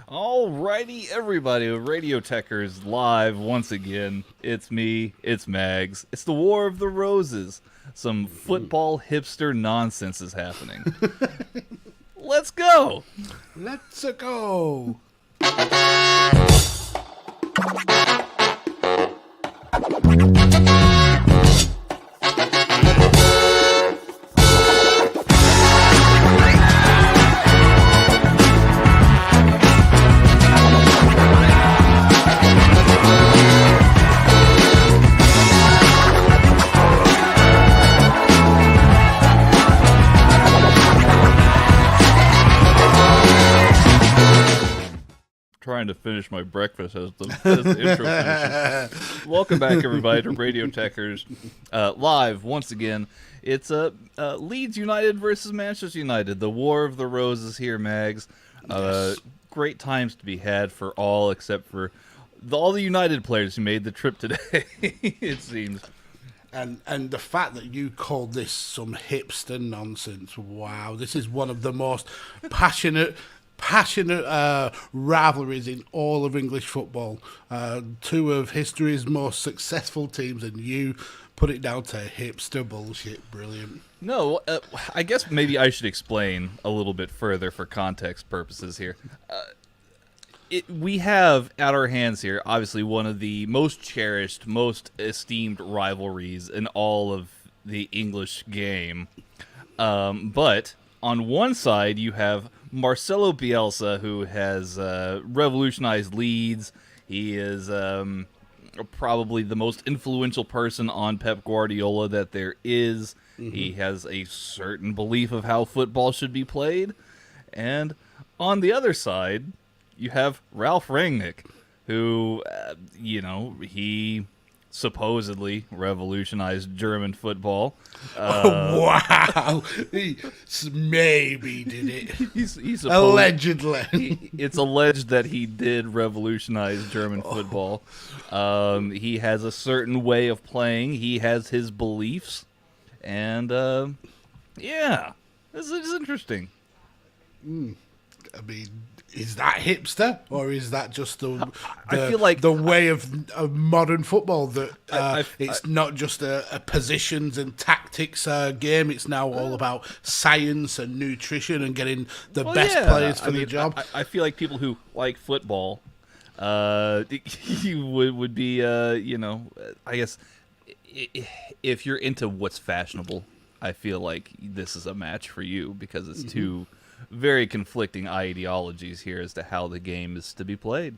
Alrighty, everybody, Radio Tekkers live once again. It's me, it's Mags. It's the War of the Roses. Some football hipster nonsense is happening. Let's go! Let's go! Trying to finish my breakfast as the intro finishes. Welcome back, everybody, to Radio Tekkers live once again. It's Leeds United versus Manchester United. The War of the Roses here, Mags. Yes. Great times to be had for all except for all the United players who made the trip today, it seems. And the fact that you called this some hipster nonsense, wow. This is one of the most passionate rivalries in all of English football. Two of history's most successful teams, and you put it down to hipster bullshit. Brilliant. No, I guess maybe I should explain a little bit further for context purposes here. We have at our hands here, obviously, one of the most cherished, most esteemed rivalries in all of the English game. But on one side, you have Marcelo Bielsa, who has revolutionized Leeds. He is probably the most influential person on Pep Guardiola that there is. Mm-hmm. He has a certain belief of how football should be played. And on the other side, you have Ralph Rangnick, who, he supposedly revolutionized German football. Wow. He maybe did it. He's allegedly. It's alleged that he did revolutionize German football. He has a certain way of playing. He has his beliefs. And, this is interesting. I mean, is that hipster, or is that just I feel like the way of modern football that it's not just a positions and tactics game? It's now all about science and nutrition and getting the best players for the job. I feel like people who like football, would be, I guess, if you're into what's fashionable, I feel like this is a match for you because it's two very conflicting ideologies here as to how the game is to be played.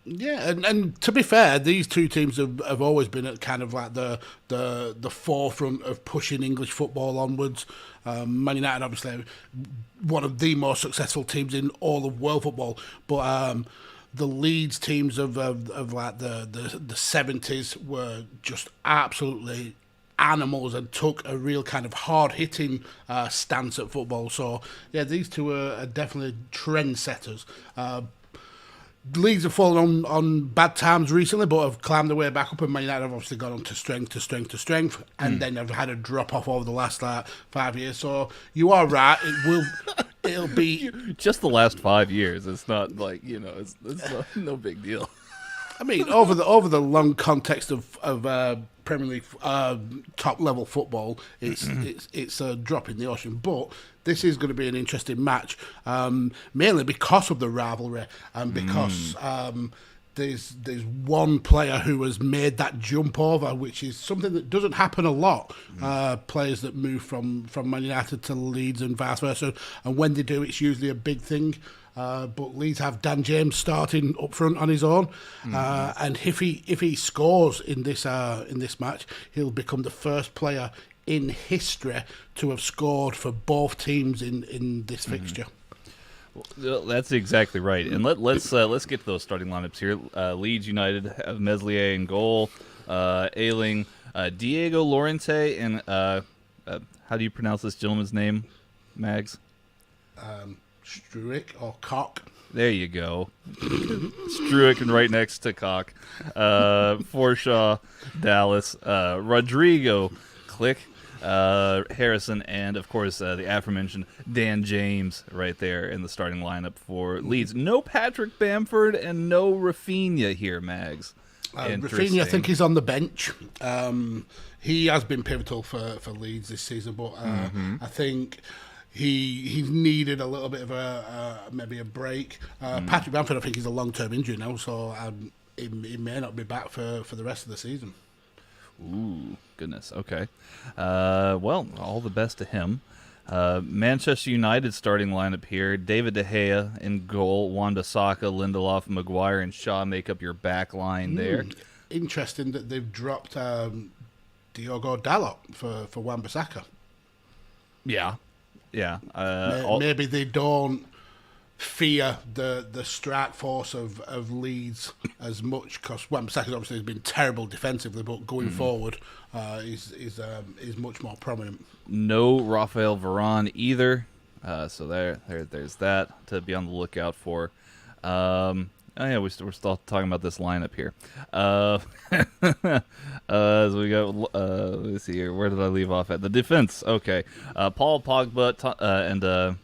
Yeah, and to be fair, these two teams have always been at kind of like the forefront of pushing English football onwards. Man United, obviously, one of the most successful teams in all of world football, but the Leeds teams of like the 70s were just absolutely animals and took a real kind of hard-hitting stance at football. So, yeah, these two are definitely trendsetters. Leeds have fallen on bad times recently, but have climbed their way back up, and Man United have obviously gone on to strength, and then have had a drop-off over the last 5 years. So, you are right, it'll be... Just the last 5 years. It's not like, it's no big deal. I mean, over the long context of Premier League top level football, it's a drop in the ocean. But this is going to be an interesting match, mainly because of the rivalry and because there's one player who has made that jump over, which is something that doesn't happen a lot. Players that move from Man United to Leeds and vice versa, and when they do, it's usually a big thing. But Leeds have Dan James starting up front on his own, and if he scores in this match, he'll become the first player in history to have scored for both teams in this fixture. Well, that's exactly right. And let's get to those starting lineups here. Leeds United have Meslier in goal, Ayling, Diego Llorente, and how do you pronounce this gentleman's name, Mags? Struick or Cock. There you go. Struick and right next to Cock. Forshaw, Dallas, Rodrigo, Click, Harrison, and of course the aforementioned Dan James right there in the starting lineup for Leeds. No Patrick Bamford and no Rafinha here, Mags. Rafinha, I think he's on the bench. He has been pivotal for Leeds this season, but I think he's needed a little bit of maybe a break. Patrick Bamford, I think he's a long-term injury now, so he may not be back for the rest of the season. Ooh, goodness. Okay. Well, all the best to him. Manchester United starting lineup here. David De Gea in goal. Wan-Bissaka, Lindelof, Maguire, and Shaw make up your back line there. Interesting that they've dropped Diogo Dalot for Wan-Bissaka. Yeah. Maybe they don't fear the strike force of Leeds as much, because Wan-Bissaka obviously has been terrible defensively, but going forward is much more prominent. No Rafael Varane either, so there's that to be on the lookout for. We're still talking about this lineup here. So we got, let's see here. Where did I leave off at? The defense. Okay. Paul Pogba and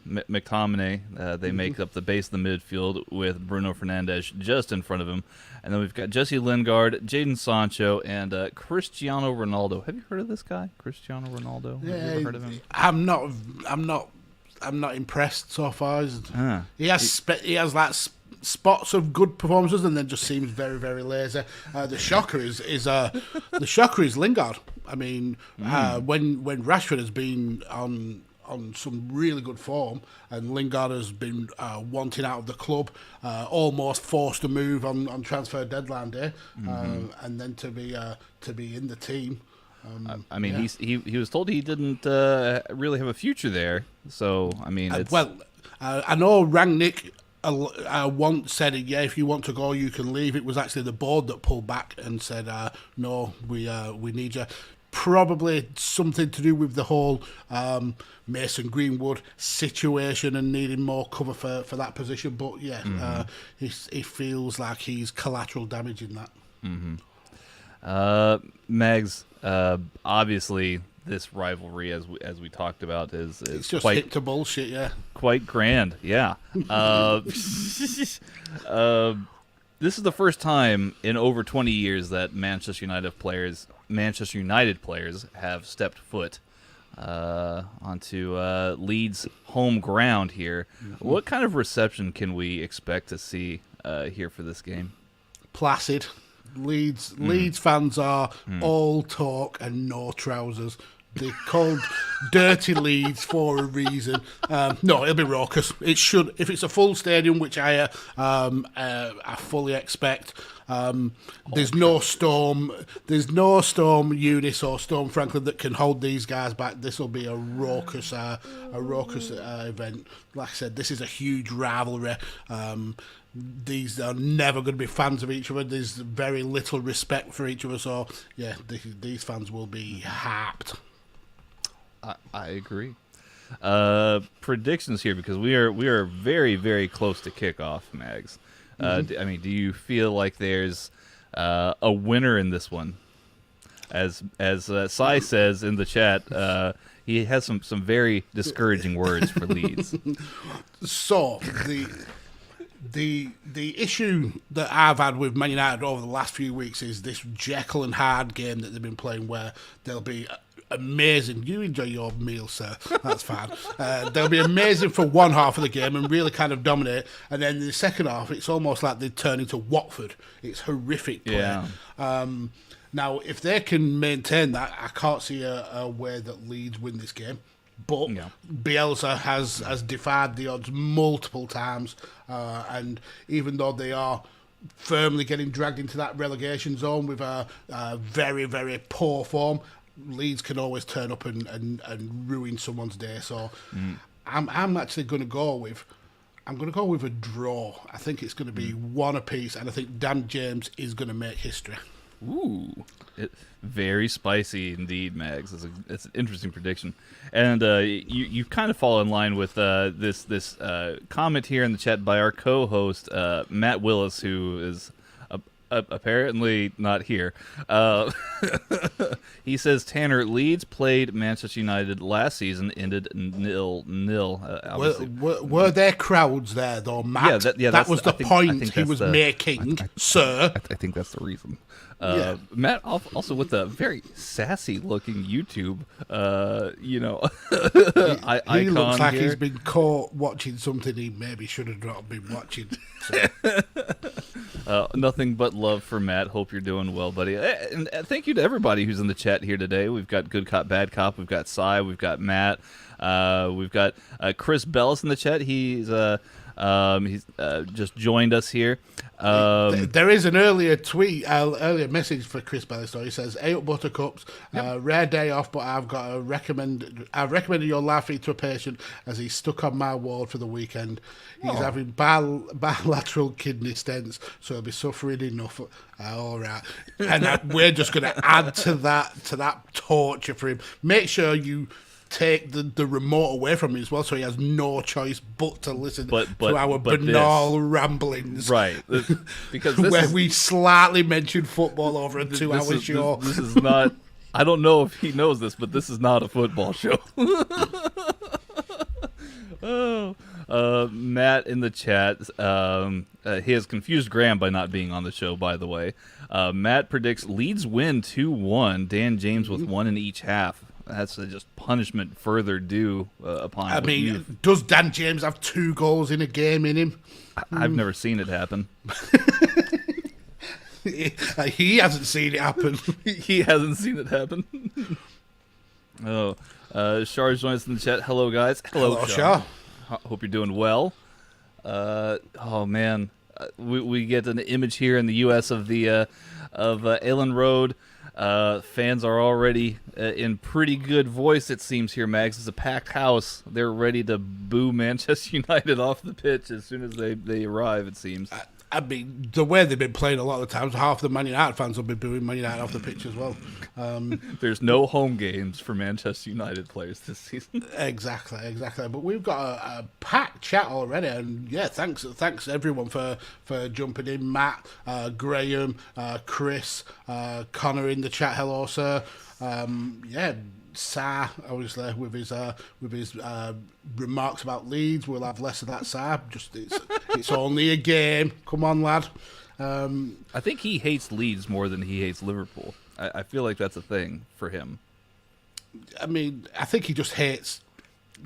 McTominay, they make up the base of the midfield with Bruno Fernandes just in front of him. And then we've got Jesse Lingard, Jadon Sancho, and Cristiano Ronaldo. Have you heard of this guy, Cristiano Ronaldo? Yeah, have you ever heard of him? I'm not impressed so far. He has like spots of good performances, and then just seems very, very lazy. The shocker is Lingard. I mean, when Rashford has been on some really good form, and Lingard has been wanting out of the club, almost forced to move on transfer deadline day, and then to be in the team. I mean, he was told he didn't really have a future there. So I mean, I know Rangnick once said, yeah, if you want to go, you can leave. It was actually the board that pulled back and said, no, we need you. Probably something to do with the whole Mason Greenwood situation and needing more cover for that position. But yeah, he feels like he's collateral damage in that. Megs, obviously this rivalry, as we talked about, is it's just quite hip to bullshit, yeah. Quite grand, yeah. This is the first time in over 20 years that Manchester United players have stepped foot onto Leeds' home ground here. What kind of reception can we expect to see here for this game? Placid. Leeds fans are all talk and no trousers. They're called Dirty Leeds for a reason. No, it'll be raucous. It should, if it's a full stadium, which I fully expect. There's no Storm Eunice or Storm Franklin that can hold these guys back. This will be a raucous event. Like I said, this is a huge rivalry. These are never going to be fans of each other. There's very little respect for each other. So yeah, these fans will be harped. I agree. Predictions here, because we are very, very close to kickoff, Mags. I mean, do you feel like there's a winner in this one? As Sai says in the chat, he has some very discouraging words for Leeds. So the issue that I've had with Man United over the last few weeks is this Jekyll and Hyde game that they've been playing, where they'll be amazing. You enjoy your meal, sir. That's fine. They'll be amazing for one half of the game and really kind of dominate, and then in the second half, it's almost like they turn into Watford. It's horrific play. Yeah. Now, if they can maintain that, I can't see a way that Leeds win this game. But Bielsa has defied the odds multiple times, and even though they are firmly getting dragged into that relegation zone with a very, very poor form, Leeds can always turn up and ruin someone's day. So I'm actually going to go with a draw. I think it's going to be one apiece, and I think Dan James is going to make history. Ooh, very spicy indeed, Mags. It's an interesting prediction, and you kind of fall in line with this comment here in the chat by our co-host Matt Willis, who is Apparently not here. He says Tanner, Leeds played Manchester United last season, ended 0-0. Were there crowds there though, Matt? That was the point he was making, sir. I think that's the reason. Matt, also with a very sassy looking YouTube, he looks like here. He's been caught watching something he maybe should have not been watching. So. Nothing but love for Matt. Hope you're doing well, buddy. And thank you to everybody who's in the chat here today. We've got Good Cop, Bad Cop. We've got Cy. We've got Matt. We've got Chris Bellis in the chat. He's just joined us here. There is an earlier message for Chris Bellis. So he says, "Hey up, Buttercups. Rare day off, but I've recommended your live feed to a patient as he's stuck on my ward for the weekend. He's having bilateral kidney stents, so he'll be suffering enough." All right, and we're just going to add to that torture for him. Make sure you take the remote away from him as well, so he has no choice but to listen to our banal ramblings. Right. Because where we slightly mentioned football over a 2-hour show. This is not... I don't know if he knows this, but this is not a football show. Matt in the chat, he has confused Graham by not being on the show, by the way. Matt predicts Leeds win 2-1, Dan James with one in each half. That's just punishment further due upon. I mean, does Dan James have 2 goals in a game in him? I've never seen it happen. He hasn't seen it happen. He hasn't seen it happen. Char's joins us in the chat. Hello, guys. Hello, Char. Hope you're doing well. Man, we get an image here in the U.S. of the Ellen Road. Fans are already in pretty good voice, it seems here, Mags. It's a packed house. They're ready to boo Manchester United off the pitch as soon as they arrive, it seems. I mean, the way they've been playing a lot of the times, half the Man United fans will be booing Man United off the pitch as well. There's no home games for Manchester United players this season. Exactly. But we've got a packed chat already, and yeah, thanks everyone for jumping in. Matt, Graham, Chris, Connor in the chat. Hello, sir. Sa, obviously, with his remarks about Leeds. We'll have less of that, Sa. It's only a game. Come on, lad. I think he hates Leeds more than he hates Liverpool. I feel like that's a thing for him. I mean, I think he just hates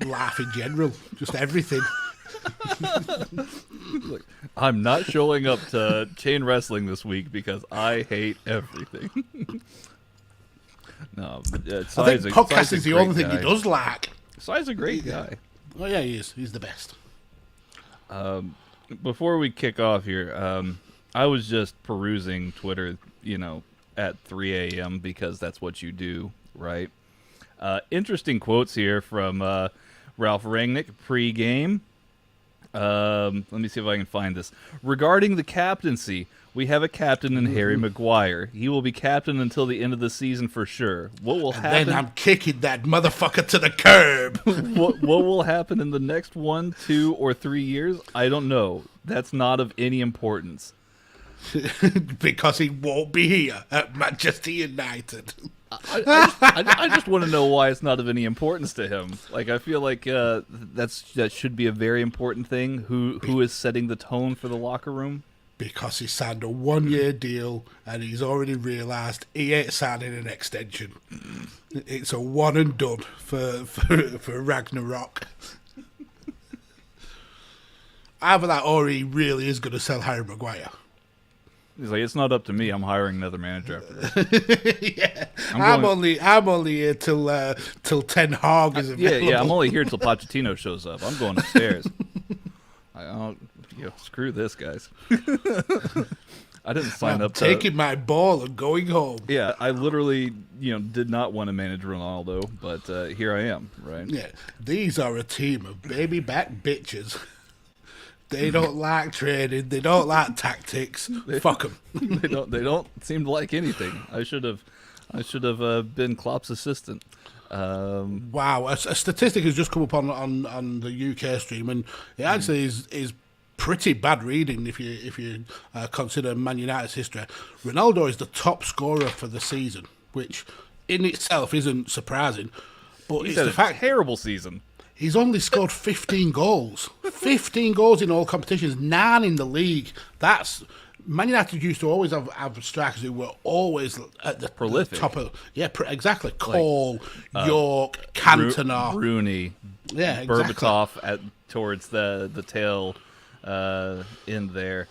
life in general, just everything. Look, I'm not showing up to chain wrestling this week because I hate everything. No, but I think podcast is the only thing he does like. Sai's a great guy. Oh yeah, he is. He's the best. Before we kick off here, I was just perusing Twitter, at 3 a.m. because that's what you do, right? Interesting quotes here from Ralph Rangnick pre-game. Let me see if I can find this. Regarding the captaincy, we have a captain in Harry Maguire. He will be captain until the end of the season for sure. What will happen? Then I'm kicking that motherfucker to the curb. What will happen in the next 1, 2, or 3 years? I don't know. That's not of any importance. Because he won't be here at Manchester United. I just want to know why it's not of any importance to him. Like, I feel like that should be a very important thing. Who is setting the tone for the locker room? Because he signed a 1-year deal and he's already realised he ain't signing an extension. It's a one and done for Ragnarok. Either that or he really is going to sell Harry Maguire. He's like, it's not up to me. I'm hiring another manager after this. Yeah, I'm only here till Ten Hag is available. Yeah. I'm only here till Pochettino shows up. I'm going upstairs. Screw this, guys. I didn't sign up. Taking my ball and going home. Yeah, I literally, did not want to manage Ronaldo, but here I am, right? Yeah, these are a team of baby back bitches. They don't like training. They don't like tactics. Fuck them. They don't seem to like anything. I should have been Klopp's assistant. Wow, a statistic has just come up on the UK stream, and it actually is pretty bad reading if you consider Man United's history. Ronaldo is the top scorer for the season, which in itself isn't surprising. But He's it's had the a fact terrible season. he's only scored 15 goals. 15 goals in all competitions, 9 in the league. That's Man United used to always have strikers who were always at the Prolific. top of exactly. Cole, York, Cantona, Rooney, yeah, exactly. Berbatov towards the tail end there.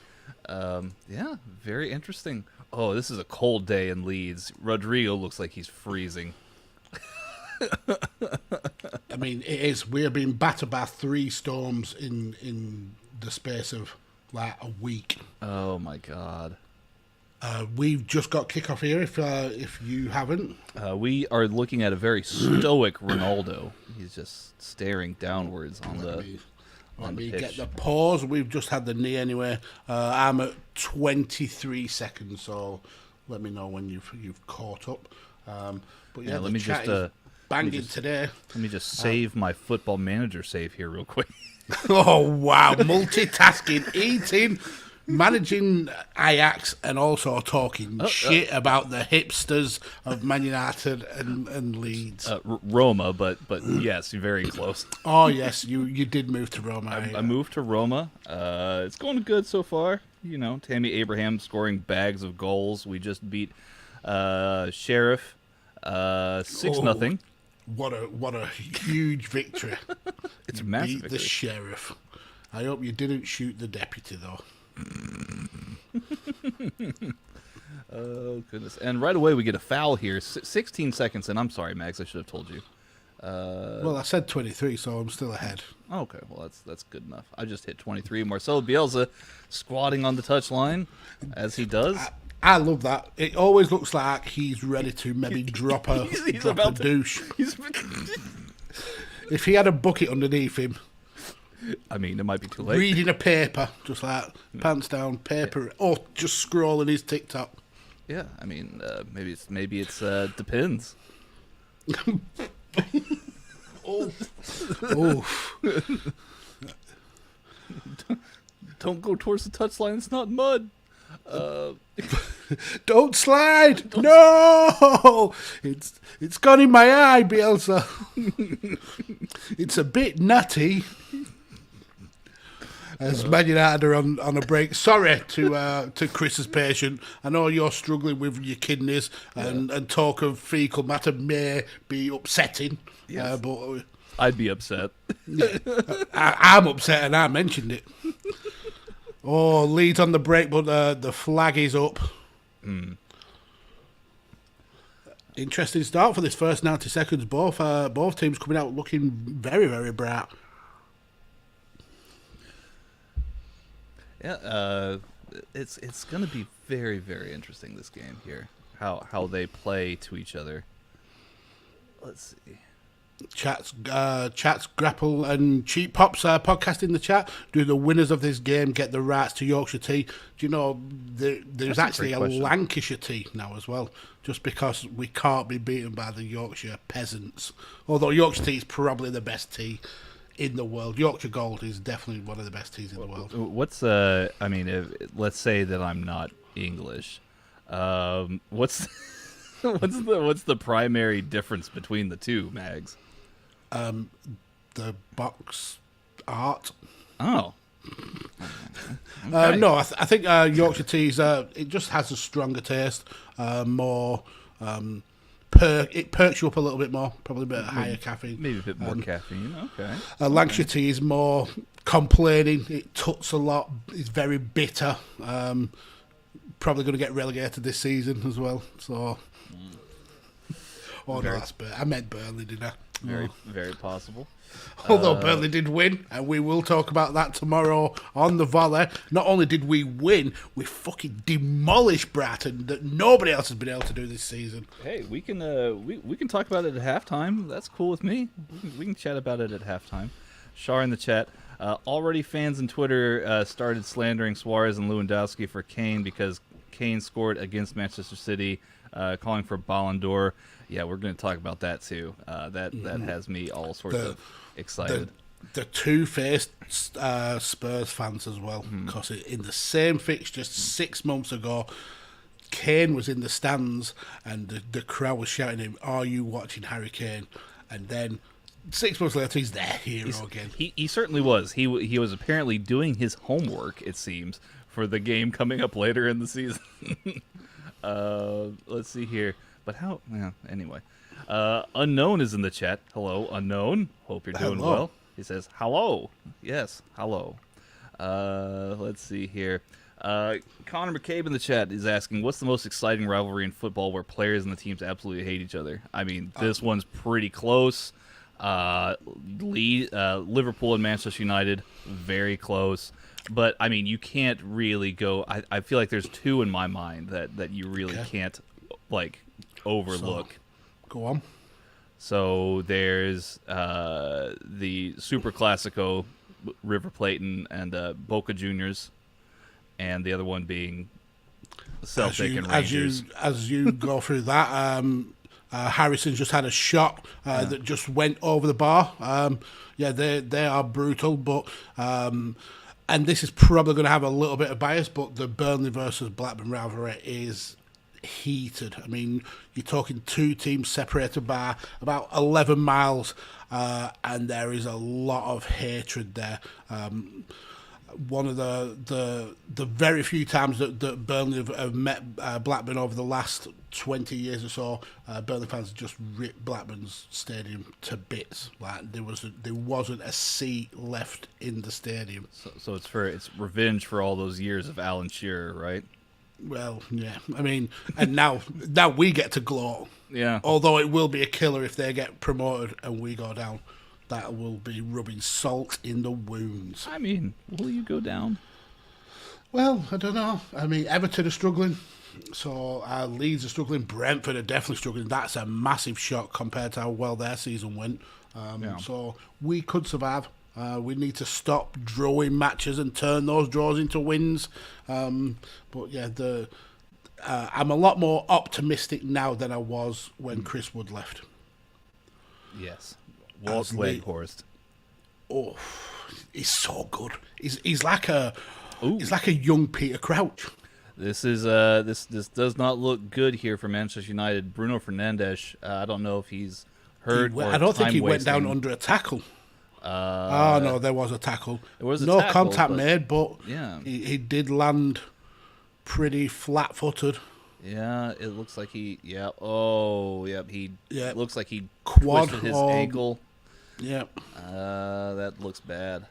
Yeah, very interesting. Oh, this is a cold day in Leeds. Rodrigo looks like he's freezing. I mean, it is. We are being battered by 3 storms in the space of like a week. Oh my God. We've just got kickoff here. If you haven't, We are looking at a very stoic Ronaldo. He's just staring downwards on let the me pitch. get the pause. We've just had the knee anyway. I'm at 23 seconds, so let me know when you've caught up. But yeah, Yeah, the chat is banging today. Let me just save my Football Manager save here real quick. Oh wow, multitasking, eating, managing Ajax, and also talking shit about the hipsters of Man United and Leeds. Roma, but yes, you're very close. Oh yes, you did move to Roma. I moved to Roma. It's going good so far. You know, Tammy Abraham scoring bags of goals. We just beat Sheriff 6-0. What a huge victory! It's a You massive beat the victory. sheriff. I hope you didn't shoot the deputy though. Oh goodness! And right away we get a foul here. 16 seconds, and I'm sorry, Max. I should have told you. Well, I said 23, so I'm still ahead. Okay, well that's good enough. I just hit 23. Marcelo Bielsa squatting on the touchline as he does. I love that. It always looks like he's ready to maybe drop a He's drop a about to- douche. He's- If he had a bucket underneath him, I mean, it might be too late. reading a paper, just like pants down, paper, or just scrolling his TikTok. Yeah, I mean, maybe it's depends. Oh, Don't go towards the touchline. It's not mud. don't slide! No, it's gone in my eye, Bielsa. It's a bit nutty. As Man United are on a break. Sorry to Chris's patient. I know you're struggling with your kidneys, and talk of fecal matter may be upsetting. Yes. But I'd be upset. I'm upset, and I mentioned it. Oh, Leeds on the break, but the flag is up. Interesting start for this first 90 seconds. Both teams coming out looking very, very bright. Yeah, it's going to be very, very interesting, this game here. How they play to each other. Let's see. Chats, Grapple, and Cheap Pops podcast in the chat. Do the winners of this game get the rights to Yorkshire tea? Do you know there's That's a actually great a question. Lancashire tea now as well, just because we can't be beaten by the Yorkshire peasants. Although Yorkshire tea is probably the best tea in the world. Yorkshire Gold is definitely one of the best teas in the world. What's I mean, let's say that I'm not English. What's what's the primary difference between the two, Mags? The box art. Oh. Okay. No, I think Yorkshire teas. It just has a stronger taste, more. It perks you up a little bit more, probably a bit higher caffeine. Maybe a bit more caffeine. Okay. Lancashire tea is more complaining. It tuts a lot. It's very bitter. Probably going to get relegated this season as well. So, oh no, that's I meant Burnley, didn't I? Very possible. Although Burnley did win, and we will talk about that tomorrow on the volley. Not only did we win, we fucking demolished Brighton that nobody else has been able to do this season. Hey, we can we can talk about it at halftime. That's cool with me. We can chat about it at halftime. Shar in the chat. Already fans on Twitter started slandering Suarez and Lewandowski for Kane because Kane scored against Manchester City, calling for Ballon d'Or. Yeah, we're going to talk about that too. That has me all sorts of excited. the two-faced Spurs fans as well, because in the same fixture 6 months ago, Kane was in the stands and the crowd was shouting him, "Are you watching Harry Kane?" And then 6 months later, he's their hero again. He certainly was. He was apparently doing his homework, it seems, for the game coming up later in the season. Let's see here. But how? Yeah, anyway. Unknown is in the chat. Hello, Unknown. Hope you're doing Hello. well. He says, hello. Yes, hello. Let's see here. Connor McCabe in the chat is asking, what's the most exciting rivalry in football where players and the teams absolutely hate each other? I mean, this one's pretty close. Liverpool and Manchester United, very close. But, I mean, you can't really go... I feel like there's two in my mind that you really can't, like, overlook. So, go on. So there's the Super Classico, River Plate and Boca Juniors, and the other one being Celtic and Rangers. As you go through that, Harrison just had a shot that just went over the bar. They are brutal, but and this is probably going to have a little bit of bias, but the Burnley versus Blackburn rivalry is heated. I mean, you're talking two teams separated by about 11 miles, and there is a lot of hatred there. One of the very few times that Burnley have met Blackburn over the last 20 years or so, Burnley fans have just ripped Blackburn's stadium to bits. Like there wasn't a seat left in the stadium. So it's revenge for all those years of Alan Shearer, right? Well, yeah. I mean, and now we get to gloat. Yeah. Although it will be a killer if they get promoted and we go down. That will be rubbing salt in the wounds. I mean, will you go down? Well, I don't know. I mean, Everton are struggling. So Leeds are struggling. Brentford are definitely struggling. That's a massive shock compared to how well their season went. So we could survive. We need to stop drawing matches and turn those draws into wins. But yeah, I'm a lot more optimistic now than I was when Chris Wood left. Yes. Walt Weghorst. Oh, he's so good. He's like a young Peter Crouch. This is this does not look good here for Manchester United. Bruno Fernandes. I don't know if he's hurt. I don't think he went down under a tackle. No, there was a tackle. There was no tackle, contact made, but yeah, he did land pretty flat-footed. Yeah, it looks like he. Yeah. Oh, yep. It looks like he twisted his ankle. Yep. That looks bad.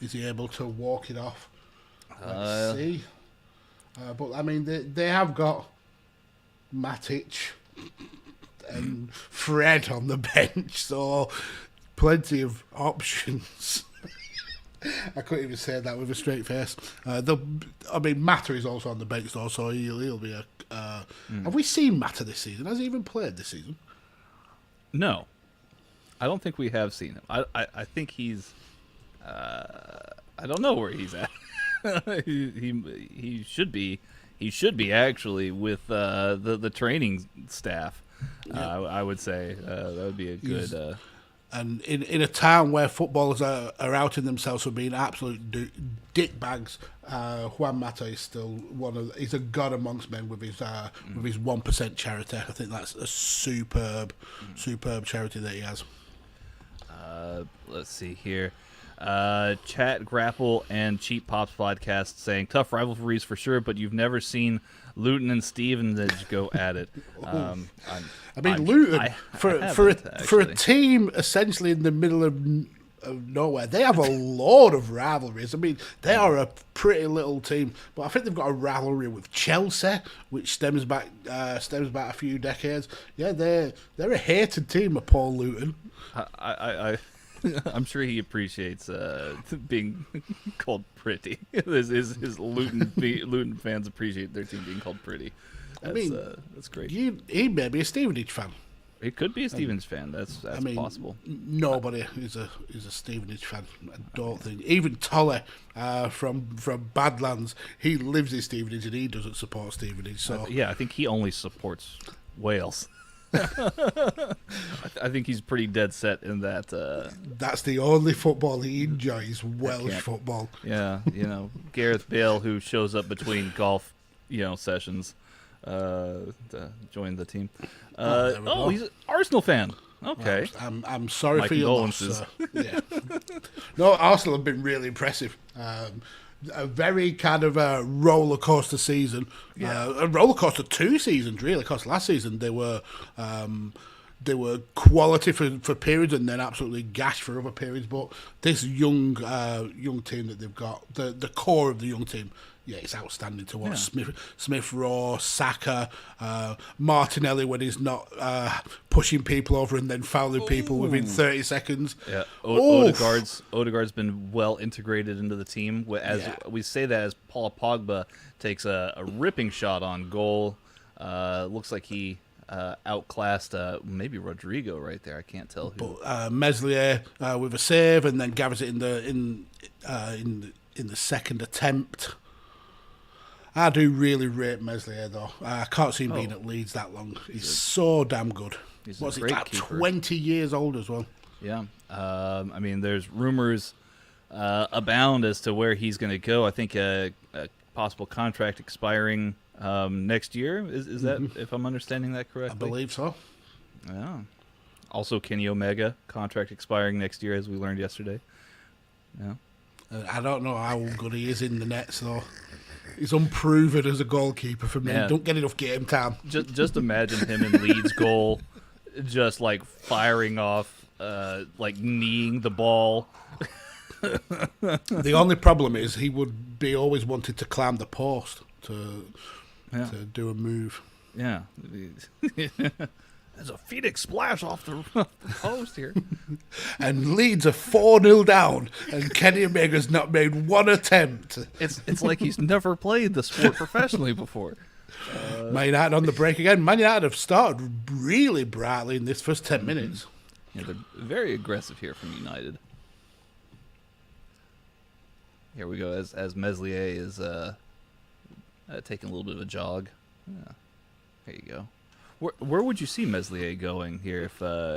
Is he able to walk it off? Let's see. But I mean, they have got Matic and Fred on the bench, so plenty of options. I couldn't even say that with a straight face. Mata is also on the bench though, so he'll be a. Have we seen Mata this season? Has he even played this season? No, I don't think we have seen him. I think he's. I don't know where he's at. he should be. He should be actually with the training staff. Yeah. I would say that would be a good. And in a town where footballers are outing themselves for being absolute dickbags, Juan Mata is still he's a god amongst men with his 1% charity. I think that's a superb charity that he has. Let's see here. Chat, Grapple, and Cheap Pops podcast saying tough rivalries for sure, but you've never seen Luton and Stevenage go at it. Luton for a team essentially in the middle of nowhere, they have a lot of rivalries. I mean, they are a pretty little team, but I think they've got a rivalry with Chelsea, which stems back a few decades. Yeah, they're a hated team of Paul Luton. I'm sure he appreciates being called pretty. His Luton fans appreciate their team being called pretty. That's great. He may be a Stevenage fan. It could be a Stevenage fan. That's possible. Nobody is a Stevenage fan. I don't think. Even Tolle from Badlands, he lives in Stevenage and he doesn't support Stevenage. So I think he only supports Wales. I think he's pretty dead set in that. That's the only football he enjoys, Welsh football. Yeah, Gareth Bale, who shows up between golf, sessions, to join the team. He's an Arsenal fan. Okay. I'm sorry My for your loss. condolences. Yeah. No, Arsenal have been really impressive. A very kind of a roller coaster season, a roller coaster 2 seasons really. Because last season they were quality for periods and then absolutely gash for other periods. But this young team that they've got, the core of the young team, it's outstanding to watch. Yeah. Smith Rowe, Saka, Martinelli when he's not pushing people over and then fouling people within 30 seconds. Yeah, Odegaard's been well integrated into the team. We say that as Paul Pogba takes a ripping shot on goal. Looks like he outclassed maybe Rodrigo right there. I can't tell who. But Meslier with a save and then gathers it in the second attempt. I do really rate Meslier though. I can't see him being at Leeds that long. He's so damn good. What's he, like 20 years old as well? Yeah. There's rumors abound as to where he's going to go. I think a possible contract expiring next year. Is that, if I'm understanding that correctly? I believe so. Yeah. Also, Kenny Omega, contract expiring next year, as we learned yesterday. Yeah. I don't know how good he is in the nets, though. He's unproven as a goalkeeper for me. Yeah. Don't get enough game time. Just imagine him in Leeds goal, just like firing off, like kneeing the ball. The only problem is he would be always wanted to climb the post to do a move. Yeah. There's a Phoenix splash off the post here. And Leeds are 4-0 down, and Kenny Omega's not made one attempt. It's like he's never played the sport professionally before. Man United on the break again. Man United have started really brightly in this first 10 minutes. Yeah, they're very aggressive here from United. Here we go, as Meslier is taking a little bit of a jog. Yeah. There you go. Where would you see Meslier going here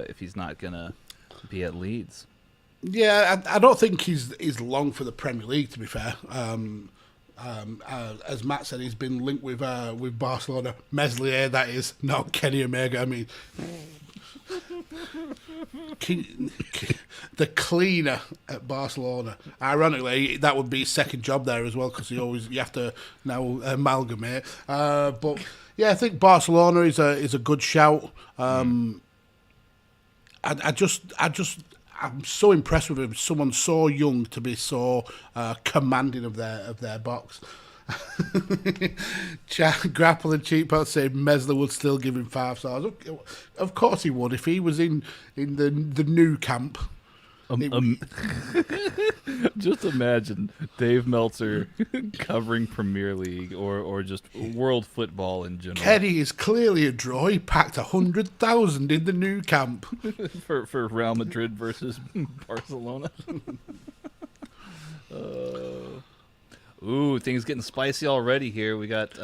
if he's not gonna be at Leeds? Yeah, I don't think he's long for the Premier League. To be fair, as Matt said, he's been linked with Barcelona. Meslier, that is, not Kenny Omega. I mean, the cleaner at Barcelona. Ironically, that would be his second job there as well because you have to now amalgamate. But yeah, I think Barcelona is a good shout. I'm so impressed with him. Someone so young to be so commanding of their box. Grapple and Cheap Pot say Mesler would still give him 5 stars. Of course he would if he was in the new camp. Just imagine Dave Meltzer covering Premier League or just world football in general. Kenny is clearly a draw. He packed 100,000 in the new camp for Real Madrid versus Barcelona. Ooh, things getting spicy already here. We got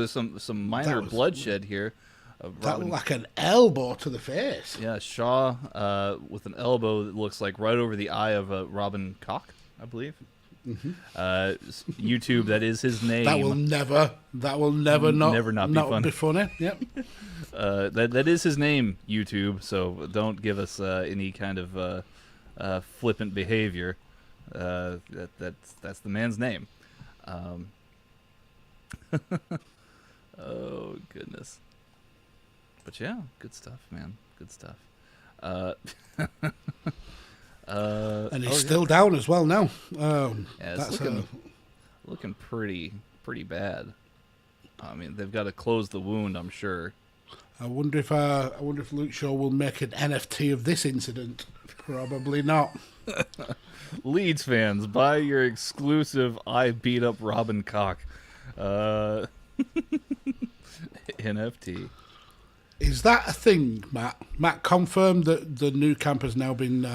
some minor bloodshed here. That was like an elbow to the face. Yeah, Shaw with an elbow that looks like right over the eye of Robin Koch, I believe. Mm-hmm. YouTube, that is his name. That will never not be funny. Yep. That is his name, YouTube. So don't give us any kind of flippant behavior. That's the man's name. Oh goodness. But yeah, good stuff, man. Good stuff. And he's still down as well now. It's looking pretty bad. I mean, they've got to close the wound, I'm sure. I wonder if Luke Shaw will make an NFT of this incident. Probably not. Leeds fans, buy your exclusive I beat up Robin Koch NFT. Is that a thing, Matt? Matt confirmed that the new camp has now been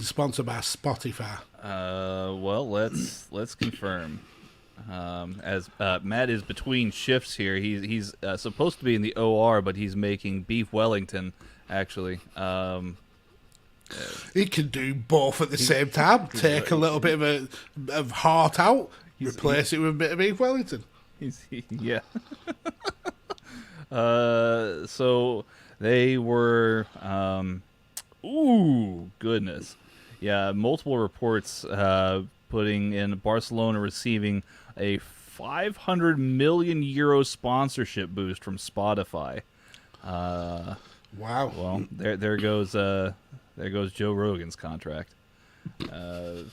sponsored by Spotify. Well, let's confirm. As Matt is between shifts here. He's supposed to be in the OR, but he's making beef Wellington, actually. He can do both at the same time. Take a little bit of heart out, replace it with a bit of beef Wellington. Yeah. So they were. Ooh, goodness. Yeah, multiple reports putting in Barcelona receiving a 500 million euro sponsorship boost from Spotify. Wow. Well, there goes Joe Rogan's contract. And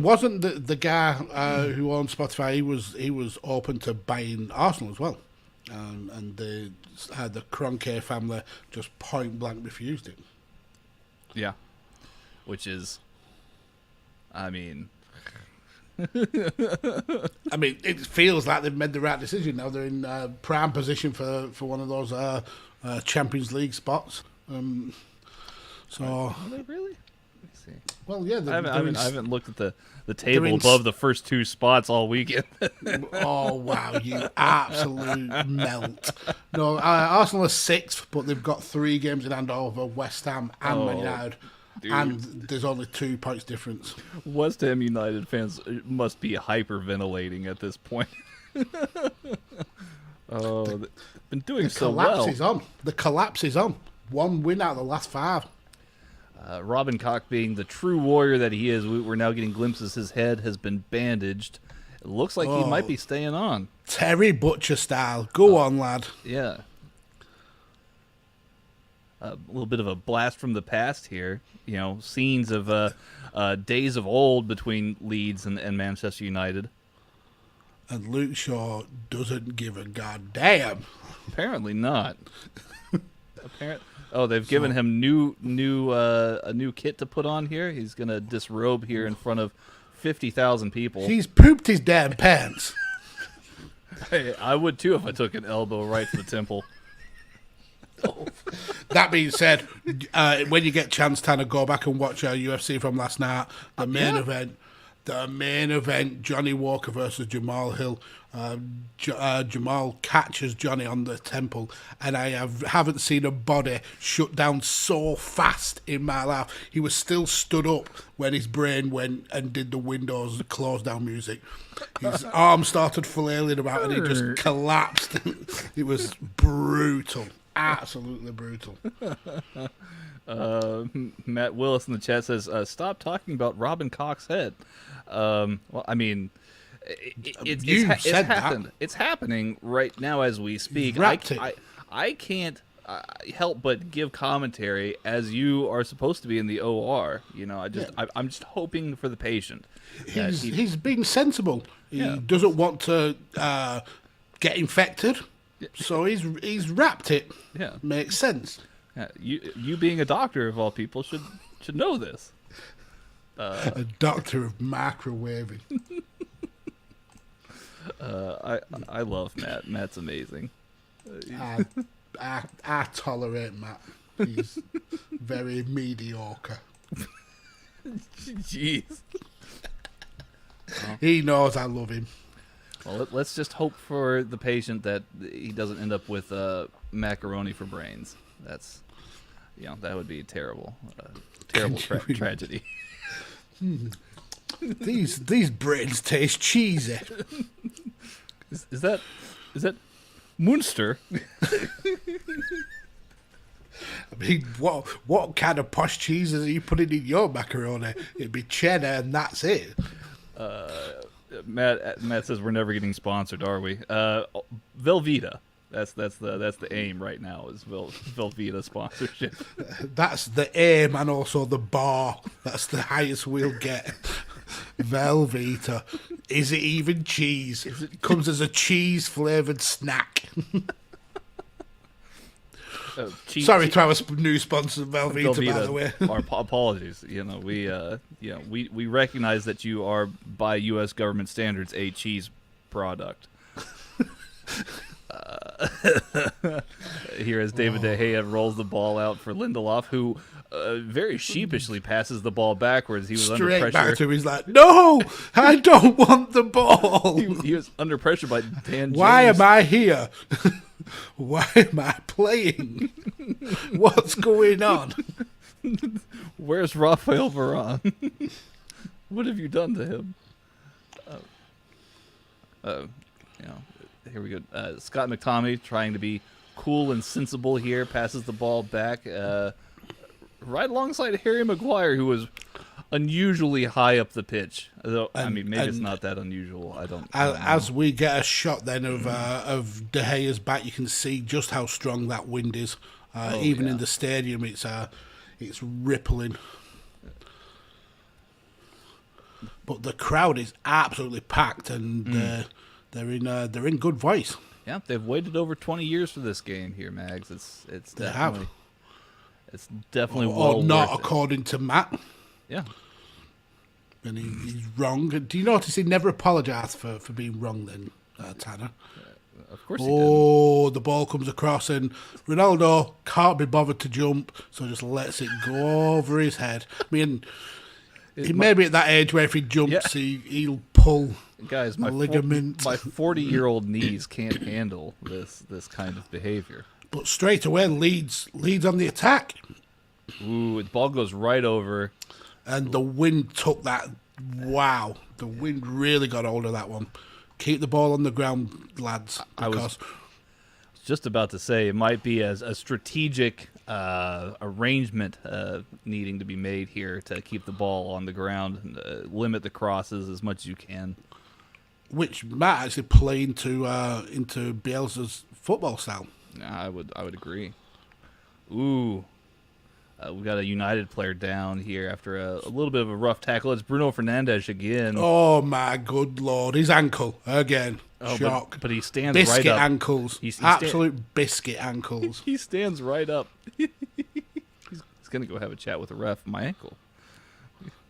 wasn't the guy who owned Spotify? He was open to buying Arsenal as well, and the Kroenke family just point blank refused it. Yeah, which is, I mean, it feels like they've made the right decision now. They're in prime position for one of those Champions League spots. So are they really? Let me see. Well, yeah, I haven't looked at the table above the first two spots all weekend. Oh wow, you absolute melt! No, Arsenal are 6th, but they've got 3 games in hand over West Ham and Man United, and there's only 2 points difference. West Ham United fans must be hyperventilating at this point. They've been doing so well. The collapse is on. 1 win out of the last 5. Robin Koch, being the true warrior that he is, we're now getting glimpses. His head has been bandaged. It looks like he might be staying on. Terry Butcher style. Go on, lad. Yeah. A little bit of a blast from the past here. You know, scenes of days of old between Leeds and Manchester United. And Luke Shaw doesn't give a goddamn. Apparently not. Oh, they've given him a new kit to put on here. He's gonna disrobe here in front of 50,000 people. He's pooped his damn pants. Hey, I would too if I took an elbow right to the temple. That being said, when you get a chance, Tanner, go back and watch UFC from last night. The main event, Johnny Walker versus Jamal Hill. Jamal catches Johnny on the temple, and I haven't seen a body shut down so fast in my life. He was still stood up when his brain went and did the Windows close down music. His arm started flailing about and he just collapsed. It was brutal. Absolutely brutal. Matt Willis in the chat says, stop talking about Robin Koch's head. Well, I mean, it's happened. It's happening right now as we speak. I can't help but give commentary as you are supposed to be in the OR. You know, I'm just hoping for the patient. He's being sensible. He doesn't want to get infected, so he's wrapped it. Yeah, makes sense. Yeah, you being a doctor of all people should know this. A doctor of microwaving. I love Matt. Matt's amazing. I tolerate Matt. He's very mediocre. Jeez. He knows I love him. Well, let's just hope for the patient that he doesn't end up with macaroni for brains. That's, that would be a terrible tragedy. These brains taste cheesy. Is that Munster? I mean, what kind of posh cheeses are you putting in your macaroni? It'd be cheddar and that's it. Matt says we're never getting sponsored, are we? Velveeta. That's the aim right now is Velveeta sponsorship. That's the aim and also the bar. That's the highest we'll get. Velveeta. Is it even cheese? It comes as a cheese flavored snack. Sorry to our new sponsor, Velveeta, by the way. Our apologies. We recognize that you are, by U.S. government standards, a cheese product. Here as David De Gea rolls the ball out for Lindelof, who very sheepishly passes the ball backwards. He was under Straight pressure. back to him. He's like, no, I don't want the ball. He was under pressure by Dan James. Why am I here? Why am I playing? What's going on? Where's Rafael Varane? What have you done to him? Here we go. Scott McTominay trying to be cool and sensible here, passes the ball back right alongside Harry Maguire, who was unusually high up the pitch. Although, maybe it's not that unusual. I don't know. As we get a shot then of De Gea's back, you can see just how strong that wind is. Even in the stadium, it's rippling. But the crowd is absolutely packed, and they're in good voice. Yeah, they've waited over 20 years for this game here, Mags. It's definitely well not worth it. According to Matt. Yeah. And he's wrong. Do you notice he never apologised for being wrong then, Tanner? Of course he did. The ball comes across and Ronaldo can't be bothered to jump, so just lets it go over his head. I mean, he may be at that age where if he jumps, he'll pull Guys, a ligament. My 40-year-old knees can't handle this kind of behavior. But straight away, Leeds on the attack. Ooh, the ball goes right over. And the wind took that. Wow. The wind really got hold of that one. Keep the ball on the ground, lads. I was just about to say it might be a strategic arrangement needing to be made here to keep the ball on the ground and limit the crosses as much as you can. Which might actually play into Bielsa's football style. Yeah, I would agree. Ooh. We got a United player down here after a little bit of a rough tackle. It's Bruno Fernandes again. Oh, my good Lord. His ankle again. Shock. But he stands biscuit right up. Ankles. Absolute biscuit ankles. He stands right up. He's going to go have a chat with the ref. My ankle.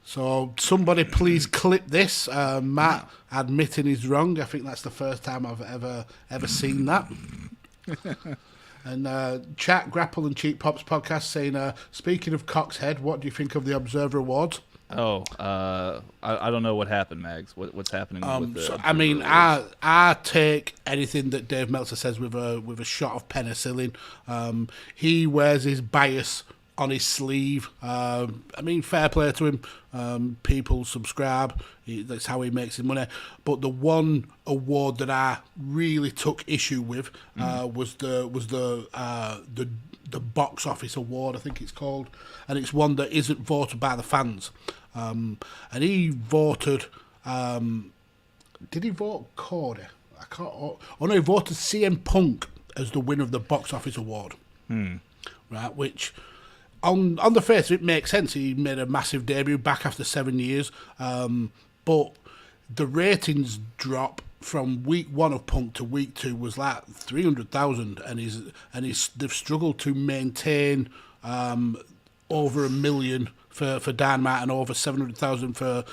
So somebody please clip this. Matt admitting he's wrong. I think that's the first time I've ever seen that. And Chat, Grapple and Cheap Pops podcast saying, speaking of Cock's Head, what do you think of the Observer Awards? Oh, I don't know what happened, Mags. What's happening with the I mean, I take anything that Dave Meltzer says with a shot of penicillin. He wears his bias on his sleeve. I mean, fair play to him. People subscribe. That's how he makes his money. But the one award that I really took issue with was the box office award, I think it's called, and it's one that isn't voted by the fans. And he voted. Did he vote Cody? I can't. Oh no, he voted CM Punk as the winner of the box office award. Right, which. On the face of it, makes sense. He made a massive debut back after 7 years, but the ratings drop from week 1 of Punk to week 2 was like 300,000, and they've struggled to maintain over 1 million for Dynamite and over 700,000 for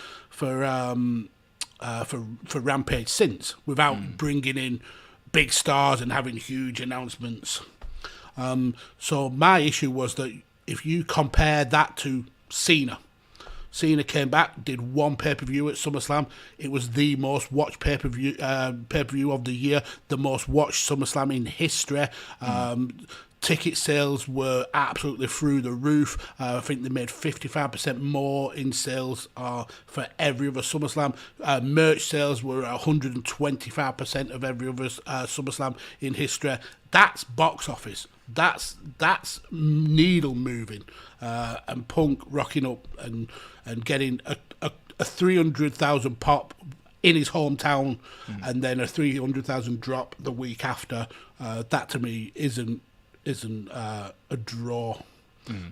Rampage since, without bringing in big stars and having huge announcements. So my issue was that. If you compare that to Cena came back, did one pay-per-view at SummerSlam. It was the most watched pay-per-view of the year, the most watched SummerSlam in history. Ticket sales were absolutely through the roof. I think they made 55% more in sales for every other SummerSlam. Merch sales were 125% of every other SummerSlam in history. That's box office. That's needle moving. And Punk rocking up and getting a 300,000 pop in his hometown, and then a 300,000 drop the week after. That to me isn't a draw.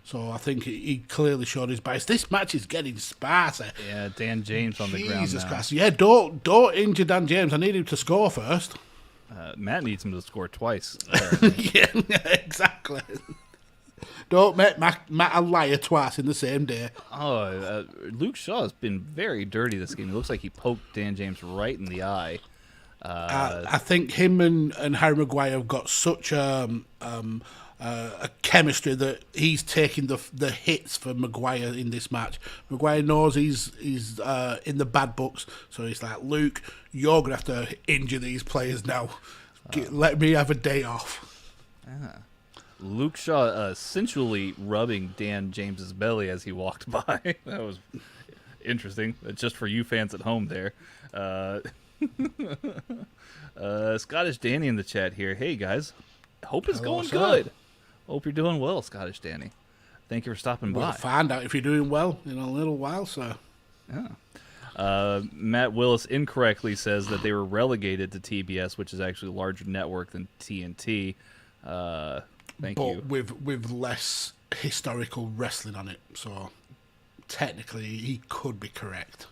So I think he clearly showed his bias. This match is getting spicy. Yeah, Dan James on the ground now. Jesus Christ. Yeah, don't injure Dan James. I need him to score first. Matt needs him to score twice. Yeah, exactly. Don't make Matt a liar twice in the same day. Luke Shaw has been very dirty this game. It looks like he poked Dan James right in the eye. I think him and Harry Maguire have got such a chemistry that he's taking the hits for Maguire in this match. Maguire knows he's in the bad books, so he's like, Luke, you're going to have to injure these players now. Let me have a day off. Luke Shaw sensually rubbing Dan James's belly as he walked by. That was interesting. Just for you fans at home there. Scottish Danny in the chat here. Hey, guys. Hope it's going good. Hope you're doing well, Scottish Danny. Thank you for stopping by. We'll find out if you're doing well in a little while, sir. Yeah. Matt Willis incorrectly says that they were relegated to TBS, which is actually a larger network than TNT. Thank you. But with less historical wrestling on it, so technically he could be correct.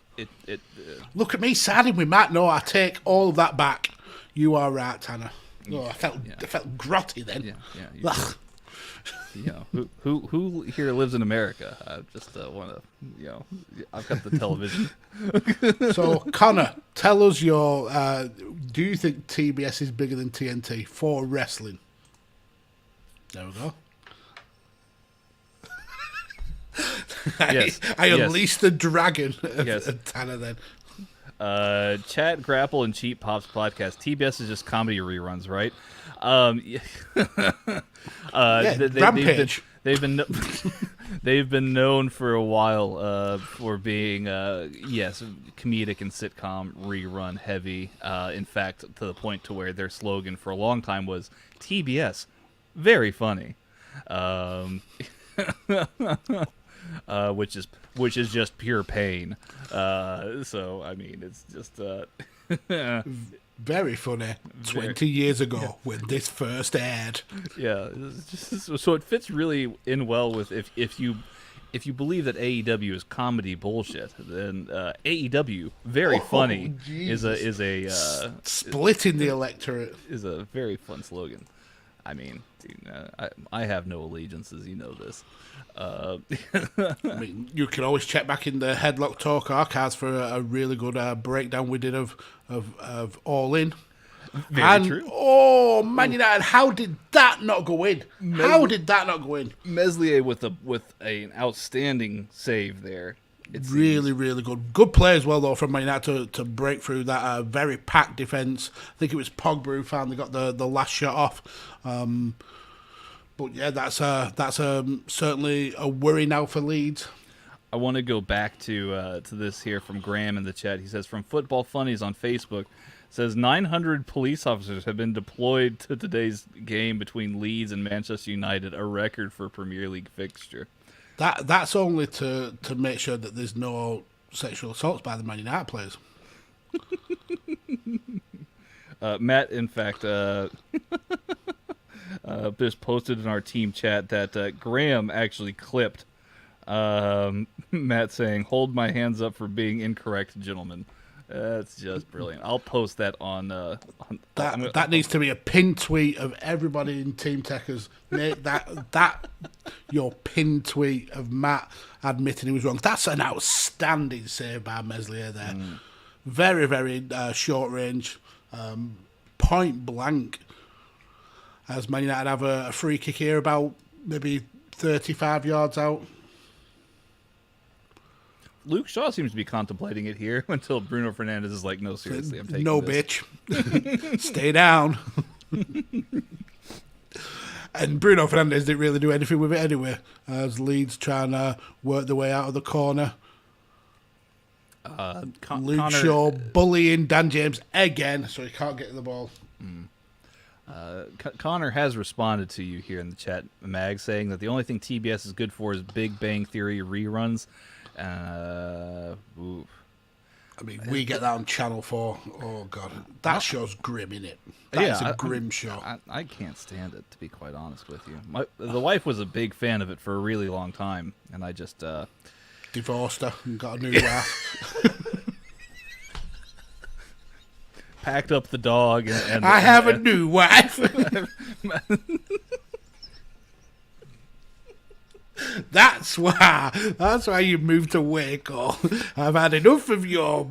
Look at me siding with Matt. No, I take all of that back. You are right, Tanner. Oh, I felt grotty then. Who here lives in America? I just want to, I've got the television. So, Connor, tell us your. Do you think TBS is bigger than TNT for wrestling? There we go. Yes. I unleashed the dragon of Tanner then. Chat, Grapple, and Cheap Pops podcast. TBS is just comedy reruns, right? Rampage. They've been known for a while for being comedic and sitcom rerun heavy. In fact, to the point to where their slogan for a long time was TBS, very funny. Which is just pure pain. So I mean, it's just very funny. 20 years ago when this first aired. Yeah, so it fits really in well with if you believe that AEW is comedy bullshit, then AEW very funny is a splitting the electorate is a very fun slogan. I mean, dude, I have no allegiances, you know this. I mean, you can always check back in the Headlock Talk archives for a really good breakdown we did of All In. Very true. Oh, Man United, how did that not go in? How did that not go in? Meslier with an outstanding save there. Really, really good. Good play as well, though, from Man United to break through that very packed defence. I think it was Pogba who finally got the last shot off. But yeah, that's certainly a worry now for Leeds. I want to go back to this here from Graham in the chat. He says, from Football Funnies on Facebook, says 900 police officers have been deployed to today's game between Leeds and Manchester United, a record for a Premier League fixture. That's only to make sure that there's no sexual assaults by the Man United players. Matt, in fact, just posted in our team chat that Graham actually clipped Matt saying, "Hold my hands up for being incorrect, gentlemen." That's just brilliant. I'll post that on that needs to be a pinned tweet of everybody in Team Tekkers. Make that your pinned tweet of Matt admitting he was wrong. That's an outstanding save by Meslier there. Very, very short range, point blank. As Man United have a free kick here about maybe 35 yards out. Luke Shaw seems to be contemplating it here until Bruno Fernandes is like, no, seriously, I'm taking no, this. bitch. Stay down. And Bruno Fernandes didn't really do anything with it anyway, as Leeds trying to work their way out of the corner. Luke Shaw bullying Dan James again, so he can't get to the ball. Connor has responded to you here in the chat, Mag, saying that the only thing TBS is good for is Big Bang Theory reruns. I mean, we get that on Channel 4. Oh, God. That show's grim, innit? That's a grim show. I can't stand it, to be quite honest with you. The wife was a big fan of it for a really long time, and I just... divorced her and got a new wife. Packed up the dog and I have a new wife. That's why you moved to Waco. I've had enough of your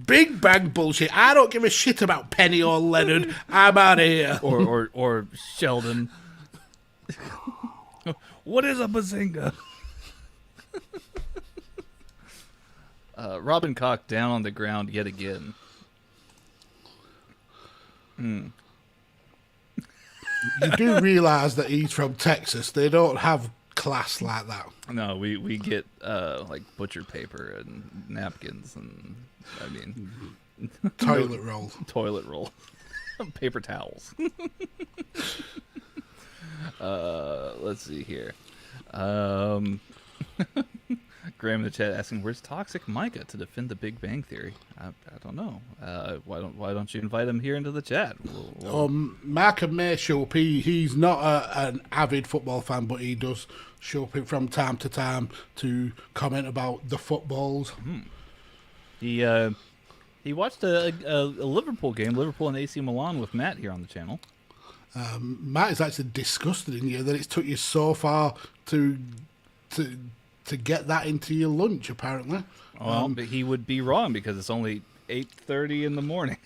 Big Bang bullshit. I don't give a shit about Penny or Leonard. I'm out of here. Or Sheldon. What is a bazinga? Robin Koch down on the ground yet again. You do realise that he's from Texas. They don't have class like that. No, we get like butcher paper and napkins and Toilet roll. Toilet roll. Paper towels. Let's see here. Graham in the chat asking, "Where's Toxic Micah to defend the Big Bang Theory?" I don't know. Why don't you invite him here into the chat? Mark may show up. He's not an avid football fan, but he does show up from time to time to comment about the footballs. He watched a Liverpool game, Liverpool and AC Milan, with Matt here on the channel. Matt is actually disgusted in you that it's took you so far to get that into your lunch, apparently. Well, but he would be wrong because it's only 8:30 in the morning.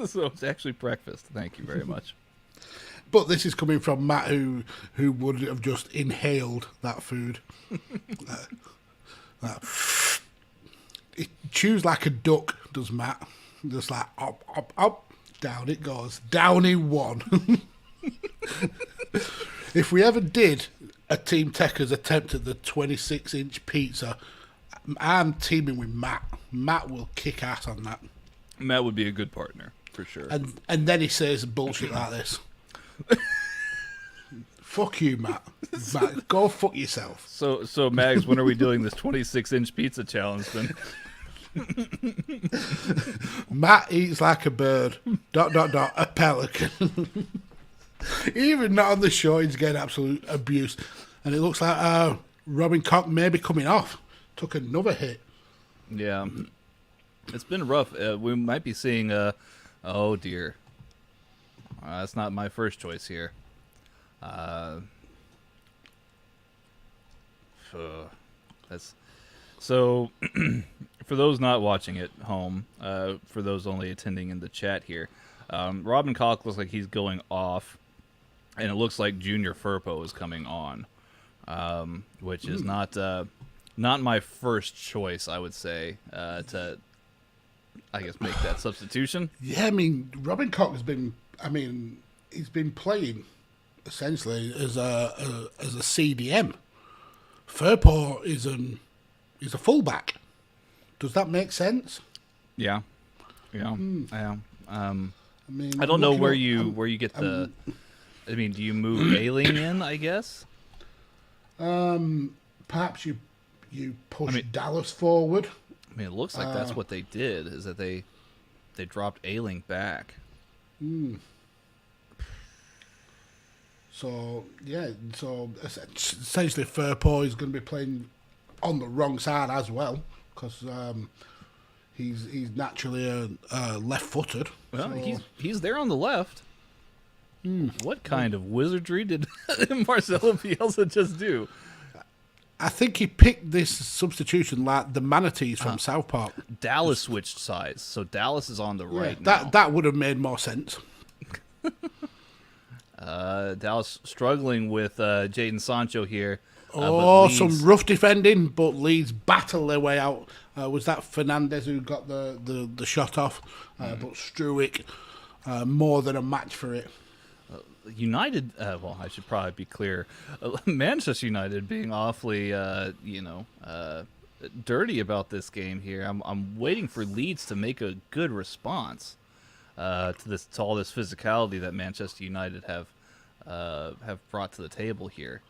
So it's actually breakfast. Thank you very much. But this is coming from Matt, who would have just inhaled that food. It chews like a duck, does Matt. Just like, up, up, up, down it goes. Down in one. If we ever did a Team Tekkers attempt at the 26-inch pizza, I'm teaming with Matt. Matt will kick ass on that. Matt would be a good partner, for sure. And then he says bullshit like this. Fuck you, Matt. Matt, go fuck yourself. So Mags, when are we doing this 26-inch pizza challenge then? Matt eats like a bird. ... a pelican. Even not on the show, he's getting absolute abuse. And it looks like Robin Koch may be coming off. Took another hit. Yeah. It's been rough. We might be seeing... oh, dear. That's not my first choice here. That's... So, for those not watching at home, for those only attending in the chat here, Robin Koch looks like he's going off, and it looks like Junior Firpo is coming on, which is not my first choice, I would say, to, I guess, make that substitution. Yeah, I mean, Robin Koch has been, he's been playing, essentially, as a CDM. Firpo is a fullback. Does that make sense? Yeah. I don't know where you get the. I mean, do you move Ailing in? I guess. Perhaps you push Dallas forward. I mean, it looks like that's what they did. Is that they dropped Ailing back. So yeah, essentially Firpo is going to be playing on the wrong side as well because he's naturally left-footed. Well, so. he's there on the left. What kind of wizardry did Marcelo Bielsa just do? I think he picked this substitution like the manatees from South Park. Dallas switched sides, so Dallas is on the right now. That would have made more sense. Dallas struggling with Jadon Sancho here. Some rough defending, but Leeds battle their way out. Was that Fernandez who got the shot off? But Struick, more than a match for it. United, well, I should probably be clear. Manchester United being awfully, dirty about this game here. I'm waiting for Leeds to make a good response to all this physicality that Manchester United have brought to the table here.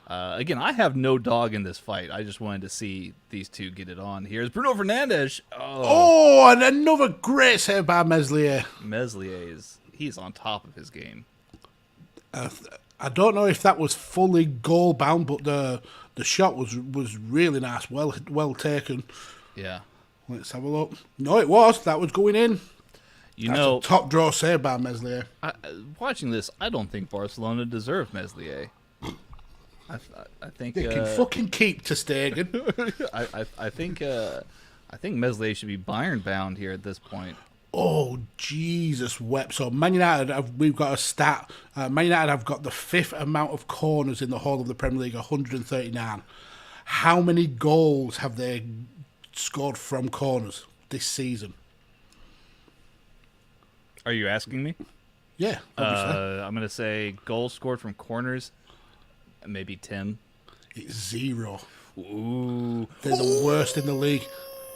Again, I have no dog in this fight. I just wanted to see these two get it on. Here's Bruno Fernandes. Oh, and another great save by Meslier. He's on top of his game. I don't know if that was fully goal bound, but the shot was really nice, well taken. Yeah. Let's have a look. No, it was. That was going in. That's a top draw save by Meslier. Watching this, I don't think Barcelona deserved Meslier. I think They can fucking keep Ter Stegen. I think Meslier should be Bayern bound here at this point. Oh, Jesus wept. So Man United, we've got a stat. Man United have got the 5th amount of corners in the whole of the Premier League, 139. How many goals have they scored from corners this season? Are you asking me? Yeah, obviously. I'm going to say goals scored from corners, maybe 10. It's 0. Ooh. They're the worst in the league.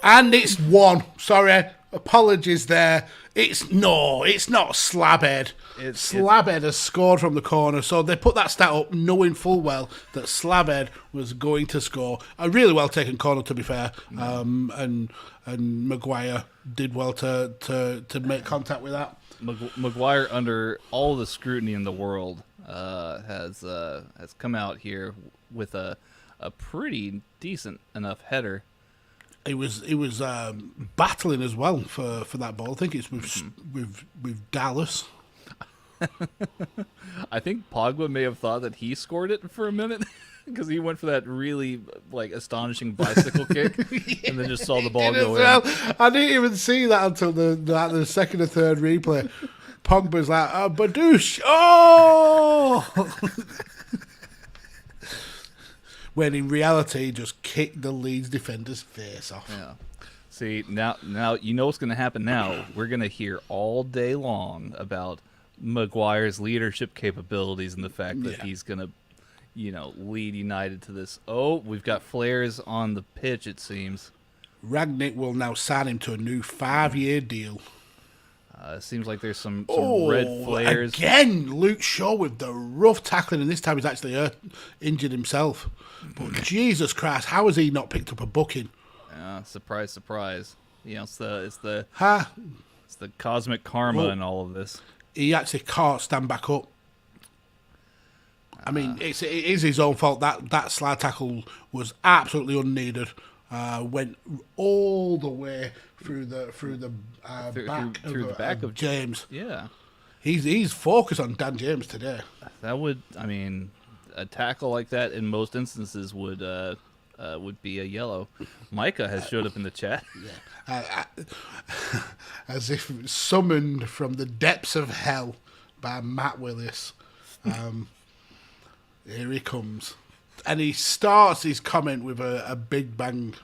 And it's 1. Sorry, apologies there. It's not Slabhead. Slabhead has scored from the corner, so they put that stat up knowing full well that Slabhead was going to score. A really well taken corner, to be fair, and Maguire did well to make contact with that. Maguire, under all the scrutiny in the world, has come out here with a pretty decent enough header. He was battling as well for that ball. I think it's with Dallas. I think Pogba may have thought that he scored it for a minute because he went for that really astonishing bicycle kick and then just saw the ball go in. I didn't even see that until the second or third replay. Pogba's like, Badoosh! Oh! When in reality, he just kicked the Leeds defender's face off. Yeah. See, now you know what's going to happen now. We're going to hear all day long about Maguire's leadership capabilities and the fact that he's going to, lead United to this. Oh, we've got flares on the pitch, it seems. Rangnick will now sign him to a new 5-year deal. It seems like there's some red flares. Again, Luke Shaw with the rough tackling, and this time he's actually injured himself. But Jesus Christ, how has he not picked up a booking? Surprise, surprise. It's the cosmic karma in all of this. He actually can't stand back up. I mean, it is his own fault. That slide tackle was absolutely unneeded. Went all the way through the back of James. Yeah, he's focused on Dan James today. That would, a tackle like that in most instances would be a yellow. Micah has showed up in the chat. Yeah. As if summoned from the depths of hell by Matt Willis. Here he comes. And he starts his comment with a big bang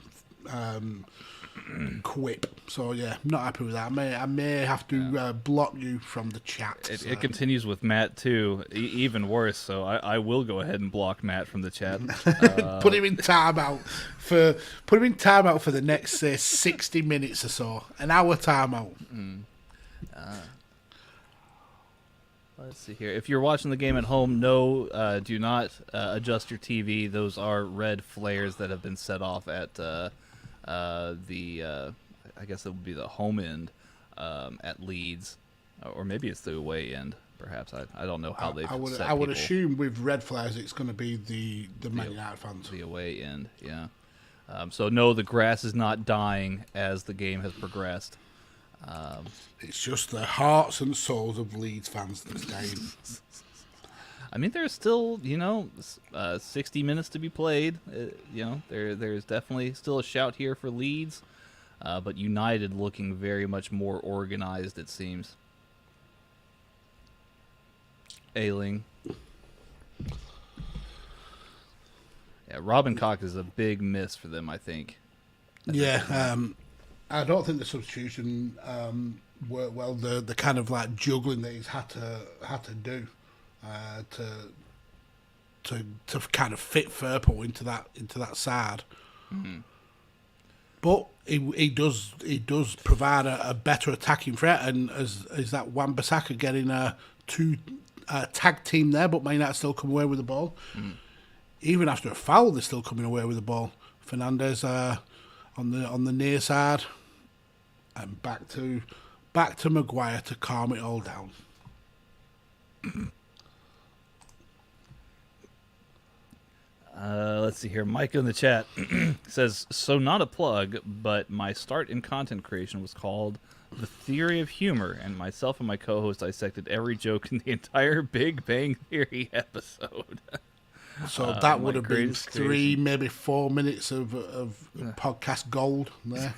quip. So, yeah, not happy with that. I may have to block you from the chat. It continues with Matt, too. Even worse. So I will go ahead and block Matt from the chat. Put him in timeout for the next, say, 60 minutes or so. An hour timeout. Let's see here. If you're watching the game at home, do not adjust your TV. Those are red flares that have been set off at I guess it would be the home end at Leeds, or maybe it's the away end. Perhaps I don't know how they've set I would people. assume with red flares it's going to be the Man United fans. The away end, yeah. So no, the grass is not dying as the game has progressed. It's just the hearts and souls of Leeds fans that's dying. There's still, 60 minutes to be played. There's definitely still a shout here for Leeds, but United looking very much more organized, it seems. Ailing. Yeah, Robin Koch is a big miss for them, I think. Yeah, I don't think the substitution worked well. The kind of juggling that he's had to do to kind of fit Firpo into that side. Mm-hmm. But he does provide a better attacking threat, and is that Wan-Bissaka getting two tag team there, but may not still come away with the ball. Mm. Even after a foul, they're still coming away with the ball. Fernandez on the near side, and back to Maguire to calm it all down. Let's see here. Mike in the chat says, so not a plug, but my start in content creation was called The Theory of Humor, and myself and my co-host dissected every joke in the entire Big Bang Theory episode. So that My would have been greatest 3, creation. maybe 4 minutes of podcast gold there.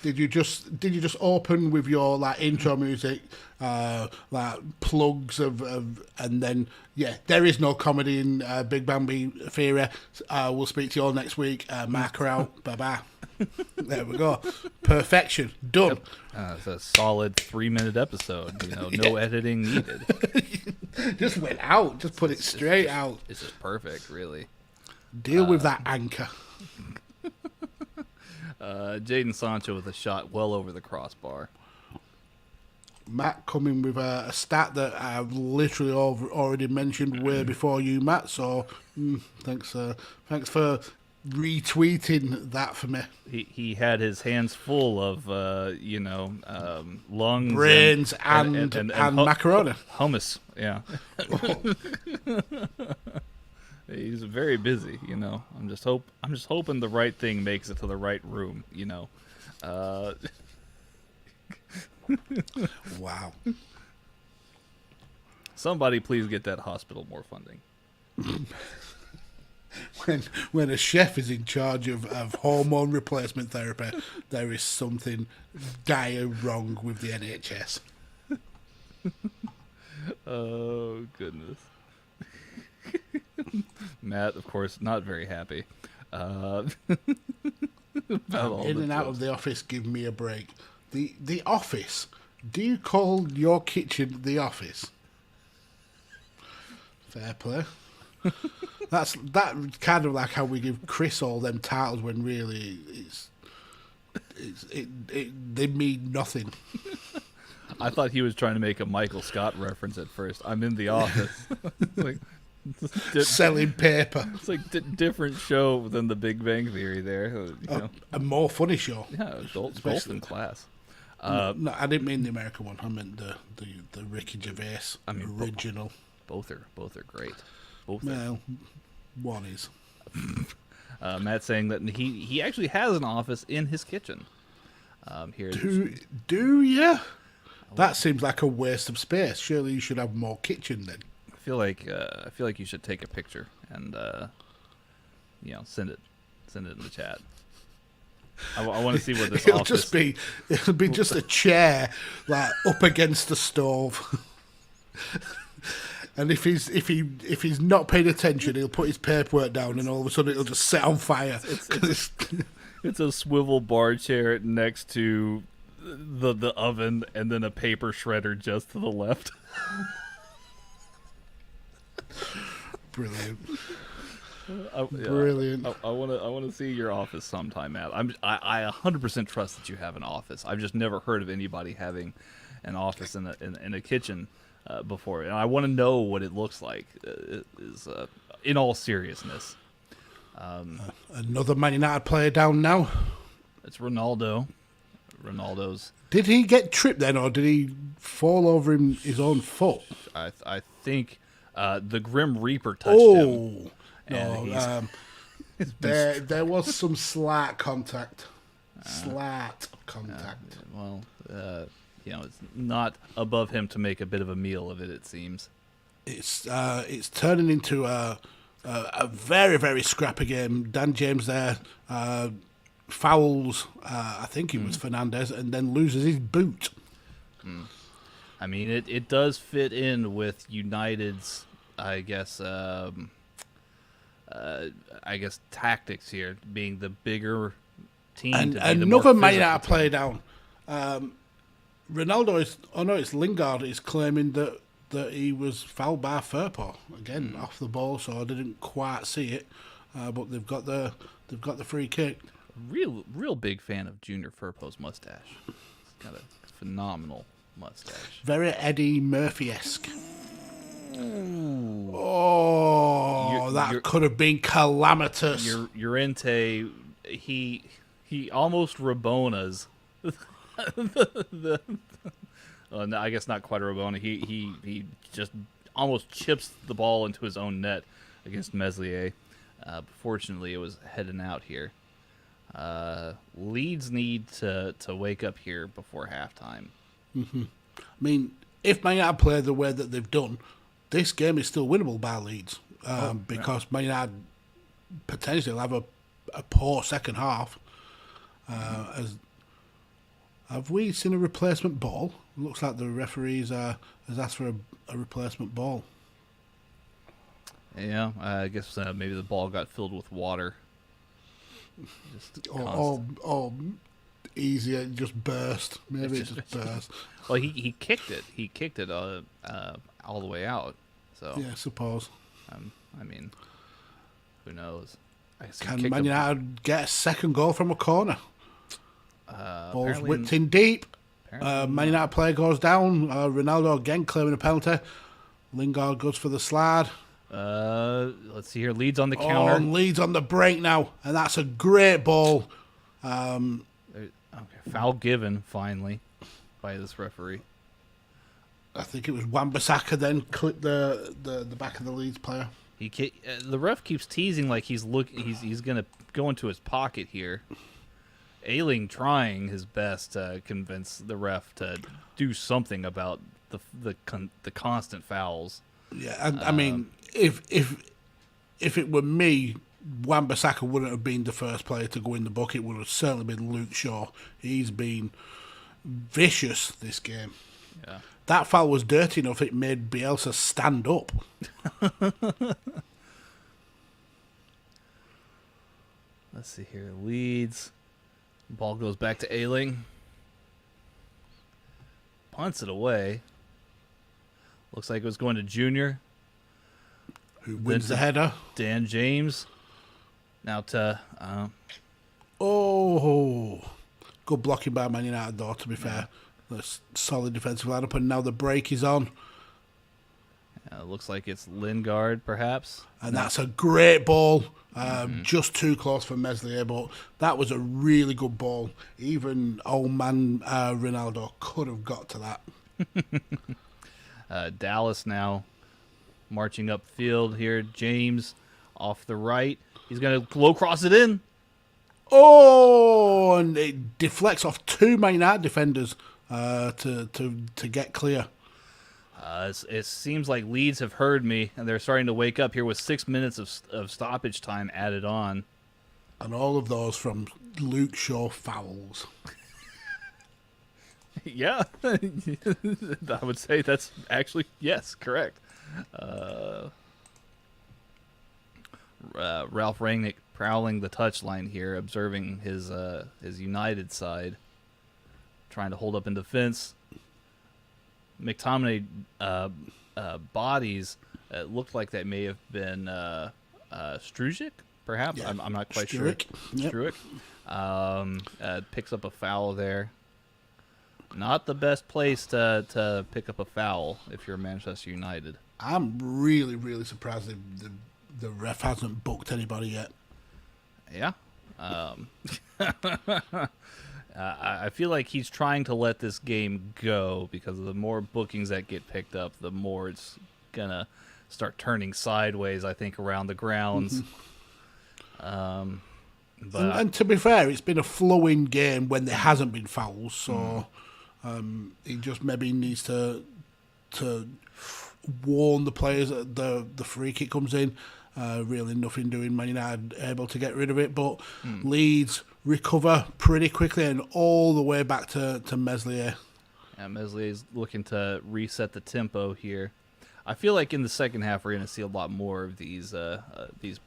Did you just open with your like intro music, like plugs of and then there is no comedy in Big Bang Theory. We'll speak to you all next week. Mark her out. Bye bye. There we go. Perfection. Done. It's a solid 3-minute episode. No editing needed. Just went out. Just put it straight out. This is perfect, really. Deal with that anchor. Jadon Sancho with a shot well over the crossbar. Matt coming with a stat that I've literally already mentioned way before you, Matt. So thanks for retweeting that for me. He had his hands full of lungs, Brains and macaroni. Hummus. Yeah. He's very busy, I'm just hoping the right thing makes it to the right room, Wow. Somebody please get that hospital more funding. When a chef is in charge of hormone replacement therapy, there is something dire wrong with the NHS. Oh, goodness. Matt, of course, not very happy. In and out of the office, give me a break. The office. Do you call your kitchen the office? Fair play. That's kind of like how we give Chris all them titles when really they mean nothing. I thought he was trying to make a Michael Scott reference at first. I'm in the office. Like selling paper. It's like different show than the Big Bang Theory there. A more funny show. Yeah, both in class. No, I didn't mean the American one. I meant the Ricky Gervais original. Both are great. Well, one is. Matt saying that he actually has an office in his kitchen. Here. Do you? That seems like a waste of space. Surely you should have more kitchen then. I feel like you should take a picture and send it in the chat. I want to see what this office. It'll be just a chair like up against the stove. And if he's not paying attention, he'll put his paperwork down, and all of a sudden it'll just set on fire. It's a swivel bar chair next to the oven, and then a paper shredder just to the left. Brilliant. Brilliant. I want to see your office sometime, Matt. I 100% trust that you have an office. I've just never heard of anybody having an office in a kitchen before, and I want to know what it looks like. In all seriousness. Another Man United player down now. It's Ronaldo. Ronaldo's. Did he get tripped then, or did he fall over his own foot? I think the Grim Reaper touched him. No, there was some slight contact. Well, it's not above him to make a bit of a meal of it. It seems. It's turning into a very, very scrappy game. Dan James there fouls. I think it was Fernandez, and then loses his boot. I mean, it does fit in with United's, I guess tactics here, being the bigger team. And to be another Man United player down. Ronaldo it's Lingard is claiming that he was fouled by Firpo again off the ball, so I didn't quite see it. But they've got the free kick. Real big fan of Junior Firpo's mustache. He's got a phenomenal mustache. Very Eddie Murphy-esque. Oh, that could have been calamitous. Llorente, he almost Rabonas. No, I guess not quite a Rabona. He just almost chips the ball into his own net against Meslier. Fortunately, it was heading out here. Leeds need to wake up here before halftime. I mean, if Man United play the way that they've done, this game is still winnable by Leeds because Man United potentially will have a poor second half. Have we seen a replacement ball? Looks like the referees has asked for a replacement ball. Yeah, I guess maybe the ball got filled with water. Or easier, it just burst. Maybe it just burst. Well, he kicked it. He kicked it all the way out. So Yeah, I suppose. I mean, who knows? Can Man United get a second goal from a corner? Ball's whipped in deep. Man United player goes down. Ronaldo again claiming a penalty. Lingard goes for the slide. Let's see here. Leeds on the counter. And Leeds on the break now, and that's a great ball. Okay, foul given finally by this referee. I think it was Wan-Bissaka then clipped the back of the Leeds player. The ref keeps teasing like he's gonna go into his pocket here. Ayling trying his best to convince the ref to do something about the constant fouls. Yeah, and I mean, if it were me, Wan-Bissaka wouldn't have been the first player to go in the book. It would have certainly been Luke Shaw. He's been vicious this game. Yeah. That foul was dirty enough it made Bielsa stand up. Let's see here. Leeds. Ball goes back to Ayling. Punts it away. Looks like it was going to Junior. Who wins the header? Dan James. Now to... good blocking by Man United, though, to be fair. That's solid defensive lineup, and now the break is on. Looks like it's Lingard, perhaps. And that's a great ball. Just too close for Meslier, but that was a really good ball. Even old man Ronaldo could have got to that. Dallas now marching upfield here. James off the right. He's going to low cross it in. Oh, and it deflects off two Man United defenders to get clear. It seems like Leeds have heard me, and they're starting to wake up here with 6 minutes of stoppage time added on. And all of those from Luke Shaw fouls. Yeah, I would say that's actually, yes, correct. Ralph Rangnick prowling the touchline here, observing his United side, trying to hold up in defense. McTominay bodies looked like that may have been Strujic, perhaps. Yeah. I'm not quite Strujic. Sure. Yep. Strujic picks up a foul there. Not the best place to pick up a foul if you're Manchester United. I'm really, really surprised the ref hasn't booked anybody yet. Yeah. I feel like he's trying to let this game go because the more bookings that get picked up, the more it's going to start turning sideways, I think, around the grounds. And to be fair, it's been a flowing game when there hasn't been fouls, so he just maybe needs to warn the players that the free kick comes in. Really nothing doing Man United able to get rid of it, but Leeds recover pretty quickly and all the way back to Meslier. Yeah, Meslier is looking to reset the tempo here. I feel like in the second half we're going to see a lot more of these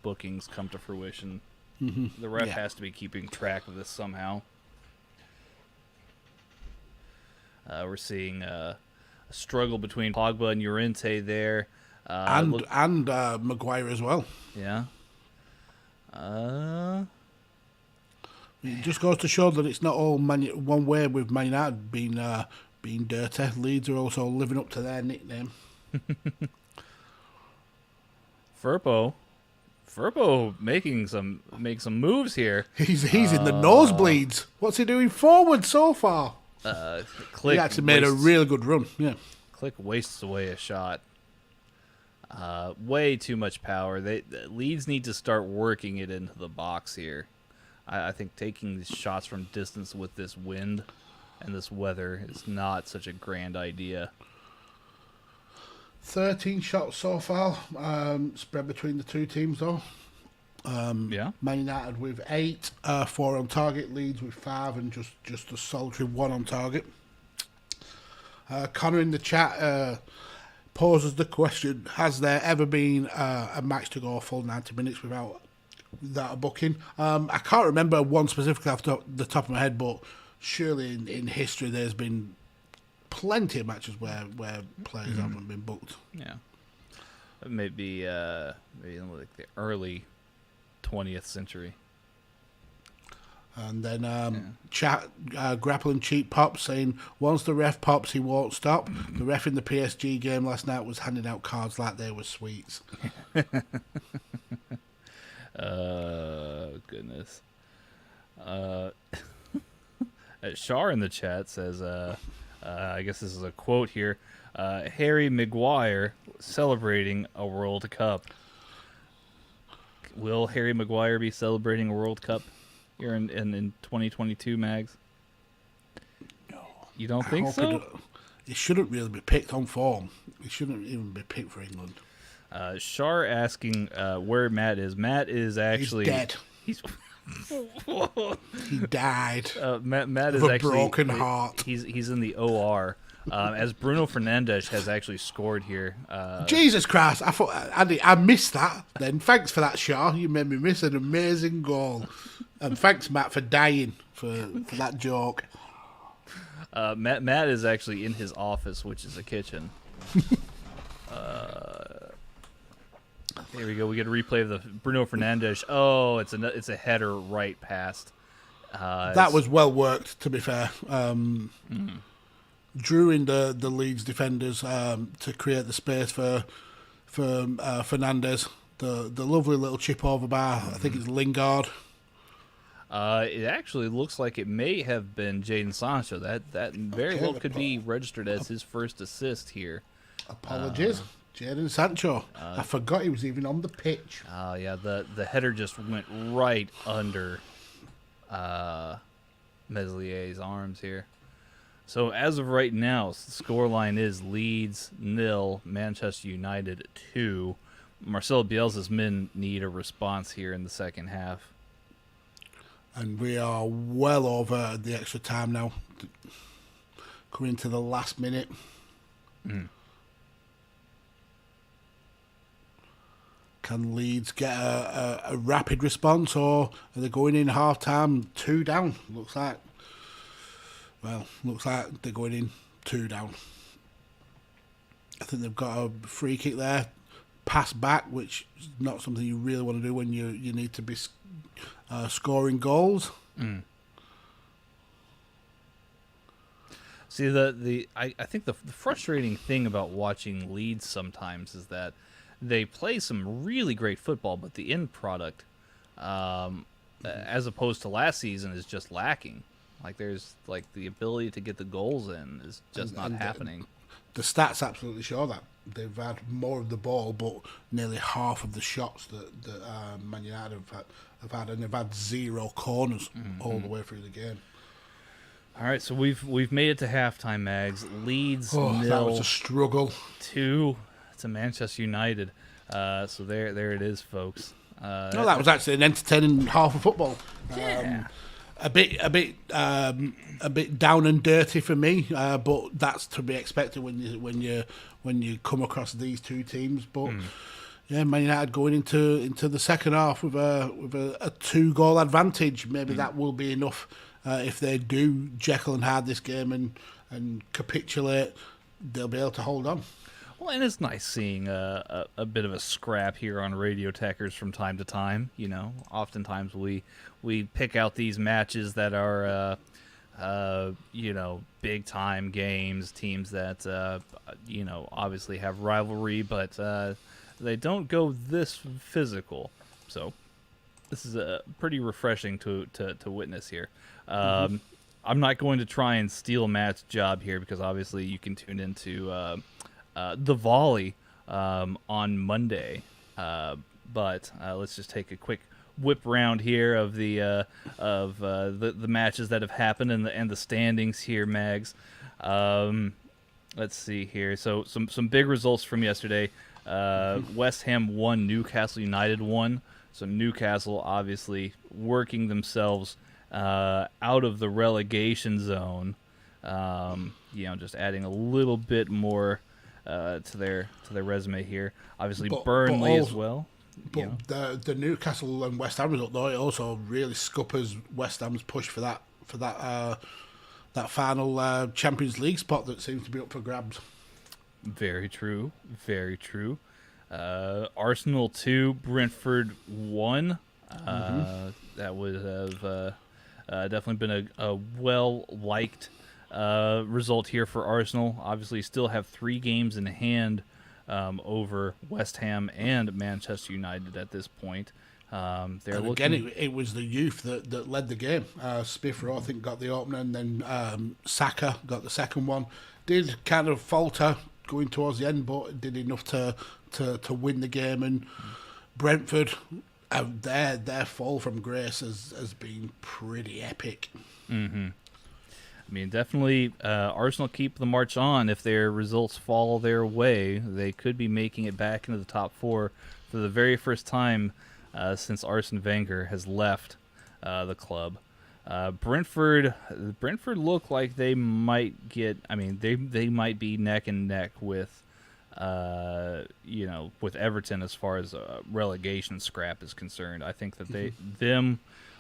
bookings come to fruition. The ref has to be keeping track of this somehow. We're seeing a struggle between Pogba and Llorente there. And Maguire as well. Yeah. It just goes to show that it's not all one way with Man United being dirty. Leeds are also living up to their nickname. Furpo making some moves here. He's in the nosebleeds. What's he doing forward so far? Click He actually made a really good run. Yeah. Click wastes away a shot. Way too much power. Leeds need to start working it into the box here. I think taking these shots from distance with this wind and this weather is not such a grand idea. 13 shots so far, spread between the two teams though. Yeah. Man United with 8, 4 on target, Leeds with 5, and just a solitary 1 on target. Connor in the chat poses the question, has there ever been a match to go a full 90 minutes without a booking? I can't remember one specifically off the top of my head, but surely in history there's been plenty of matches where players haven't been booked. Yeah. Maybe in like the early 20th century. And then chat grappling cheap pops saying once the ref pops he won't stop. The ref in the PSG game last night was handing out cards like they were sweets. Goodness. Shar in the chat says I guess this is a quote here. Harry Maguire celebrating a World Cup. Will Harry Maguire be celebrating a World Cup here in 2022, Mags? No. You don't think so? It shouldn't really be picked on form. It shouldn't even be picked for England. Shar asking where Matt is. Matt is actually... He's dead. He died. Matt is of a actually... broken heart. He's in the OR. As Bruno Fernandes has actually scored here. Jesus Christ! I thought I missed that. Then thanks for that, Shaw. You made me miss an amazing goal. And thanks, Matt, for dying for that joke. Matt is actually in his office, which is a kitchen. Here we go. We get a replay of the Bruno Fernandes. Oh, it's a header right past. That was well worked, to be fair. Drew in the Leeds defenders to create the space for Fernandes. The lovely little chip over bar. I think it's Lingard. It actually looks like it may have been Jadon Sancho. That very well could be registered as his first assist here. Apologies, Jadon Sancho. I forgot he was even on the pitch. Yeah, the header just went right under Meslier's arms here. So as of right now, the scoreline is Leeds 0, Manchester United 2. Marcelo Bielsa's men need a response here in the second half. And we are well over the extra time now. Coming to the last minute. Can Leeds get a rapid response, or are they going in half-time 2 down? Looks like they're going in 2 down. I think they've got a free kick there. Pass back, which is not something you really want to do when you need to be scoring goals. See, I think the frustrating thing about watching Leeds sometimes is that they play some really great football, but the end product, as opposed to last season, is just lacking. Like there's the ability to get the goals in is just not happening. The stats absolutely show that they've had more of the ball, but nearly half of the shots that Man United have had, and they've had 0 corners all the way through the game. All right, so we've made it to halftime, Mags. Leeds 0, that was a struggle. 2 to Manchester United. So there it is, folks. No, that was actually an entertaining half of football. Yeah. A bit down and dirty for me, but that's to be expected when you come across these two teams. But yeah, Man United going into the second half with a 2-goal advantage. Maybe that will be enough if they do Jekyll and Hyde this game and capitulate. They'll be able to hold on. Well, and it's nice seeing a bit of a scrap here on Radio Tekkers from time to time. You know, oftentimes we pick out these matches that are, big time games, teams that, obviously have rivalry, but they don't go this physical. So this is pretty refreshing to witness here. I'm not going to try and steal Matt's job here because obviously you can tune into the volley on Monday, but let's just take a quick whip round here of the matches that have happened and the standings here, Mags. Let's see here. So some big results from yesterday. West Ham won, Newcastle United won. So Newcastle obviously working themselves out of the relegation zone. Just adding a little bit more to their resume here. Obviously Burnley as well. But the Newcastle and West Ham result, though, it also really scuppers West Ham's push for that final Champions League spot that seems to be up for grabs. Very true. Very true. Arsenal 2, Brentford 1. That would have definitely been a well-liked result here for Arsenal. Obviously, still have 3 games in hand over West Ham and Manchester United at this point. It was the youth that led the game. Smith Rowe, I think, got the opener, and then Saka got the second one. Did kind of falter going towards the end, but did enough to win the game. And Brentford, their fall from grace has been pretty epic. Mm-hmm. I mean, definitely Arsenal keep the march on. If their results fall their way, they could be making it back into the top 4 for the very first time since Arsene Wenger has left the club. Brentford look like they might get. I mean, they might be neck and neck with, with Everton as far as relegation scrap is concerned. I think that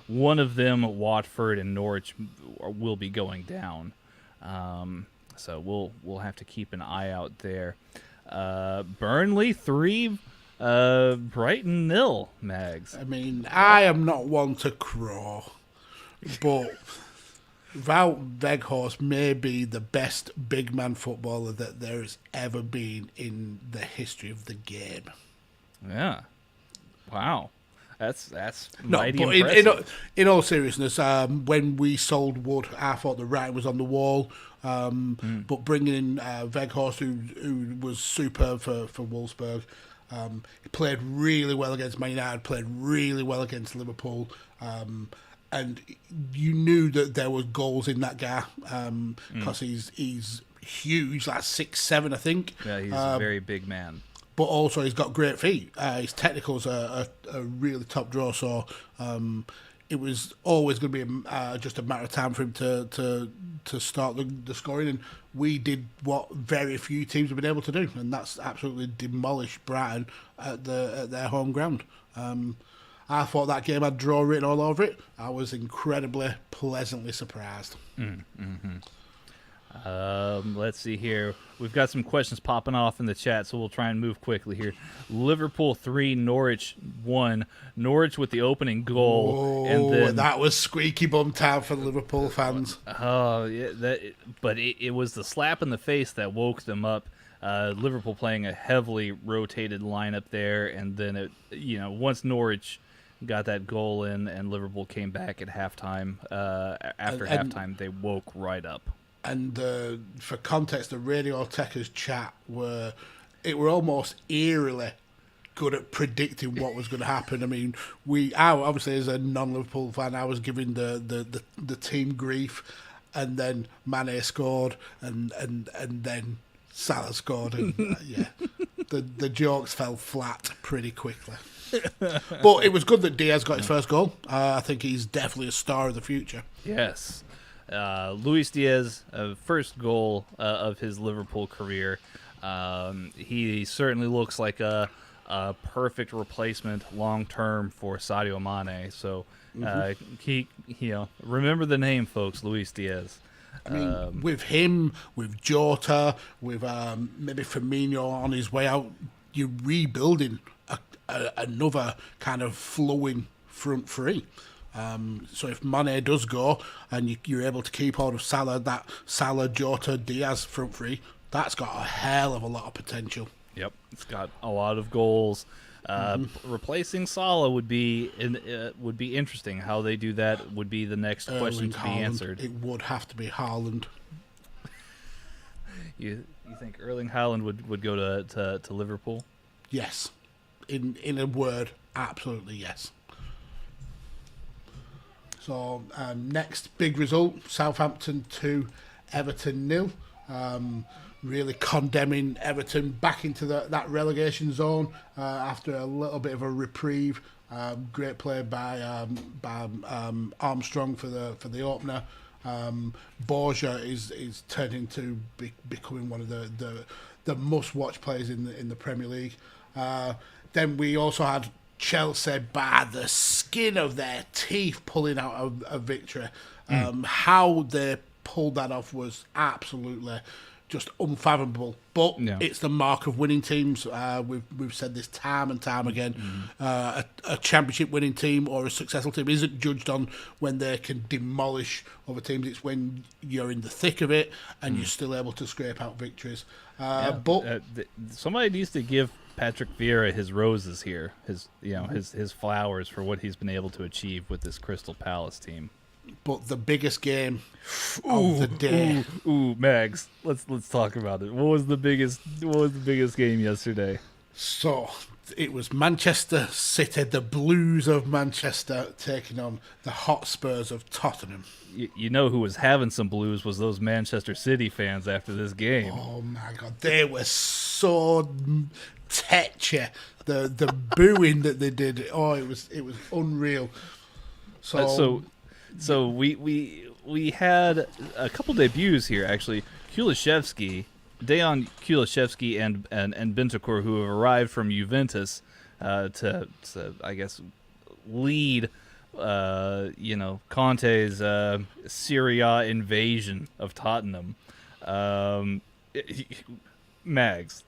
one of them, Watford and Norwich, will be going down. So we'll have to keep an eye out there. Burnley 3, Brighton 0. Mags. I mean, I am not one to crow, but Wout Weghorst may be the best big man footballer that there has ever been in the history of the game. Yeah. Wow. That's no, mighty but impressive. In all seriousness, when we sold Wood, I thought the writing was on the wall. But bringing in Weghorst, who was superb for Wolfsburg, he played really well against Man United, played really well against Liverpool, and you knew that there was goals in that guy because he's huge, like 6'7", I think. Yeah, he's a very big man. But also he's got great feet. His technicals are really top draw. So it was always going to be just a matter of time for him to start the scoring. And we did what very few teams have been able to do, and that's absolutely demolish Brighton at their home ground. I thought that game had draw written all over it. I was incredibly pleasantly surprised. Let's see here. We've got some questions popping off in the chat, so we'll try and move quickly here. Liverpool 3, Norwich 1. Norwich with the opening goal, and then that was squeaky bum time for the Liverpool fans. Oh, yeah, but it was the slap in the face that woke them up. Liverpool playing a heavily rotated lineup there, and then once Norwich got that goal in, and Liverpool came back at halftime. After halftime, they woke right up. And for context, the Radio Tekkers chat were almost eerily good at predicting what was going to happen. I mean, I obviously as a non-Liverpool fan, I was giving the team grief, and then Mane scored, and then Salah scored, and the jokes fell flat pretty quickly. But it was good that Diaz got his first goal. I think he's definitely a star of the future. Yes. Luis Diaz, first goal of his Liverpool career. He certainly looks like a perfect replacement long term for Sadio Mane. So remember the name, folks, Luis Diaz. I mean, with him, with Jota, with maybe Firmino on his way out, you're rebuilding another kind of flowing front three. So if Mane does go and you're able to keep hold of Salah, that Salah, Jota, Diaz front three, that's got a hell of a lot of potential. Yep, it's got a lot of goals. Replacing Salah would be interesting. How they do that would be the next question to be answered. It would have to be Haaland. You think Erling Haaland would go to Liverpool? Yes. In a word, absolutely yes. So next big result, Southampton 2, Everton 0. really condemning Everton back into that relegation zone after a little bit of a reprieve. Great play by Armstrong for the opener. Borgia is turning to becoming one of the must-watch players in the Premier League. Then we also had Chelsea by the skin of their teeth pulling out a victory. How they pulled that off was absolutely just unfathomable. But it's the mark of winning teams. We've said this time and time again. A championship winning team or a successful team isn't judged on when they can demolish other teams. It's when you're in the thick of it and you're still able to scrape out victories. But somebody needs to give Patrick Vieira his roses here, his flowers for what he's been able to achieve with this Crystal Palace team. But the biggest game of the day. Mags, let's talk about it. What was the biggest game yesterday? So it was Manchester City, the Blues of Manchester, taking on the Hotspurs of Tottenham. You know who was having some blues was those Manchester City fans after this game. Oh my God, they were so tetchy. The booing that they did. Oh, it was unreal. So we had a couple debuts here actually. Dejan Kulishevsky and Bentancur, who have arrived from Juventus to I guess lead Conte's Serie A invasion of Tottenham. Mags,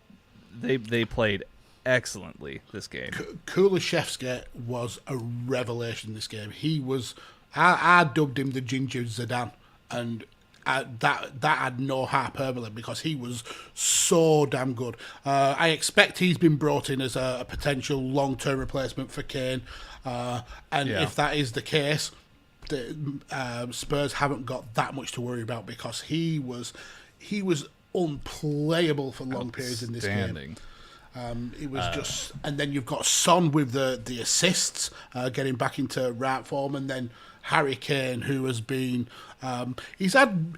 they played excellently this game. Kulishevsky was a revelation this game. He was. I dubbed him the Ginger Zidane, and that had no hyperbole because he was so damn good. I expect he's been brought in as a potential long-term replacement for Kane, if that is the case, the Spurs haven't got that much to worry about because he was unplayable for long periods in this game. It was just, and then you've got Son with the assists, getting back into right form, and then Harry Kane, who has been, he's had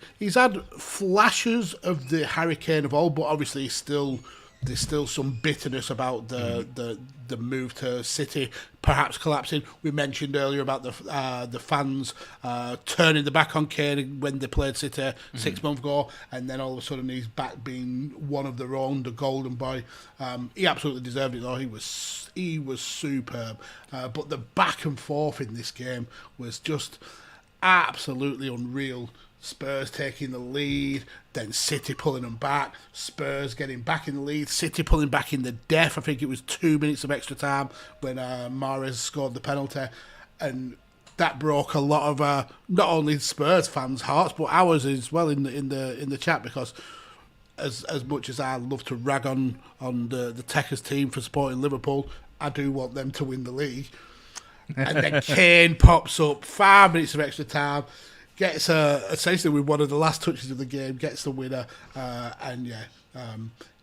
flashes of the Harry Kane of old, but obviously there's still some bitterness about the move to City perhaps collapsing. We mentioned earlier about the fans turning the back on Kane when they played City 6 months ago, and then all of a sudden he's back being one of their own, the golden boy. He absolutely deserved it though. He was superb. But the back and forth in this game was just absolutely unreal. Spurs taking the lead, then City pulling them back, Spurs getting back in the lead, City pulling back in the death. I think it was 2 minutes of extra time when Mahrez scored the penalty, and that broke a lot of not only Spurs fans' hearts but ours as well in the chat, because as much as I love to rag on the Tekkers team for supporting Liverpool, I do want them to win the league. And then Kane pops up, 5 minutes of extra time, gets essentially with one of the last touches of the game, gets the winner,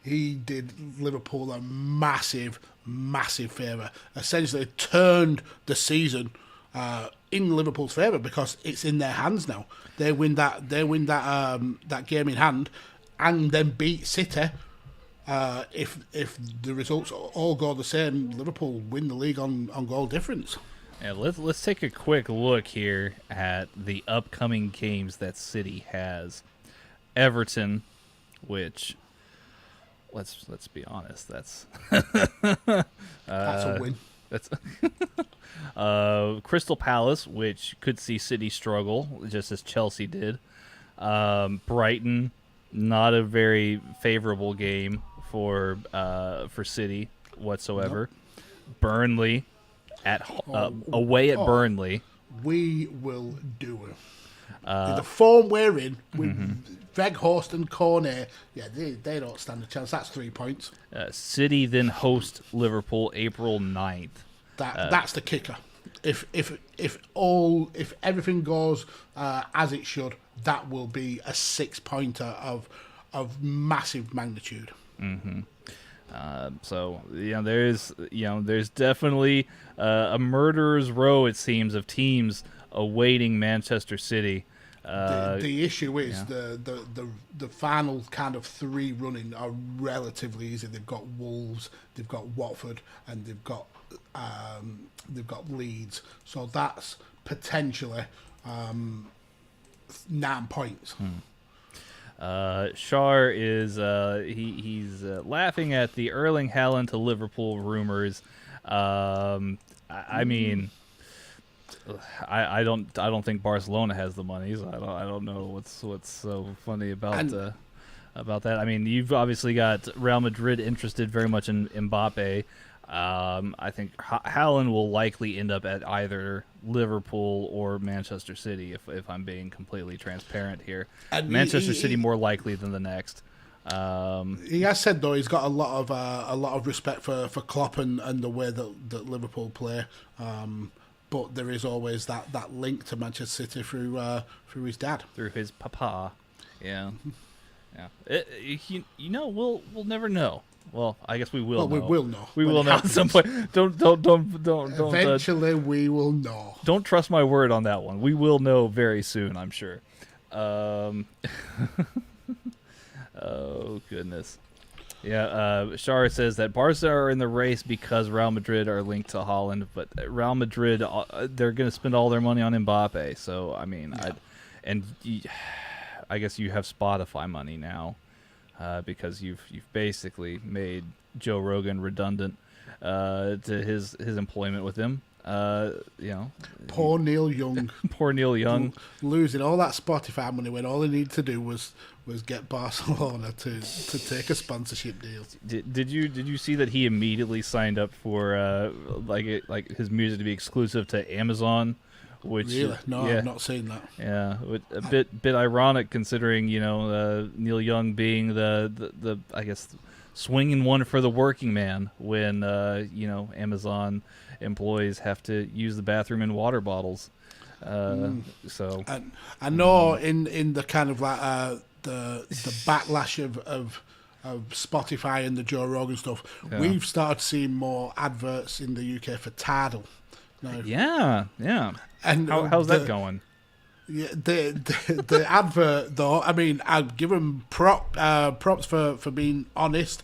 he did Liverpool a massive favour. Essentially turned the season in Liverpool's favour because it's in their hands now. They win that game in hand, and then beat City. If the results all go the same, Liverpool win the league on goal difference. Yeah, let's take a quick look here at the upcoming games that City has. Everton, which let's be honest, that's that's a win. That's Crystal Palace, which could see City struggle just as Chelsea did. Brighton, not a very favorable game for City whatsoever. Nope. Burnley away at Burnley. We will do it. The form we're in with Weghorst and Cornet, they don't stand a chance. That's 3 points. City then host Liverpool April 9th. That's the kicker. If everything goes as it should, that will be a 6-pointer of massive magnitude. So there's definitely a murderer's row, it seems, of teams awaiting Manchester City. The issue is the final kind of 3 running are relatively easy. They've got Wolves, they've got Watford, and they've got Leeds. So that's potentially 9 points. Shar is he's laughing at the Erling Haaland to Liverpool rumors. I mean, I don't think Barcelona has the money, so I don't know what's so funny about that. I mean, you've obviously got Real Madrid interested very much in Mbappe. I think Haaland will likely end up at either Liverpool or Manchester City, if I'm being completely transparent here. And Manchester City more likely than the next. He has said though he's got a lot of respect for Klopp and the way that Liverpool play. But there is always that link to Manchester City through his dad, through his papa. Yeah. We'll never know. Well, I guess we will. Well, know. we will know. We will know at some point. Don't. Eventually, we will know. Don't trust my word on that one. We will know very soon, I'm sure. Oh goodness. Yeah. Shar says that Barca are in the race because Real Madrid are linked to Holland, but Real Madrid they're going to spend all their money on Mbappe. So I mean, I guess you have Spotify money now. Because you've basically made Joe Rogan redundant to his employment with him. Poor Neil Young. Poor Neil Young. Losing all that Spotify money when all he needed to do was get Barcelona to take a sponsorship deal. Did you see that he immediately signed up for like his music to be exclusive to Amazon? Which, really? No, I've not seen that. Yeah, a bit ironic considering Neil Young being the I guess swinging one for the working man when Amazon employees have to use the bathroom in water bottles. So I know in the kind of like the backlash of Spotify and the Joe Rogan stuff, we've started seeing more adverts in the UK for Tidal. No. Yeah. And how's that going? Yeah, the advert though. I mean, I'd give them props for being honest,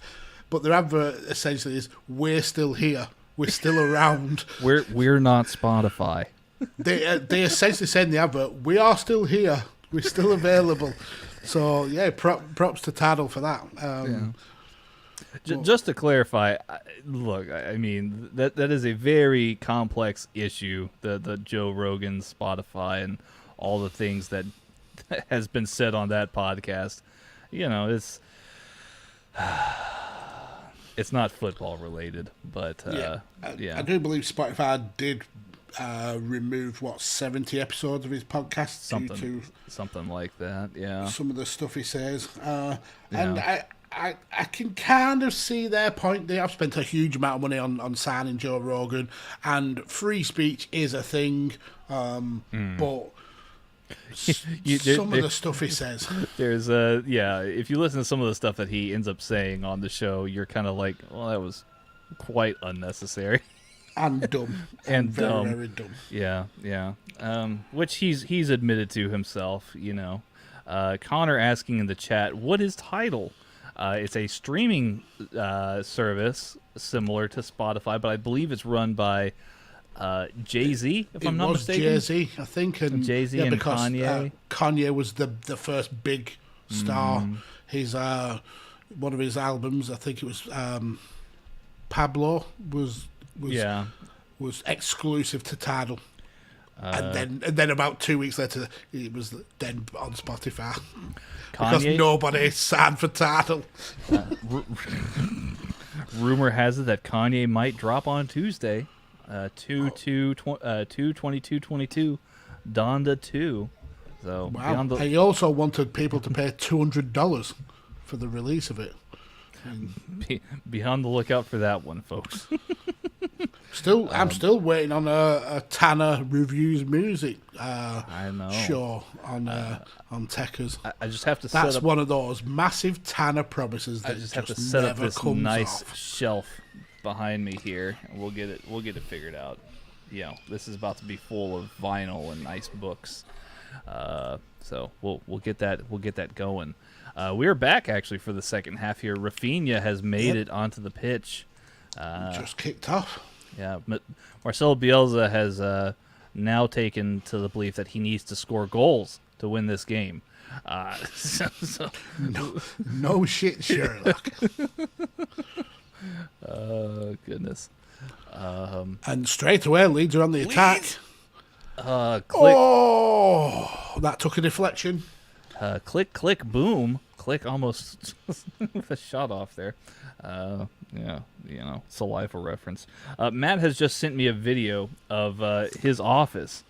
but their advert essentially is "We're still here, we're still around." We're not Spotify. They essentially say in the advert, "We are still here, we're still available." So yeah, props to Tidal for that. Just to clarify, look, I mean that is a very complex issue. The Joe Rogan, Spotify, and all the things that has been said on that podcast. It's not football related, but I do believe Spotify did remove 70 episodes of his podcast due to something like that. Yeah, some of the stuff he says, and I can kind of see their point. They have spent a huge amount of money on signing Joe Rogan, and free speech is a thing, but some of the stuff he says. There's if you listen to some of the stuff that he ends up saying on the show, you're kind of like, well, that was quite unnecessary. And dumb. and very, dumb. very dumb. Yeah. Which he's admitted to himself, Connor asking in the chat, what is Tidal? It's a streaming service similar to Spotify, but I believe it's run by Jay-Z, if I'm not mistaken. It was Jay-Z, I think. And Jay-Z and because, Kanye. Kanye was the first big star. His one of his albums, I think it was Pablo, was exclusive to Tidal. And then about 2 weeks later, it was then on Spotify. Because nobody signed for Tidal. Rumor has it that Kanye might drop on Tuesday, 2/22/22, Donda 2. So wow. He also wanted people to pay $200 for the release of it. Be on the lookout for that one, folks. I'm still waiting on a Tanner reviews music show on Tekkers. I just have to. That's one of those massive Tanner promises that I just have to set up this nice shelf behind me here, and we'll get it figured out. This is about to be full of vinyl and nice books. So we'll get that going. We're back actually for the second half here. Rafinha has made it onto the pitch. Just kicked off. Yeah, Marcelo Bielsa has now taken to the belief that he needs to score goals to win this game. No shit, Sherlock. Goodness. And straight away, Leeds are on the attack. Click, That took a deflection. click, boom. Click almost with a shot off there. Yeah, saliva reference. Matt has just sent me a video of his office.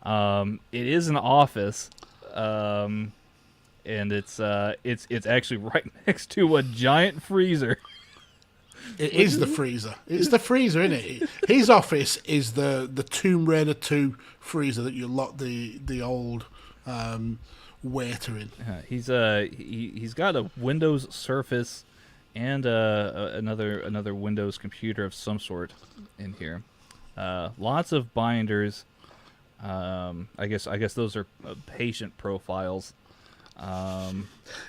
It is an office, and it's actually right next to a giant freezer. It is the freezer. It's the freezer, isn't it? His office is the Tomb Raider 2 freezer that you lock the old waiter in. He's got a Windows Surface and another Windows computer of some sort in here. Lots of binders. I guess those are patient profiles.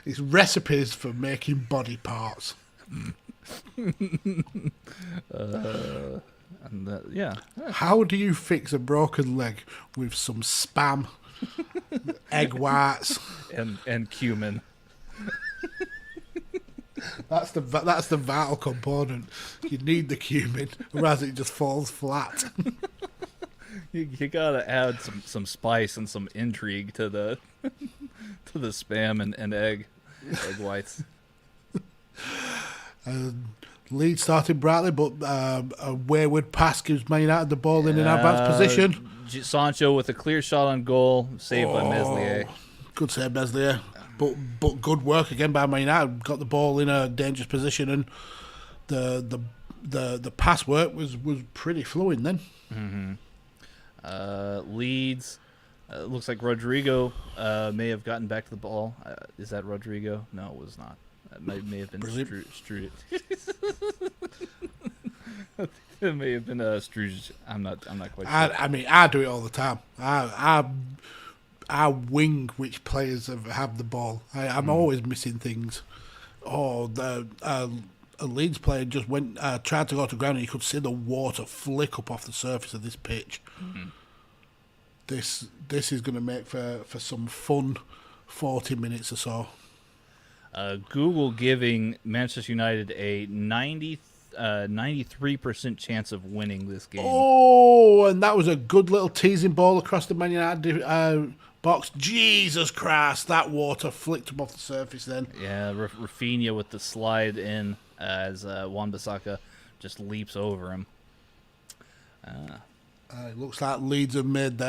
It's recipes for making body parts. Yeah. How do you fix a broken leg with some Spam, egg whites, and cumin? That's the vital component. You need the cumin, otherwise it just falls flat. You gotta add some spice and some intrigue to the Spam and egg whites. Leeds started brightly, but a wayward pass gives Man United the ball in an advanced position. Sancho with a clear shot on goal, saved by Meslier. Good save, Meslier. But good work again by Man United. Got the ball in a dangerous position, and the pass work was pretty fluid then. Mm-hmm. Leeds. Looks like Rodrigo may have gotten back to the ball. Is that Rodrigo? No, it was not. That may have been Strude. It may have been Strude. I'm not quite sure. I mean, I do it all the time. I wing which players have the ball. I'm always missing things. A Leeds player just tried to go to ground, and you could see the water flick up off the surface of this pitch. Mm-hmm. This is going to make for some fun 40 minutes or so. Google giving Manchester United a 93% chance of winning this game. Oh, and that was a good little teasing ball across the Man United box. Jesus Christ, that water flicked up off the surface then. Yeah, Rafinha with the slide in as Wan-Bissaka just leaps over him. It looks like Leeds have made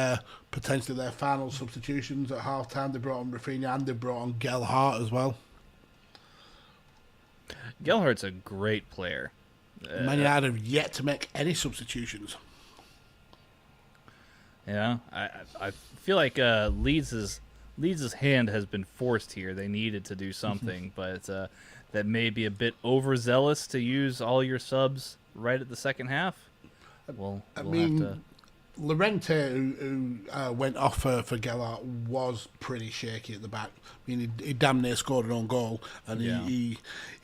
potentially their final substitutions at half-time. They brought on Rafinha and they brought on Gelhardt as well. Gelhardt's a great player. Man United have yet to make any substitutions. Yeah, I feel like Leeds' hand has been forced here. They needed to do something, but that may be a bit overzealous to use all your subs right at the second half. We'll have to... Llorente, who went off for Gelhardt, was pretty shaky at the back. I mean, he damn near scored an own goal, and he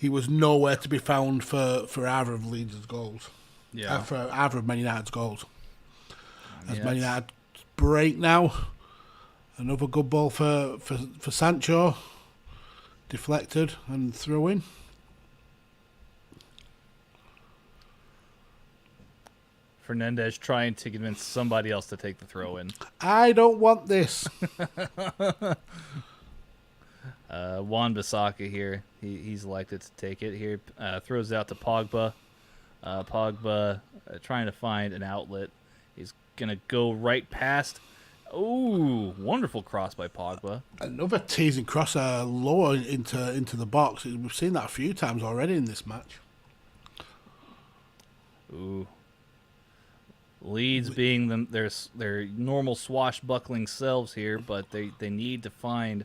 was nowhere to be found for either of Leeds' goals. Yeah, for either of Man United's goals. As Man United break now, another good ball for Sancho, deflected and throw in. Fernandez trying to convince somebody else to take the throw in. I don't want this. Wan-Bissaka here. He's elected to take it here. Throws out to Pogba. Pogba trying to find an outlet. He's going to go right past. Ooh, wonderful cross by Pogba. Another teasing cross lower into the box. We've seen that a few times already in this match. Ooh. Leeds being their normal swashbuckling selves here, but they need to find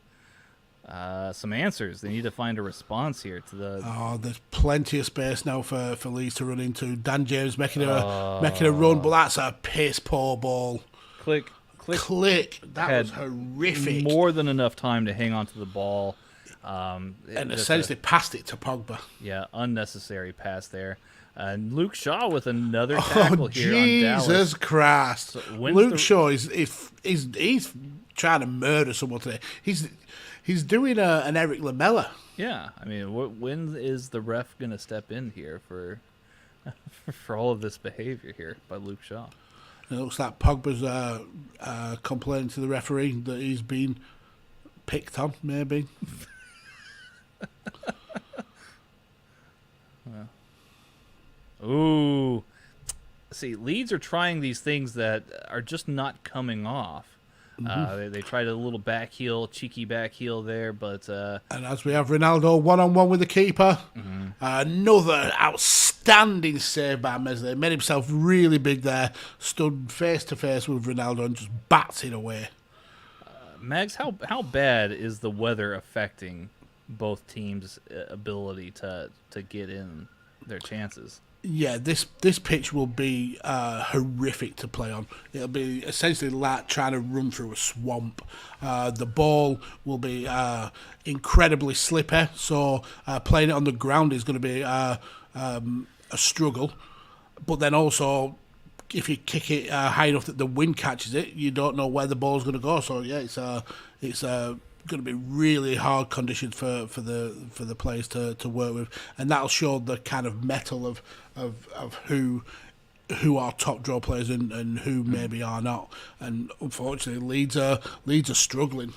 some answers. They need to find a response here to the. Oh, there's plenty of space now for Leeds to run into. Dan James making a run, but that's a piss poor ball. Click Click. That had was horrific. More than enough time to hang on to the ball. And essentially passed it to Pogba. Yeah, unnecessary pass there. And Luke Shaw with another tackle here on Dallas. Jesus Christ. So Luke Shaw he's trying to murder someone today. He's doing an Eric Lamella. Yeah, I mean, when is the ref going to step in here for all of this behavior here by Luke Shaw? It looks like Pogba's complaining to the referee that he's been picked on, maybe. Ooh. See, Leeds are trying these things that are just not coming off. They tried a little back heel, cheeky back heel there, but... and as we have Ronaldo one-on-one with the keeper, another outstanding save by Meslier. Made himself really big there, stood face-to-face with Ronaldo and just bats it away. Mags, how bad is the weather affecting both teams' ability to get in their chances? Yeah, this pitch will be horrific to play on. It'll be essentially like trying to run through a swamp. The ball will be incredibly slippery, so playing it on the ground is going to be a struggle. But then also, if you kick it high enough that the wind catches it, you don't know where the ball's going to go. So yeah, it's going to be really hard conditions for the players to work with, and that'll show the kind of mettle of who are top draw players and who maybe are not. And unfortunately, Leeds are struggling.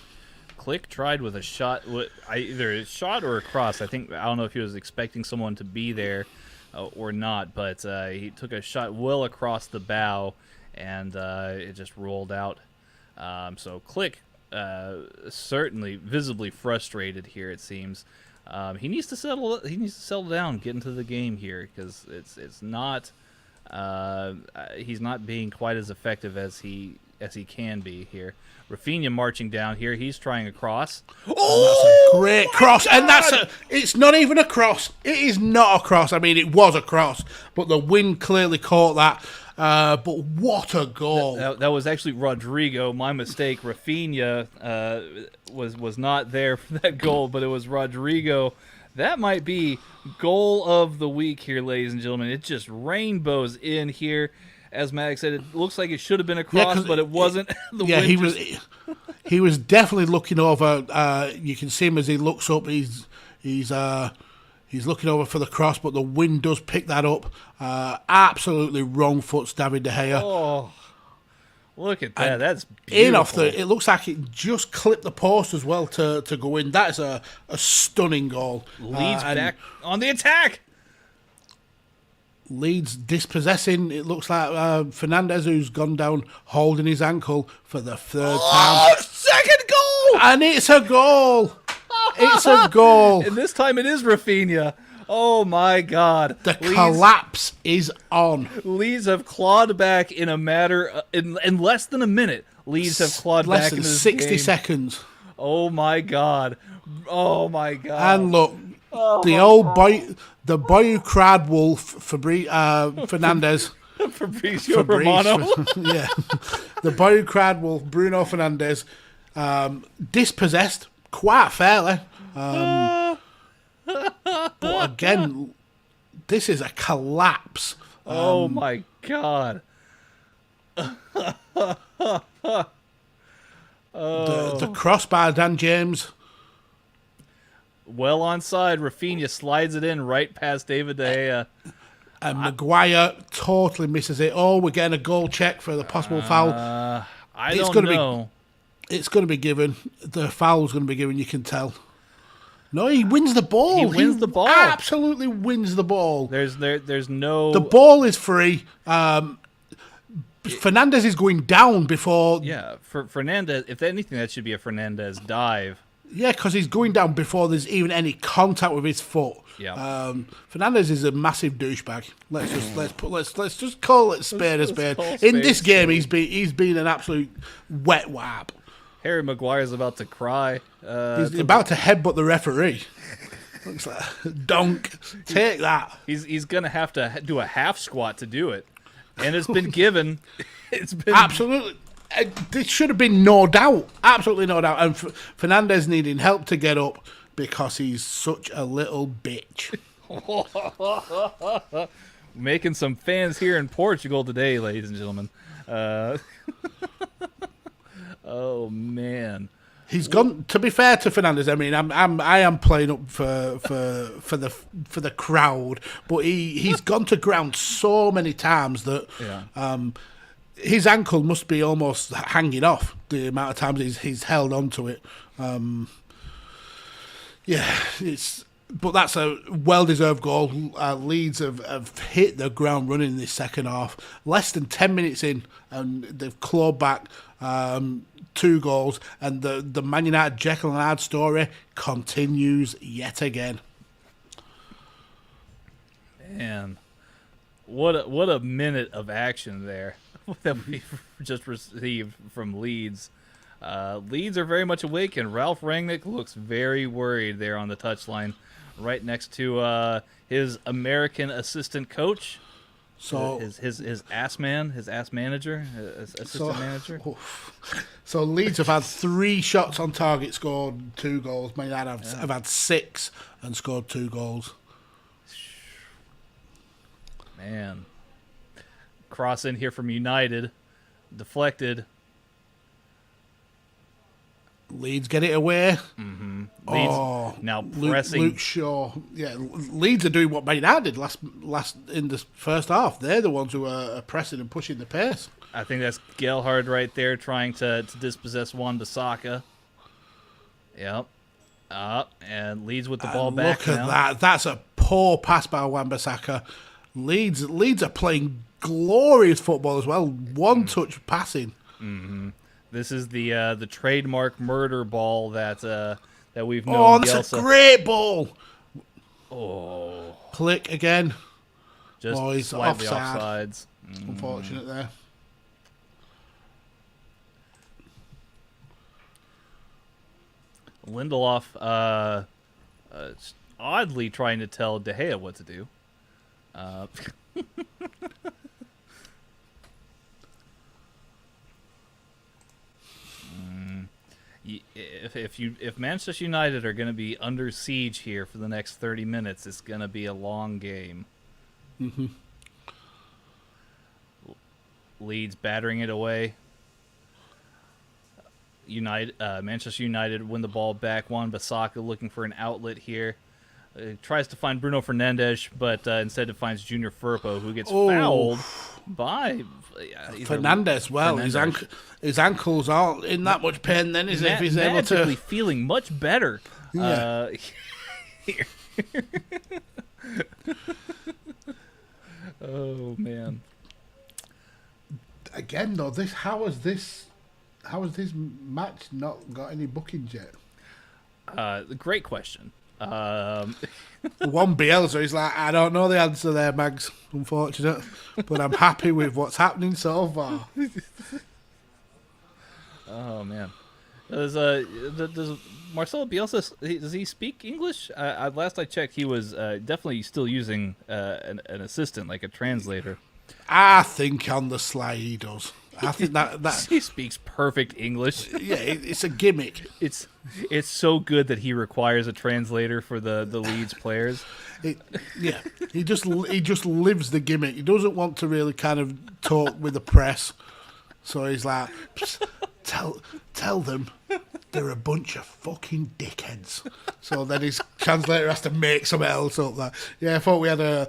Click tried with a shot, either a shot or a cross. I don't know if he was expecting someone to be there or not, but he took a shot well across the bow, and it just rolled out. So Click certainly visibly frustrated here. It seems he needs to settle down, get into the game here, because it's not he's not being quite as effective as he can be here. Rafinha marching down here. He's trying a cross. Oh, that's a great cross. And it's not even a cross. It is not a cross. I mean, it was a cross, but the wind clearly caught that. But what a goal. That was actually Rodrigo. My mistake. Rafinha was not there for that goal, but it was Rodrigo. That might be goal of the week here, ladies and gentlemen. It just rainbows in here. As Max said, it looks like it should have been a cross, but it wasn't. He was definitely looking over. You can see him as he looks up. He's looking over for the cross, but the wind does pick that up. Absolutely wrong foots David De Gea. Oh, look at that! That's beautiful. In off it looks like it just clipped the post as well to go in. That is a stunning goal. Leeds back on the attack. Leeds dispossessing. It looks like Fernandez, who's gone down holding his ankle for the third time. Second goal! And it's a goal. It's a goal. And this time it is Rafinha. Oh, my God. The collapse is on. Leeds have clawed back in a matter in less than a minute. Leeds have clawed back in less than 60 game. seconds. Oh, my God. Oh, my God. And look, the boy who cried wolf, Fernandez. Fabrizio Romano. Yeah. The boy who cried wolf, Bruno Fernandes, dispossessed quite fairly. But again, this is a collapse. Oh, my God. The cross by Dan James. Well onside. Rafinha slides it in right past David De Gea. And Maguire totally misses it. Oh, we're getting a goal check for the possible foul. I don't know. It's going to be given. The foul's going to be given, you can tell. No, he wins the ball. He wins the ball. Absolutely wins the ball. There's no... The ball is free. Fernandez is going down before... Yeah, for Fernandez, if anything, that should be a Fernandez dive. Yeah, because he's going down before there's even any contact with his foot. Yeah. Fernandez is a massive douchebag. Let's just call it spade a spade. In this game, he's been an absolute wet wipe. Harry Maguire's about to cry. He's about to headbutt the referee. Looks like donk. Take that. He's gonna have to do a half squat to do it, and it's been given. It's been absolutely. There should have been no doubt, absolutely no doubt. And Fernandez needing help to get up because he's such a little bitch. Making some fans here in Portugal today, ladies and gentlemen. Oh man, he's gone. To be fair to Fernandez, I mean, I am playing up for the crowd, but he's gone to ground so many times that his ankle must be almost hanging off the amount of times he's held onto it. But that's a well-deserved goal. Leeds have hit the ground running in this second half. Less than 10 minutes in, and they've clawed back 2 goals. And the Man United Jekyll and Hyde story continues yet again. Man, what a minute of action there that we just received from Leeds. Leeds are very much awake, and Ralph Rangnick looks very worried there on the touchline, right next to his American assistant coach. So his ass man, his ass manager, his assistant manager. So Leeds have had 3 shots on target, scored 2 goals. Man United have had 6 and scored 2 goals. Man, cross in here from United, deflected. Leeds get it away. Mm-hmm. Leeds now pressing. Luke Shaw. Yeah, Leeds are doing what Man United did last in the first half. They're the ones who are pressing and pushing the pace. I think that's Gelhardt right there trying to dispossess Wan-Bissaka. Yep. And Leeds with the ball back now. Look at that. That's a poor pass by Wan-Bissaka. Leeds are playing glorious football as well. One-touch passing. Mm-hmm. This is the trademark Murderball that we've known. Oh, that's Bielsa. a great ball. Oh, click again. Just he's slightly offside. offsides. Unfortunate there. Lindelof oddly trying to tell De Gea what to do. If Manchester United are going to be under siege here for the next 30 minutes, it's going to be a long game. Mm-hmm. Leeds battering it away. Manchester United win the ball back. Wan-Bissaka looking for an outlet here. Tries to find Bruno Fernandes, but instead it finds Junior Firpo, who gets fouled by Fernandes. Well, his ankles aren't in that much pain then, is it? If he's able to... feeling much better. Yeah. Here. Oh, man. Again, though, how has this match not got any bookings yet? Great question. One Bielsa is like, I don't know the answer there, Mags. Unfortunate, but I'm happy with what's happening so far. Oh man, does Marcelo Bielsa, does he speak English? Last I checked, he was definitely still using an assistant, like a translator. I think on the sly he does. I think that he speaks perfect English. Yeah, it's a gimmick. It's so good that he requires a translator for the Leeds players. He just lives the gimmick. He doesn't want to really kind of talk with the press, so he's like, tell them they're a bunch of fucking dickheads. So then his translator has to make something else up. Like, I thought we had a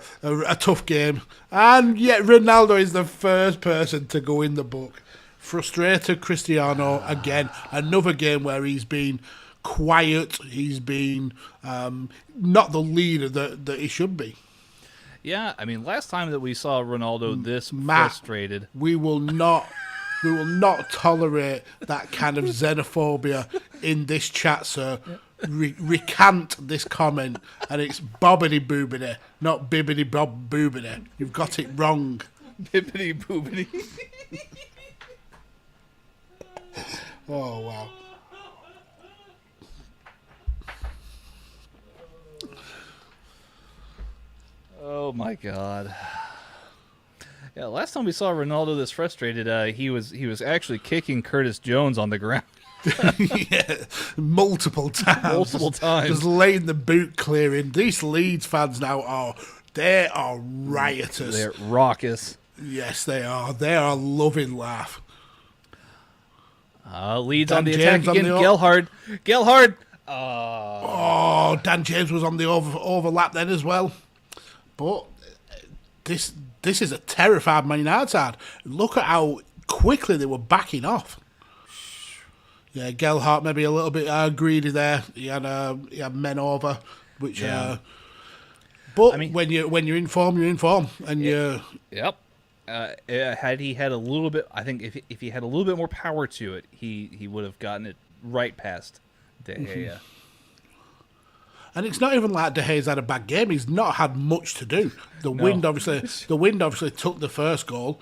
tough game, and yet Ronaldo is the first person to go in the book. Frustrated Cristiano again. Another game where he's been quiet. He's been not the leader that he should be. Yeah, I mean, last time that we saw Ronaldo this frustrated, we will not tolerate that kind of xenophobia in this chat, sir. Recant this comment, and it's bobbity boobity, not bibbity bob boobity. You've got it wrong. Bibbity boobity. Oh wow. Oh my God. Yeah, last time we saw Ronaldo this frustrated, he was actually kicking Curtis Jones on the ground. Yeah, multiple times. Just laying the boot clearing. These Leeds fans now they are riotous. They're raucous. Yes, they are. They are loving laugh. Leeds Dan on the James attack again. on Gelhardt. Dan James was on the overlap then as well. But this is a terrified Man United side. Look at how quickly they were backing off. Yeah, Gelhardt maybe a little bit greedy there. He had men over, which. Yeah. But I mean, when you're in form, you're in form, and you. Yep. Had he had a little bit, I think if he had a little bit more power to it, he would have gotten it right past De Gea. And it's not even like De Gea's had a bad game. He's not had much to do. The wind obviously took the first goal,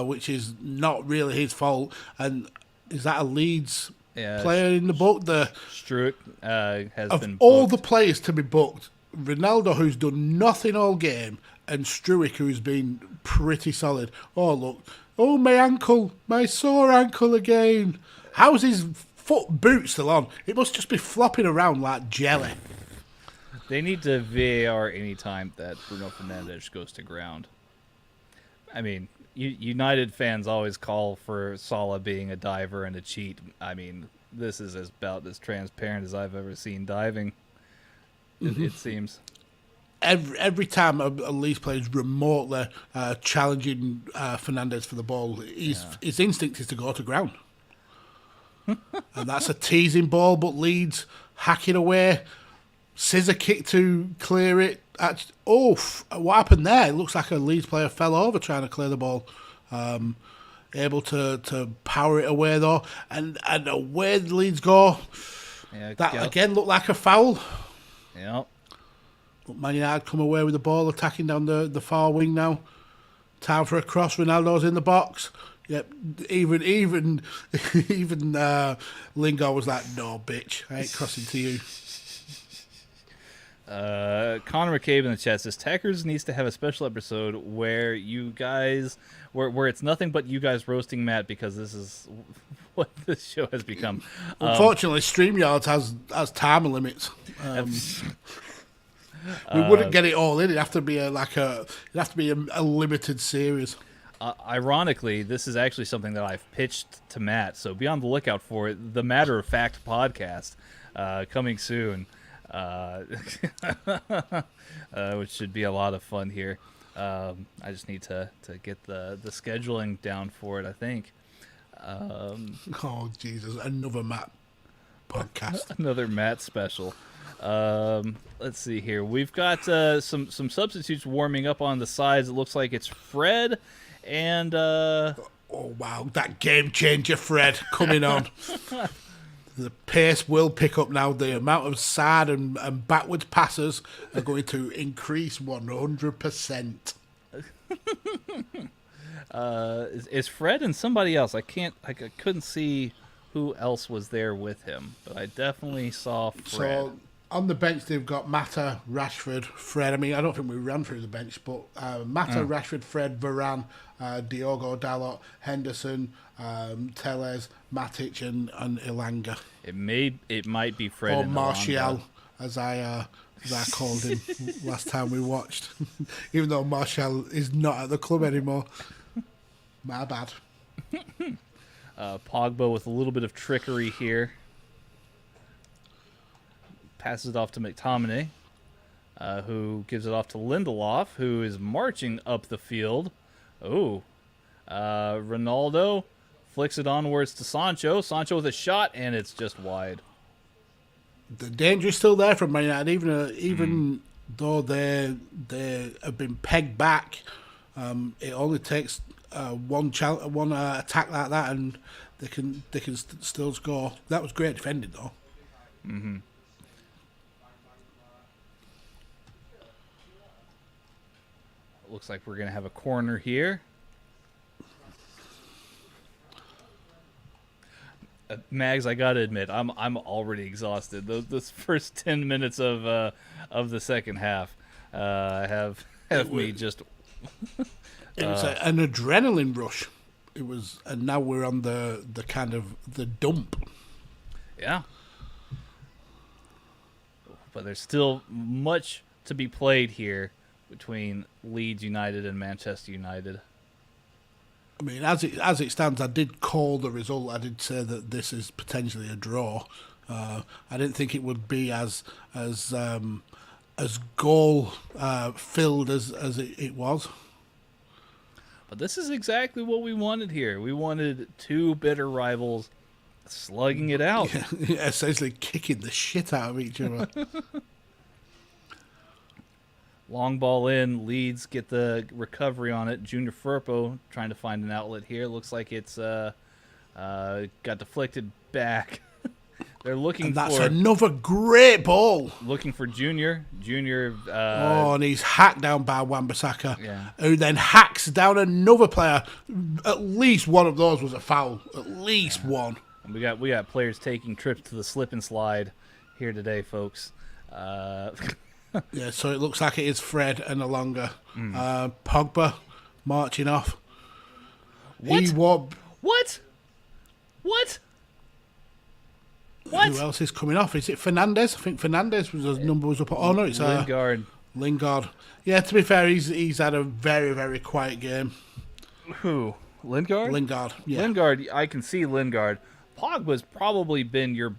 which is not really his fault. And is that a Leeds player in the book? Struick has been booked. All the players to be booked, Ronaldo, who's done nothing all game, and Struick, who's been pretty solid. Oh, look. Oh, my ankle. My sore ankle again. How's his foot boot still on? It must just be flopping around like jelly. They need to VAR any time that Bruno Fernandes goes to ground. I mean, United fans always call for Salah being a diver and a cheat. I mean, this is about as transparent as I've ever seen diving, it seems. Every time a Leeds player is remotely challenging Fernandes for the ball, his instinct is to go to ground. And that's a teasing ball, but Leeds hacking away, scissor kick to clear it. What happened there? It looks like a Leeds player fell over trying to clear the ball. Able to power it away though, and away the Leeds go. Yeah, that again looked like a foul. Yep. But Man United come away with the ball, attacking down the far wing now. Time for a cross. Ronaldo's in the box. Yep. Even Lingard was like, "No, bitch, I ain't crossing to you." Connor McCabe in the chat says Tekkers needs to have a special episode where you guys, where it's nothing but you guys roasting Matt, because this is what this show has become. Unfortunately, StreamYard has time limits. We wouldn't get it all in. It'd have to be a limited series. Ironically, this is actually something that I've pitched to Matt, so be on the lookout for it. The Matter of Fact podcast coming soon. Which should be a lot of fun here. I just need to get the scheduling down for it, I think. Oh, Jesus. Another Matt podcast. Another Matt special. Let's see here. We've got some substitutes warming up on the sides. It looks like it's Fred and... Oh, wow. That game changer Fred coming on. The pace will pick up now. The amount of side and backwards passes are going to increase 100%. Is Fred and somebody else? I couldn't see who else was there with him, but I definitely saw Fred. So on the bench they've got Mata, Rashford, Fred. I mean, I don't think we ran through the bench, but Mata, Rashford, Fred, Varane, Diogo Dalot, Henderson, Tellez, Matic, and Ilanga. It might be Fred or and Martial, as I called him last time we watched. Even though Martial is not at the club anymore. My bad. Pogba with a little bit of trickery here. Passes it off to McTominay, who gives it off to Lindelof, who is marching up the field. Ronaldo flicks it onwards to Sancho. Sancho with a shot, and it's just wide. The danger is still there from Man United, even though they have been pegged back. It only takes one attack like that, and they can still score. That was great defending, though. Mm-hmm. Looks like we're gonna have a corner here. Mags, I gotta admit, I'm already exhausted. Those first 10 minutes of the second half have me just It was an adrenaline rush. It was, and now we're on the kind of the dump. Yeah. But there's still much to be played here between Leeds United and Manchester United. I mean, as it stands, I did call the result. I did say that this is potentially a draw. I didn't think it would be as goal filled as it was. But this is exactly what we wanted here. We wanted two bitter rivals slugging it out. Yeah, essentially kicking the shit out of each other. Long ball in, Leeds get the recovery on it. Junior Firpo trying to find an outlet here. Looks like it's got deflected back. They're looking and that's for another great ball. Looking for Junior. And he's hacked down by Wan-Bissaka, yeah. Who then hacks down another player. At least one of those was a foul. At least one. And we got players taking trips to the slip and slide here today, folks. Yeah, so it looks like it is Fred and Alonga. Pogba marching off. What? What? Who else is coming off? Is it Fernandez? I think Fernandez was his number was up. Oh no, it's Lingard. Yeah, to be fair, he's had a very, very quiet game. Who? Lingard? Lingard. Yeah. Lingard. I can see Lingard. Pogba's probably been your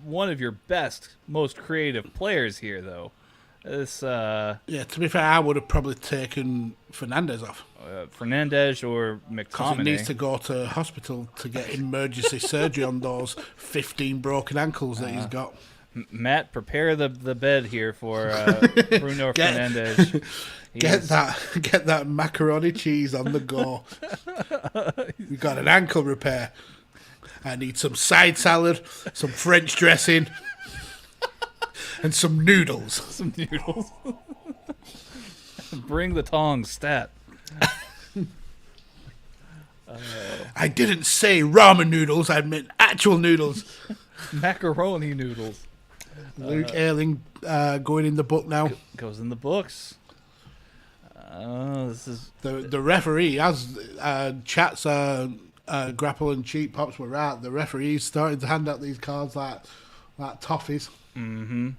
one of your best, most creative players here, though. This. Yeah. To be fair, I would have probably taken Fernandez off. Fernandez or McTominay. Because he needs to go to hospital to get emergency surgery on those 15 broken ankles that he's got. Matt, prepare the bed here for Bruno Fernandes. Get that macaroni cheese on the go. We got an ankle repair. I need some side salad, some French dressing, and some noodles. Bring the tongs, stat. I didn't say ramen noodles. I meant actual noodles. Macaroni noodles. Luke Ayling going in the book now. Goes in the books. This is the referee has chats. Grapple and cheap pops were right. The referee's starting to hand out these cards like toffees. Mm-hmm.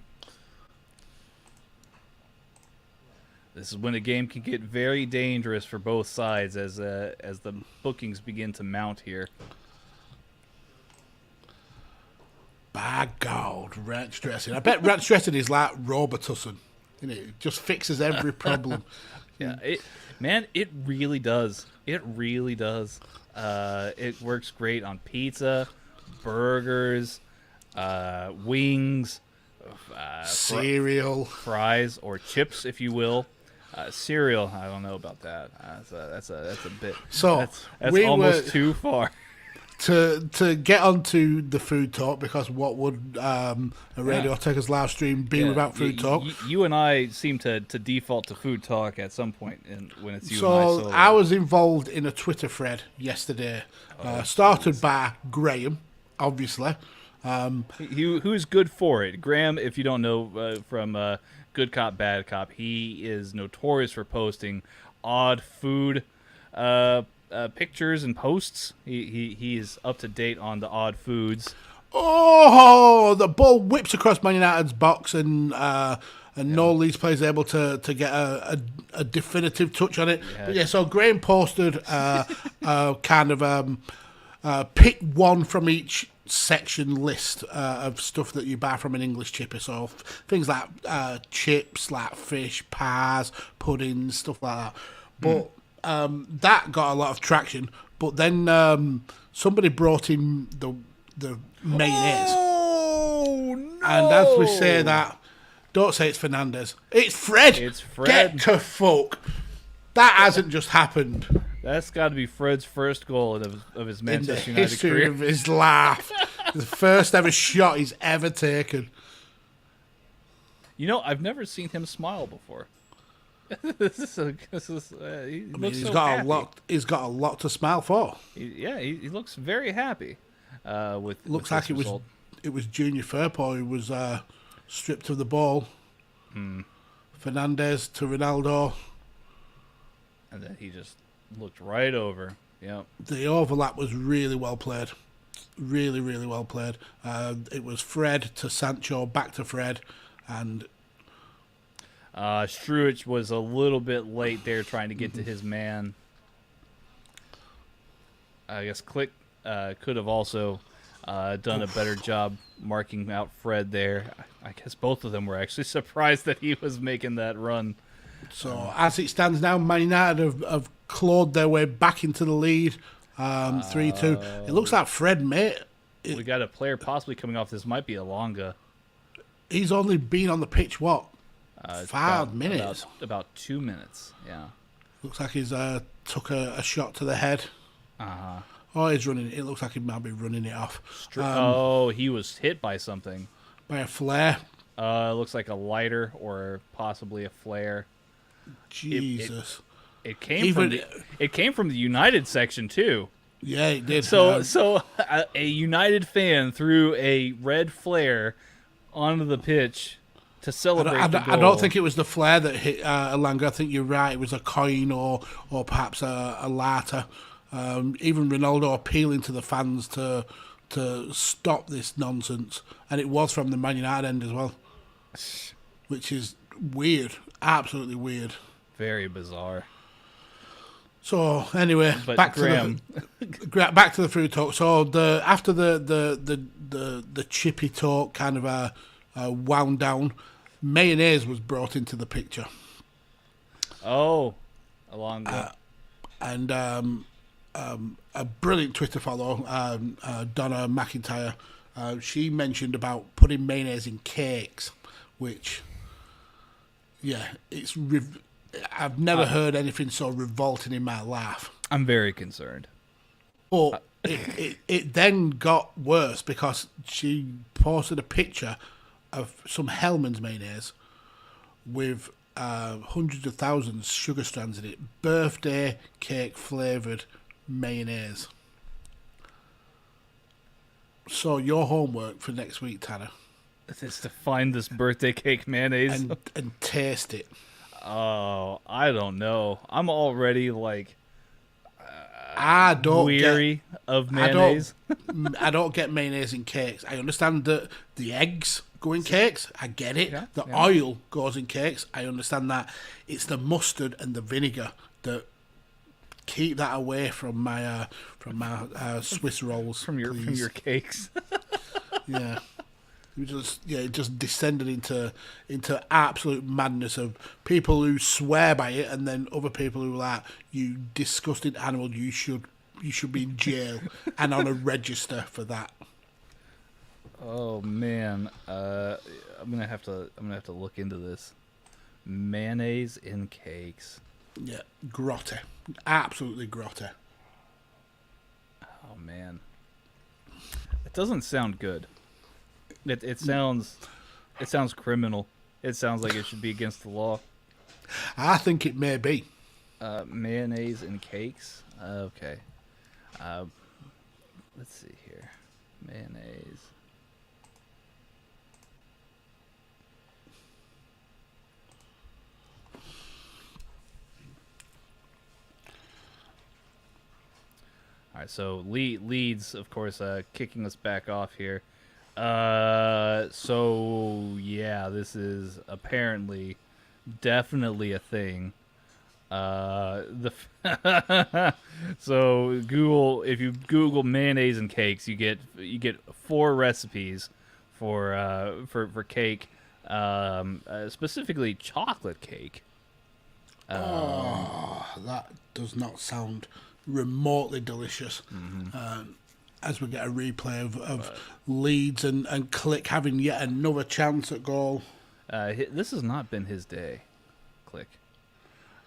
This is when a game can get very dangerous for both sides as the bookings begin to mount here. By God, ranch dressing. I bet ranch dressing is like Robitussin. It just fixes every problem. Yeah, it really does. It really does. It works great on pizza, burgers, wings, cereal, fries, or chips, if you will. Cereal, I don't know about that. That's a bit. So that's almost too far. To get onto the food talk, because what would a Radio Tekkers live stream be without food talk? You and I seem to default to food talk at some point when it's you and I. So I was involved in a Twitter thread yesterday, started by Graham, obviously. Who's good for it? Graham, if you don't know from Good Cop, Bad Cop, he is notorious for posting odd food pictures and posts. He is up to date on the odd foods. Oh, the ball whips across Man United's box, and no Leeds player is able to get a definitive touch on it. Yeah. But yeah, so Graham posted kind of pick one from each section list of stuff that you buy from an English chippy. So things like chips, like fish, pies, puddings, stuff like that. But that got a lot of traction. But then somebody brought in the mayonnaise. Oh, no! And as we say that, don't say it's Fernandez. It's Fred. It's Fred. Get to fuck. That hasn't just happened. That's got to be Fred's first goal of his Manchester in the United history career. of his life. The first ever shot he's ever taken. You know, I've never seen him smile before. He looks He's so got happy. a lot. He's got a lot to smile for. He looks very happy. Looks Looks like it was Junior Firpo who was stripped of the ball. Fernandez to Ronaldo. And then he just looked right over. Yep. The overlap was really well played. Really, really well played. It was Fred to Sancho, back to Fred, and Struich was a little bit late there trying to get to his man. I guess Click could have also done a better job marking out Fred there. I guess both of them were actually surprised that he was making that run. so as it stands now, Man United have clawed their way back into the lead, 3-2. It looks like Fred, mate. We got a player possibly coming off. This might be Alonga. He's only been on the pitch, what, 5 minutes? About 2 minutes, yeah. Looks like he's took a shot to the head. Uh-huh. Oh, he's running. It looks like he might be running it off. He was hit by something. By a flare. Looks like a lighter or possibly a flare. Jesus. It came from the United section too. Yeah, it did. So a United fan threw a red flare onto the pitch to celebrate the goal. I don't think it was the flare that hit Alanga. I think you're right. It was a coin or perhaps a lighter. Even Ronaldo appealing to the fans to stop this nonsense, and it was from the Man United end as well, which is weird, absolutely weird. Very bizarre. So anyway, But back Graham, back to the food talk. So after the chippy talk kind of wound down, mayonnaise was brought into the picture. along the And a brilliant Twitter follow, Donna McIntyre, she mentioned about putting mayonnaise in cakes, which, yeah, I've never heard anything so revolting in my life. I'm very concerned. But it then got worse because she posted a picture of some Hellman's mayonnaise with hundreds of thousands sugar strands in it, birthday cake flavoured mayonnaise. So your homework for next week, Tanner, Is to find this birthday cake mayonnaise. and taste it. Oh, I don't know. I'm already like I don't weary of mayonnaise. I don't get mayonnaise in cakes. I understand that the eggs go in cakes. I get it. Yeah, the yeah. oil goes in cakes. I understand that. It's the mustard and the vinegar that keep that away from my Swiss rolls. from your cakes. Yeah. It just descended into absolute madness of people who swear by it, and then other people who are like, "You disgusting animal! You should be in jail and on a register for that." Oh man, I'm gonna have to look into this. Mayonnaise in cakes. Yeah, grotte, absolutely grotte. Oh man, it doesn't sound good. It sounds criminal. It sounds like it should be against the law. I think it may be. Mayonnaise in cakes. Okay. Let's see here. Mayonnaise. All right, so Leeds, of course, kicking us back off here. So yeah, this is apparently definitely a thing. So Google, if you Google mayonnaise and cakes, you get 4 recipes for cake, specifically chocolate cake. That does not sound remotely delicious. As we get a replay of Leeds and Click having yet another chance at goal. This has not been his day, Click.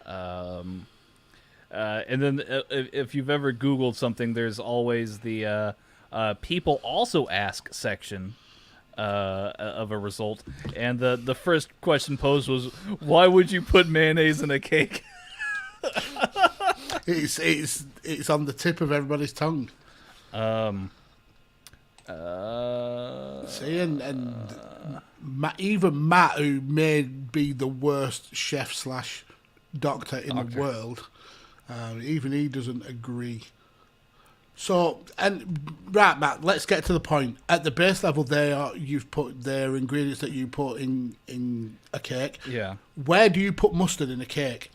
And then if you've ever Googled something, there's always the people also ask section of a result. And the first question posed was, why would you put mayonnaise in a cake? It's on the tip of everybody's tongue. See, even Matt, who may be the worst chef / doctor in the world. Even he doesn't agree. So, and right, Matt, let's get to the point. At the base level, you've put their ingredients that you put in a cake. Yeah. Where do you put mustard in a cake?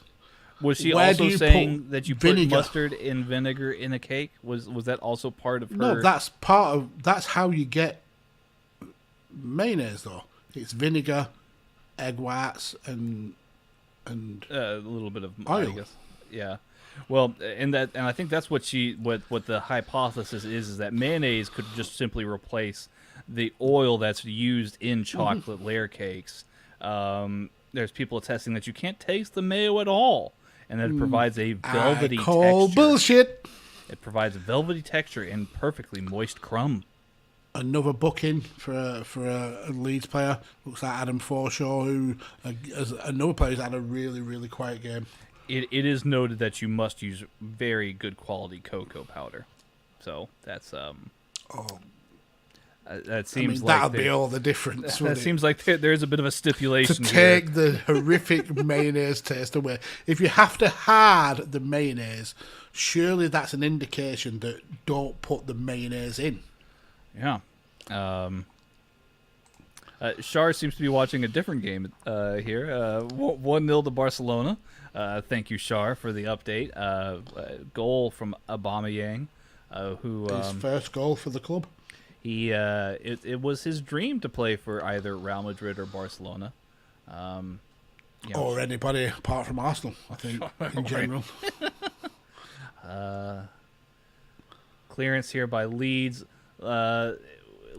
Was she also saying that you put mustard and vinegar in a cake? Was that also part of her? No, that's how you get mayonnaise, though. It's vinegar, egg whites, and a little bit of oil. I guess. Yeah. Well, and I think that's what the hypothesis is that mayonnaise could just simply replace the oil that's used in chocolate layer cakes. There's people attesting that you can't taste the mayo at all, and that it provides a velvety texture. Bullshit. It provides a velvety texture and perfectly moist crumb. Another booking for a Leeds player. Looks like Adam Forshaw, who as another player who's had a really, really quiet game. It is noted that you must use very good quality cocoa powder. So that's that seems like that'll be all the difference. That seems like there's a bit of a stipulation to take the horrific mayonnaise taste away. If you have to hard the mayonnaise, surely that's an indication that don't put the mayonnaise in. Yeah. Shar seems to be watching a different game here. 1-0 to Barcelona. Thank you, Shar, for the update. Goal from Aubameyang, who his first goal for the club. It was his dream to play for either Real Madrid or Barcelona, or anybody apart from Arsenal. I think in general. Clearance here by Leeds.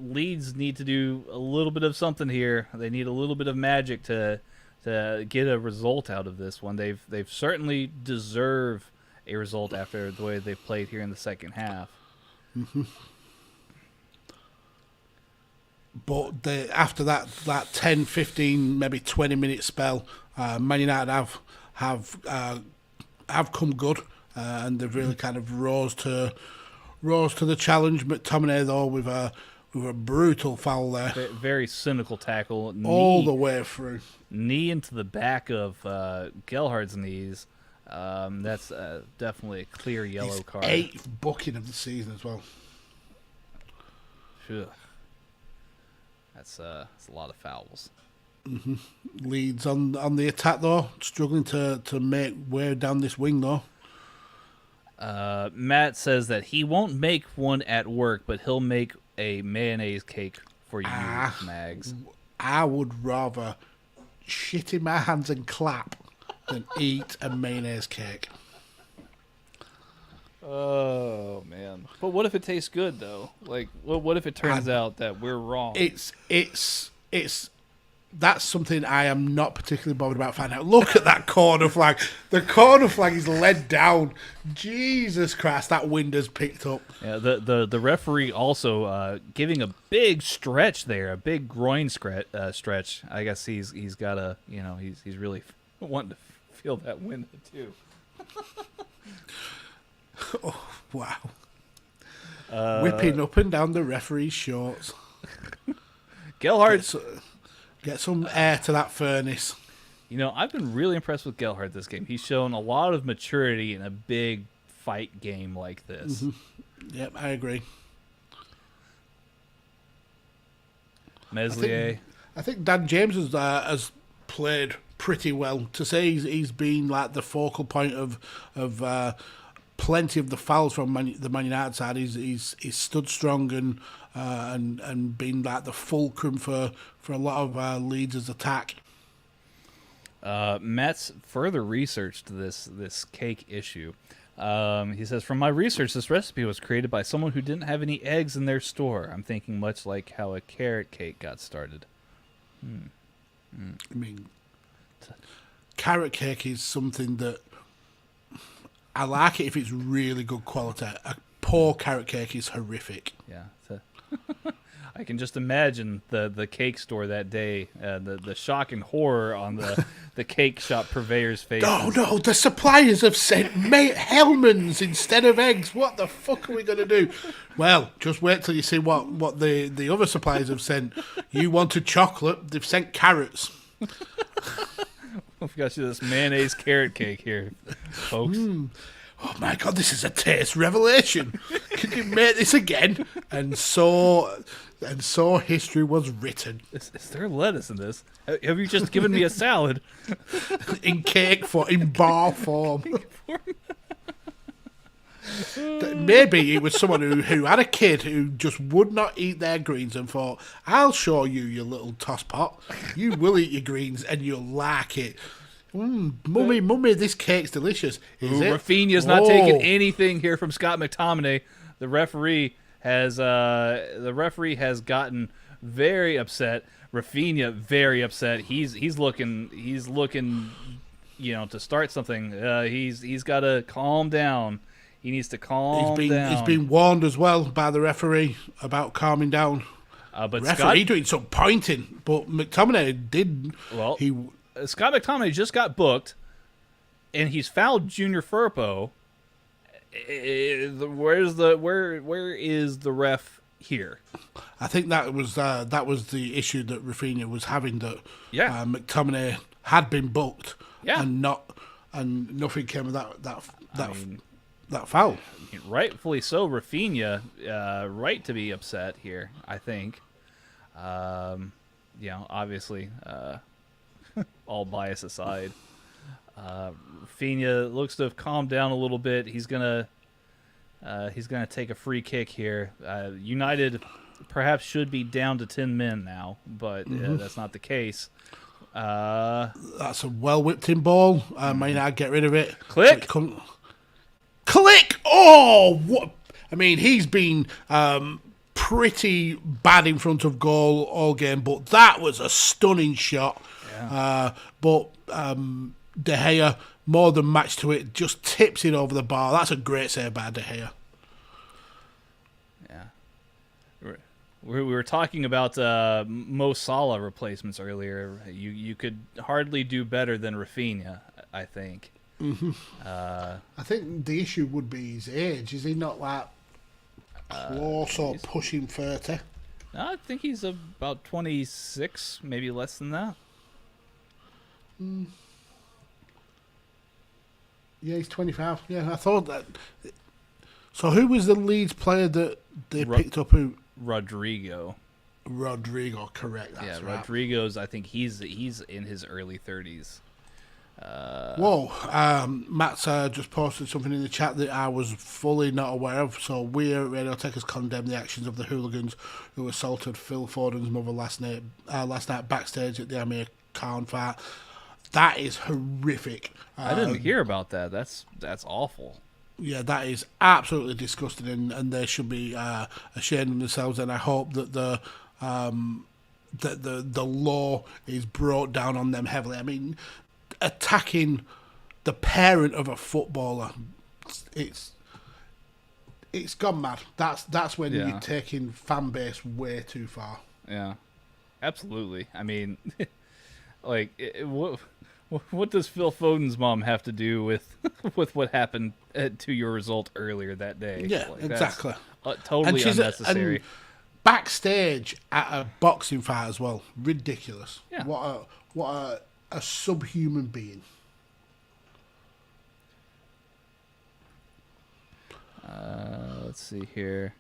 Leeds need to do a little bit of something here. They need a little bit of magic to get a result out of this one. They've certainly deserve a result after the way they've played here in the second half. Mm-hmm. But after that 10, 15, maybe 20-minute spell, Man United have come good, and they've really kind of rose to the challenge. McTominay, though, with a brutal foul there. Very cynical tackle. All the way through. Knee into the back of Gelhardt's knees. That's definitely a clear yellow card. 8th booking of the season as well. Ugh. That's a lot of fouls. Mm-hmm. Leeds on the attack, though. Struggling to make way down this wing, though. Matt says that he won't make one at work, but he'll make a mayonnaise cake for you, Mags. I would rather shit in my hands and clap than eat a mayonnaise cake. Oh, man. But what if it tastes good, though? Like, what if it turns out that we're wrong? It's that's something I am not particularly bothered about finding out. Look at that corner flag. The corner flag is led down. Jesus Christ, that wind has picked up. Yeah, the referee also giving a big stretch there, a big groin stretch. I guess he's got a, he's really wanting to feel that wind too. Oh, wow. Whipping up and down the referee's shorts. Gelhardt. Get some air to that furnace. I've been really impressed with Gelhardt this game. He's shown a lot of maturity in a big fight game like this. Mm-hmm. Yep, I agree. Meslier. I think Dan James has played pretty well. To say he's been like the focal point of plenty of the fouls from the Man United side. He's stood strong and been like the fulcrum for a lot of Leeds' attack. Matt's further researched this cake issue. He says, from my research, this recipe was created by someone who didn't have any eggs in their store. I'm thinking much like how a carrot cake got started. I mean, carrot cake is something that I like it if it's really good quality. A poor carrot cake is horrific. Yeah. I can just imagine the cake store that day, the shock and horror on the cake shop purveyor's face. No, the suppliers have sent Hellmann's instead of eggs. What the fuck are we going to do? Well, just wait till you see what the other suppliers have sent. You wanted chocolate, they've sent carrots. We've got you this mayonnaise carrot cake here, folks. Oh my God, this is a taste revelation. Can you make this again? And so history was written. Is there lettuce in this? Have you just given me a salad? In bar form. Maybe it was someone who had a kid who just would not eat their greens and thought, I'll show you, you little tosspot. You will eat your greens and you'll like it. Mummy, this cake's delicious. Is it? Rafinha's not taking anything here from Scott McTominay. The referee has gotten very upset. Rafinha very upset. He's looking to start something. He's got to calm down. He needs to calm down. He's been warned as well by the referee about calming down. But referee doing some pointing, but McTominay did. Well, Scott McTominay just got booked, and he's fouled Junior Firpo. Where is the ref here? I think that was the issue that Rafinha was having. That McTominay had been booked, and nothing came of that foul. Rightfully so, Rafinha, right to be upset here, I think. Obviously, all bias aside, Rafinha looks to have calmed down a little bit. He's gonna take a free kick here. United perhaps should be down to 10 men now, but that's not the case. That's a well whipped in ball. May not get rid of it. Click. Click! Oh, what? I mean, he's been pretty bad in front of goal all game, but that was a stunning shot. Yeah. But De Gea, more than matched to it, just tips it over the bar. That's a great save by De Gea. Yeah. We were talking about Mo Salah replacements earlier. You could hardly do better than Rafinha, I think. Mm-hmm. I think the issue would be his age. Is he not like close or pushing 30? I think he's about 26, maybe less than that. Yeah, he's 25. Yeah, I thought that. So who was the Leeds player that they picked up? Rodrigo, correct. That's right. Rodrigo's. I think he's in his early 30s. Matt's just posted something in the chat that I was fully not aware of. So we at Radio Tekkers condemn the actions of the hooligans who assaulted Phil Foden's mother last night backstage at the Amir Khan fight. That is horrific. I didn't hear about that. That's awful. Yeah, that is absolutely disgusting, and they should be ashamed of themselves. And I hope that the law is brought down on them heavily. I mean, attacking the parent of a footballer, it's gone mad. That's when you're taking fan base way too far. Yeah, absolutely. I mean, what does Phil Foden's mom have to do with what happened to your result earlier that day? Yeah, exactly. Totally unnecessary. And backstage at a boxing fight as well, ridiculous. Yeah. What a subhuman being. Let's see here.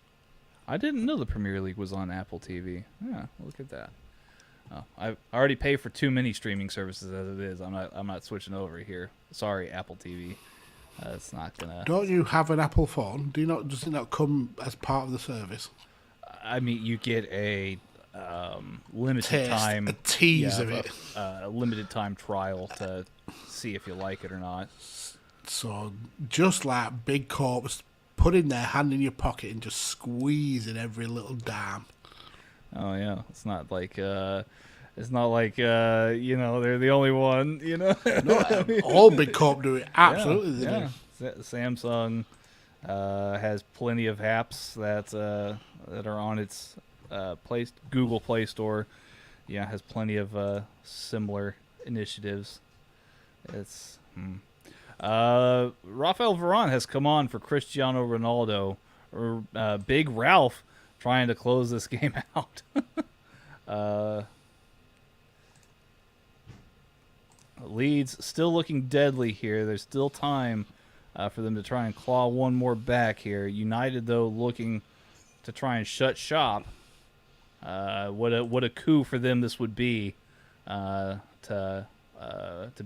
I didn't know the Premier League was on Apple TV. Yeah, look at that. Oh, I already pay for too many streaming services as it is. I'm not switching over here. Sorry, Apple TV. It's not gonna. Don't you have an Apple phone? Does it not come as part of the service? I mean, you get a limited time, a tease of it, a limited time trial to see if you like it or not. So just like big corps putting their hand in your pocket and just squeezing every little dime. Oh yeah, it's not like they're the only one. No, all big corp do it. Absolutely, yeah. Samsung has plenty of apps that are on its Google Play Store. Yeah, has plenty of similar initiatives. It's Rafael Varane has come on for Cristiano Ronaldo. Big Ralph trying to close this game out. Leeds still looking deadly here. There's still time for them to try and claw one more back here. United, though, looking to try and shut shop. What a coup for them this would be to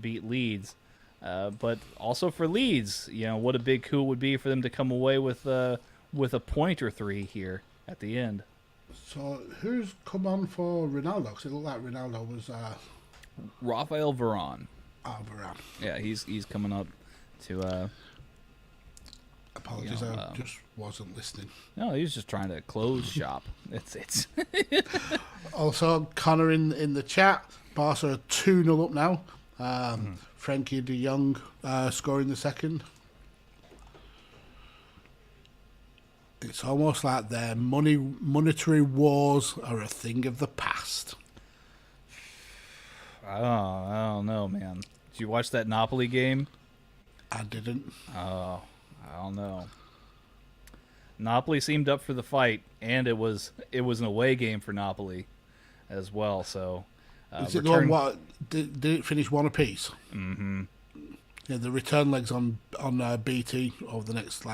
beat Leeds. But also for Leeds, what a big coup it would be for them to come away with a point or three here at the end. So who's come on for Ronaldo? Because it looked like Ronaldo was Rafael Varane. Varane. Yeah, he's coming up to. Apologies, I just wasn't listening. No, he was just trying to close shop. It's. Also, Connor in the chat. Barca are 2-0 up now. Frankie de Jong scoring the second. It's almost like their monetary wars are a thing of the past. I don't know, man. Did you watch that Napoli game? I didn't. Oh, I don't know. Napoli seemed up for the fight, and it was an away game for Napoli as well. So, is it the one? What did it finish one apiece? Mm-hmm. Yeah, the return legs on BT over the next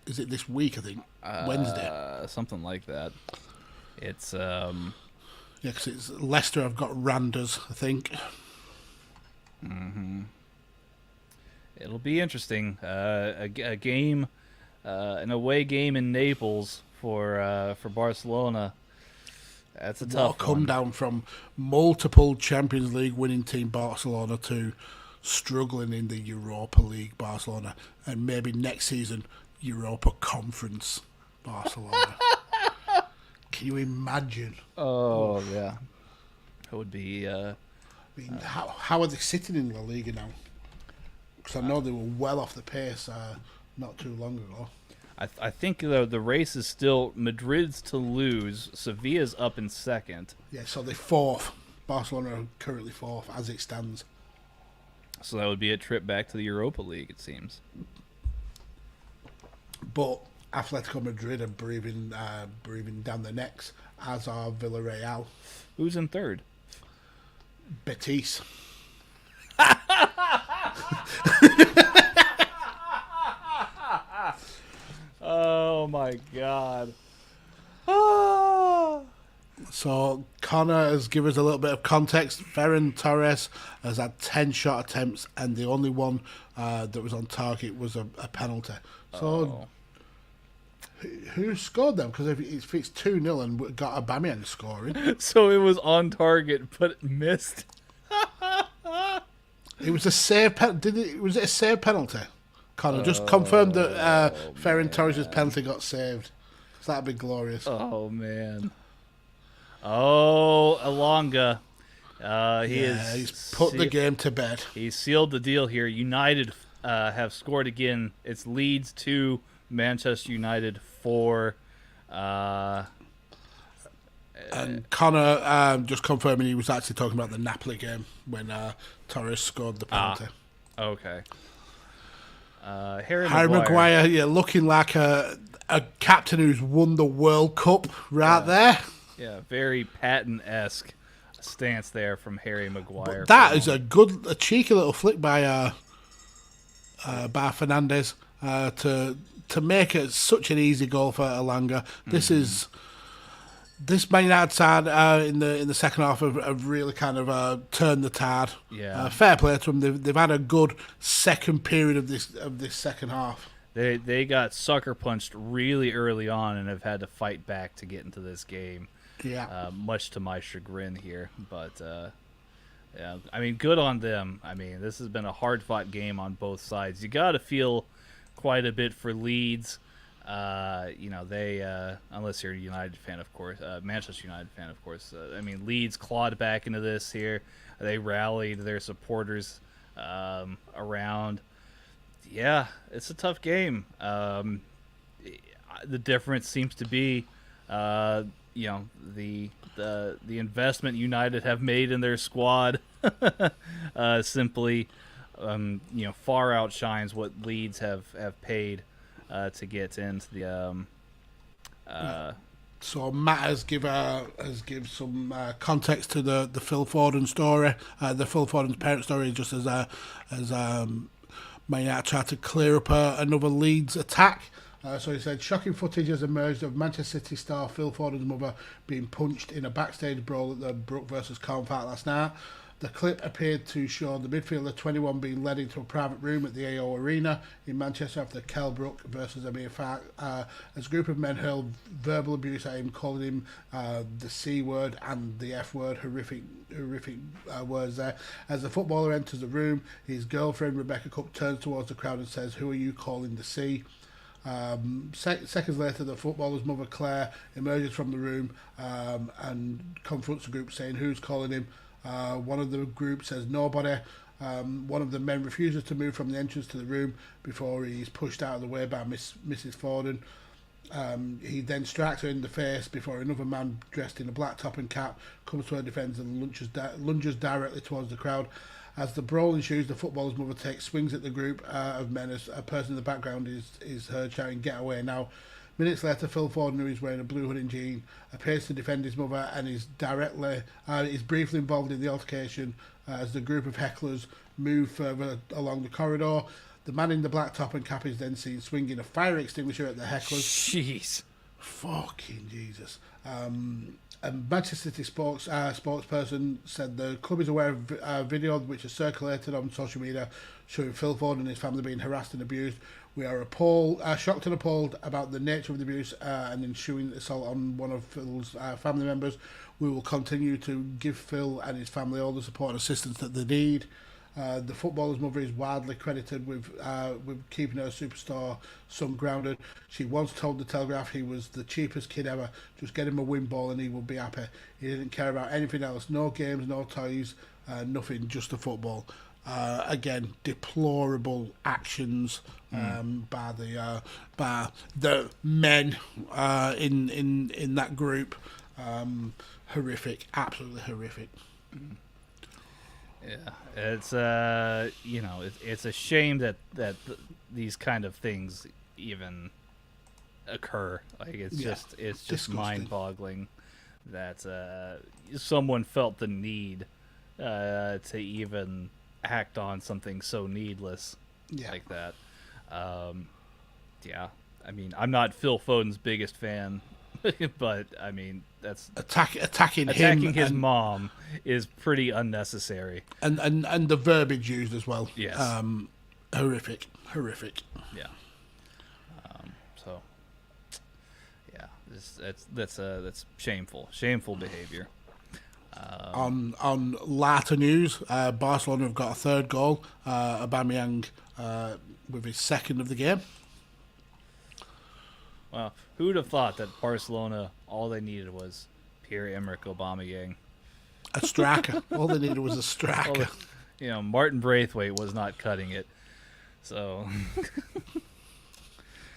is it this week? I think Wednesday, something like that. It's because it's Leicester. I've got Randers, I think. Mm-hmm. It'll be interesting. A game, an away game in Naples for Barcelona. That's a tough come one. down from multiple Champions League winning team Barcelona to struggling in the Europa League Barcelona, and maybe next season Europa Conference Barcelona. Can you imagine? Oh yeah, it would be. I mean, how are they sitting in La Liga now? Because I know they were well off the pace not too long ago. I think the race is still Madrid's to lose. Sevilla's up in second. Yeah, so they're fourth. Barcelona are currently fourth as it stands. So that would be a trip back to the Europa League, it seems. But Atletico Madrid are breathing down their necks, as are Villarreal. Who's in third? Betis. Oh my God. Oh. So Connor has given us a little bit of context. Ferran Torres has had 10 shot attempts, and the only one that was on target was a penalty. So who scored them? Because if it's 2-0 and got Aubameyang scoring. So it was on target, but missed. It was a save. Was it a save penalty? Connor just confirmed that Ferran Torres' penalty got saved. So that'd be glorious. Oh man. Oh, Alonga. He's put the game to bed. He sealed the deal here. United have scored again. It's Leeds 2, Manchester United 4. And Connor just confirming he was actually talking about the Napoli game when Torres scored the penalty. Okay. Harry Maguire, looking like a captain who's won the World Cup there. Yeah, very Patton-esque stance there from Harry Maguire. But that is a cheeky little flick by Fernandes to make it such an easy goal for Alanga. This Man United side in the second half have really kind of turned the tide. Yeah, fair play to them. They've had a good second period of this second half. They got sucker punched really early on and have had to fight back to get into this game. Yeah, much to my chagrin here, but yeah, I mean, good on them. I mean, this has been a hard-fought game on both sides. You got to feel quite a bit for Leeds. They unless you're a United fan, of course, Manchester United fan, of course. I mean, Leeds clawed back into this here. They rallied their supporters around. Yeah, it's a tough game. The difference seems to be, the investment United have made in their squad simply, far outshines what Leeds have paid to get into the So Matt has give some context to the Phil Foden story, the Phil Foden's parent story, just as Man United tried to clear up another Leeds attack. So he said, shocking footage has emerged of Manchester City star Phil Foden's mother being punched in a backstage brawl at the Brook versus Colne fight last night. The clip appeared to show the midfielder 21 being led into a private room at the AO Arena in Manchester after Kell Brook versus Amir fight. As a group of men hurled verbal abuse at him, calling him the C word and the F word, horrific words there. As the footballer enters the room, his girlfriend Rebecca Cook turns towards the crowd and says, "Who are you calling the C?" Seconds later, the footballer's mother Claire emerges from the room and confronts the group, saying, "Who's calling him?" One of the group says, "Nobody." One of the men refuses to move from the entrance to the room before he's pushed out of the way by Mrs. Foden. He then strikes her in the face before another man dressed in a black top and cap comes to her defence and lunges directly towards the crowd. As the brawl ensues, the footballer's mother takes swings at the group of men as a person in the background is heard shouting, "Get away now." Minutes later, Phil Foden, who is wearing a blue hood and jean, appears to defend his mother and is briefly involved in the altercation as the group of hecklers move further along the corridor. The man in the black top and cap is then seen swinging a fire extinguisher at the hecklers. Jeez. Fucking Jesus. A Manchester City spokesperson said the club is aware of a video which has circulated on social media showing Phil Foden and his family being harassed and abused. We are shocked and appalled about the nature of the abuse and ensuing assault on one of Phil's family members. We will continue to give Phil and his family all the support and assistance that they need. The footballer's mother is widely credited with keeping her superstar son grounded. She once told the Telegraph he was the cheapest kid ever. Just get him a win ball and he will be happy. He didn't care about anything else. No games, no toys, nothing, just the football. Again, deplorable actions by the men in that group. Horrific, absolutely horrific. Yeah, it's it's a shame that these kind of things even occur. Like it's just disgusting. mind-boggling that someone felt the need to even act on something so needless like that. Yeah, I mean, I'm not Phil Foden's biggest fan, but I mean, that's attacking his mom is pretty unnecessary, and the verbiage used as well. Yes, horrific. Yeah. So, yeah, that's shameful behavior. On later news, Barcelona have got a third goal. Aubameyang with his second of the game. Well, who would have thought that Barcelona, all they needed was Pierre-Emerick Aubameyang? A striker. All they needed was a striker. Well, Martin Braithwaite was not cutting it. So,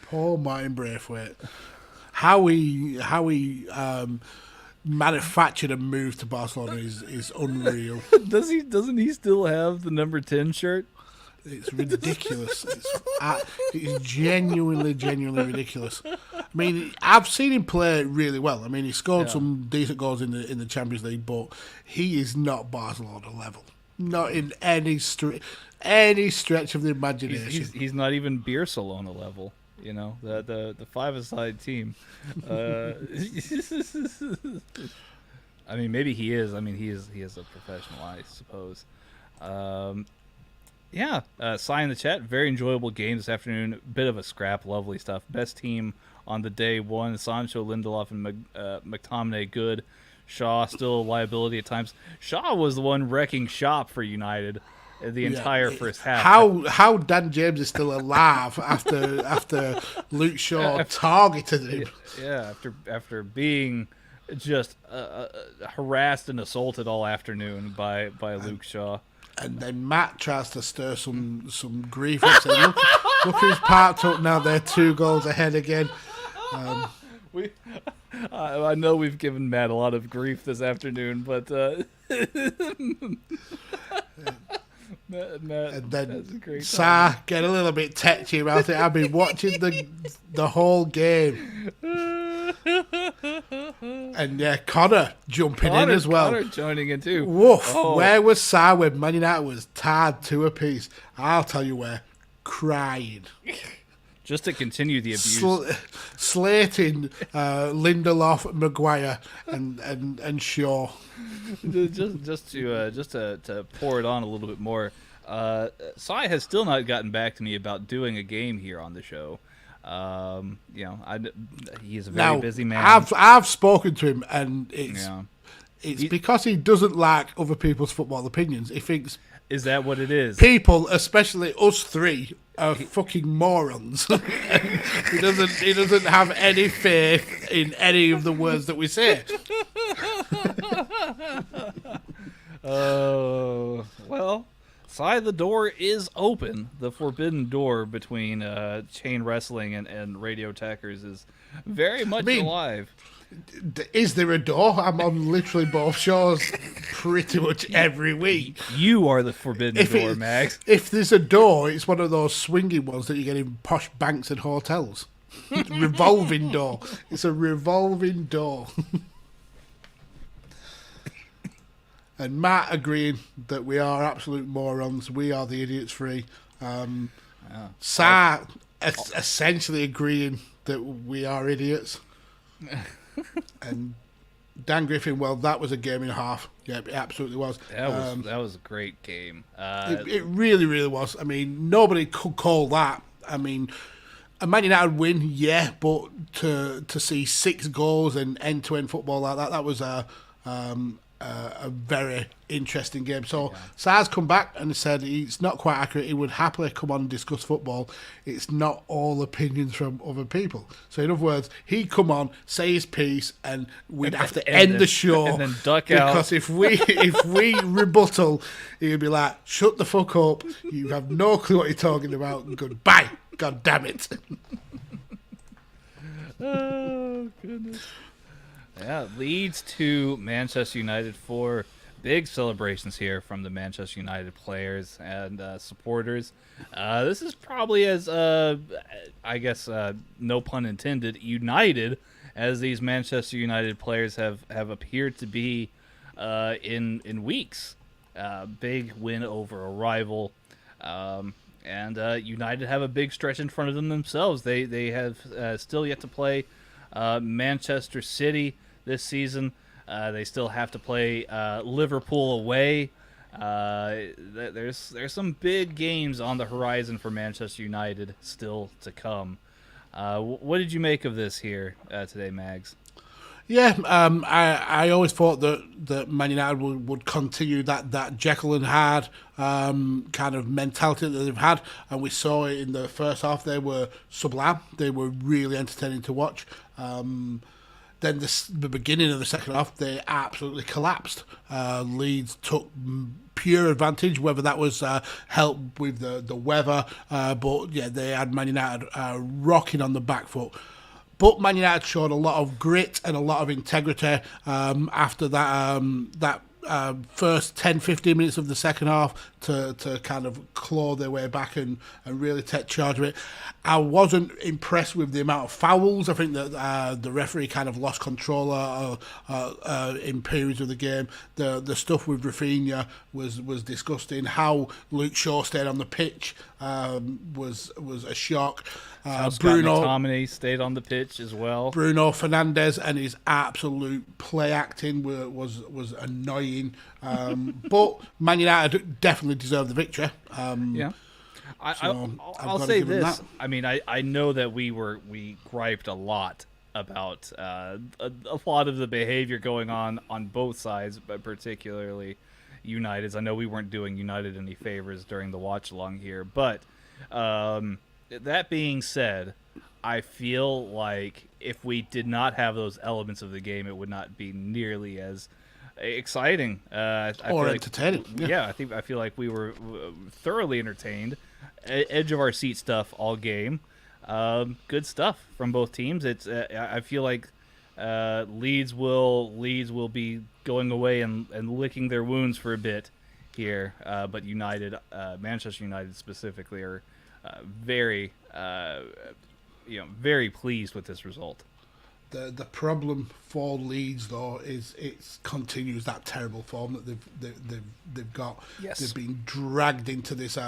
poor Martin Braithwaite. How he manufactured a move to Barcelona is unreal. Doesn't he still have the number 10 shirt? It's ridiculous. It's genuinely ridiculous. I mean, I've seen him play really well. I mean, he scored some decent goals in the Champions League, but he is not Barcelona level. Not in any stretch of the imagination. He's not even Bielsa level. The five-a-side team. I mean, maybe he is. I mean, he is a professional, I suppose. Yeah, Cy in the chat. Very enjoyable game this afternoon. Bit of a scrap. Lovely stuff. Best team on the day won. Sancho, Lindelof, and McTominay good. Shaw still a liability at times. Shaw was the one wrecking shop for United the entire first half. How Dan James is still alive after Luke Shaw targeted him. Yeah, after being just harassed and assaulted all afternoon by Luke Shaw. And then Matt tries to stir some grief and say, look who's parked up now. They're 2 goals ahead again. I know we've given Matt a lot of grief this afternoon, but Matt, and then Sa get a little bit tetchy about it. I've been watching the whole game. And Connor jumping in as well. Connor joining in too. Woof. Where was Si when Man United was tied 2 apiece? I'll tell you where. Crying. Just to continue the abuse. Slating Lindelof, Maguire, and Shaw. just to pour it on a little bit more. Sai has still not gotten back to me about doing a game here on the show. He's a very busy man. I've spoken to him, and it's because he doesn't like other people's football opinions. He thinks, is that what it is? People, especially us three, are fucking morons. He doesn't have any faith in any of the words that we say. Oh, well. Side the door is open. The forbidden door between chain wrestling and Radio Tekkers is very much alive. Is there a door? I'm on literally both shows pretty much every week. You are the forbidden door, Max. If there's a door, it's one of those swinging ones that you get in posh banks and hotels. Revolving door. It's a revolving door. And Matt agreeing that we are absolute morons. We are the idiots free. Sa essentially agreeing that we are idiots. And Dan Griffin, well, that was a game and a half. Yeah, it absolutely was. That was a great game. It really, really was. I mean, nobody could call that. I mean, a Man United win, yeah, but to see 6 goals and end-to-end football like that was a very interesting game. So Sar's come back and said it's not quite accurate. He would happily come on and discuss football. It's not all opinions from other people. So in other words, he'd come on, say his piece, and we'd have to end the show and then duck out. Because if we rebuttal, he'd be like, "Shut the fuck up! You have no clue what you're talking about. Goodbye. God damn it." Oh goodness. Yeah, Leeds to Manchester United 4. Big celebrations here from the Manchester United players and supporters. This is probably as, I guess, no pun intended, united as these Manchester United players have appeared to be in weeks. Big win over a rival. And United have a big stretch in front of them themselves. They have still yet to play Manchester City this season. They still have to play Liverpool away. There's some big games on the horizon for Manchester United still to come. What did you make of this here today, Mags? Yeah, I always thought that Man United would continue that Jekyll and Hyde kind of mentality that they've had, and we saw it in the first half. They were sublime. They were really entertaining to watch. Then the beginning of the second half, they absolutely collapsed. Leeds took pure advantage, whether that was help with the weather, but yeah, they had Man United rocking on the back foot. But Man United showed a lot of grit and a lot of integrity after that first 10-15 minutes of the second half to kind of claw their way back and really take charge of it. I wasn't impressed with the amount of fouls. I think that the referee kind of lost control in periods of the game. The stuff with Rafinha was disgusting. How Luke Shaw stayed on the pitch was a shock. Bruno McTominay stayed on the pitch as well. Bruno Fernandes and his absolute play acting was annoying. But Man United definitely deserved the victory. Yeah. I'll say this. I mean, I know that we griped a lot about a lot of the behavior going on both sides, but particularly United's. I know we weren't doing United any favors during the watch along here, but that being said, I feel like if we did not have those elements of the game, it would not be nearly as exciting or entertaining. Yeah, I feel like we were thoroughly entertained. Edge of our seat stuff all game. Good stuff from both teams. It's I feel like Leeds will be going away and licking their wounds for a bit here, but United, Manchester United specifically, are very very pleased with this result. The problem for Leeds though is it continues that terrible form that they've got. Yes. They've been dragged into this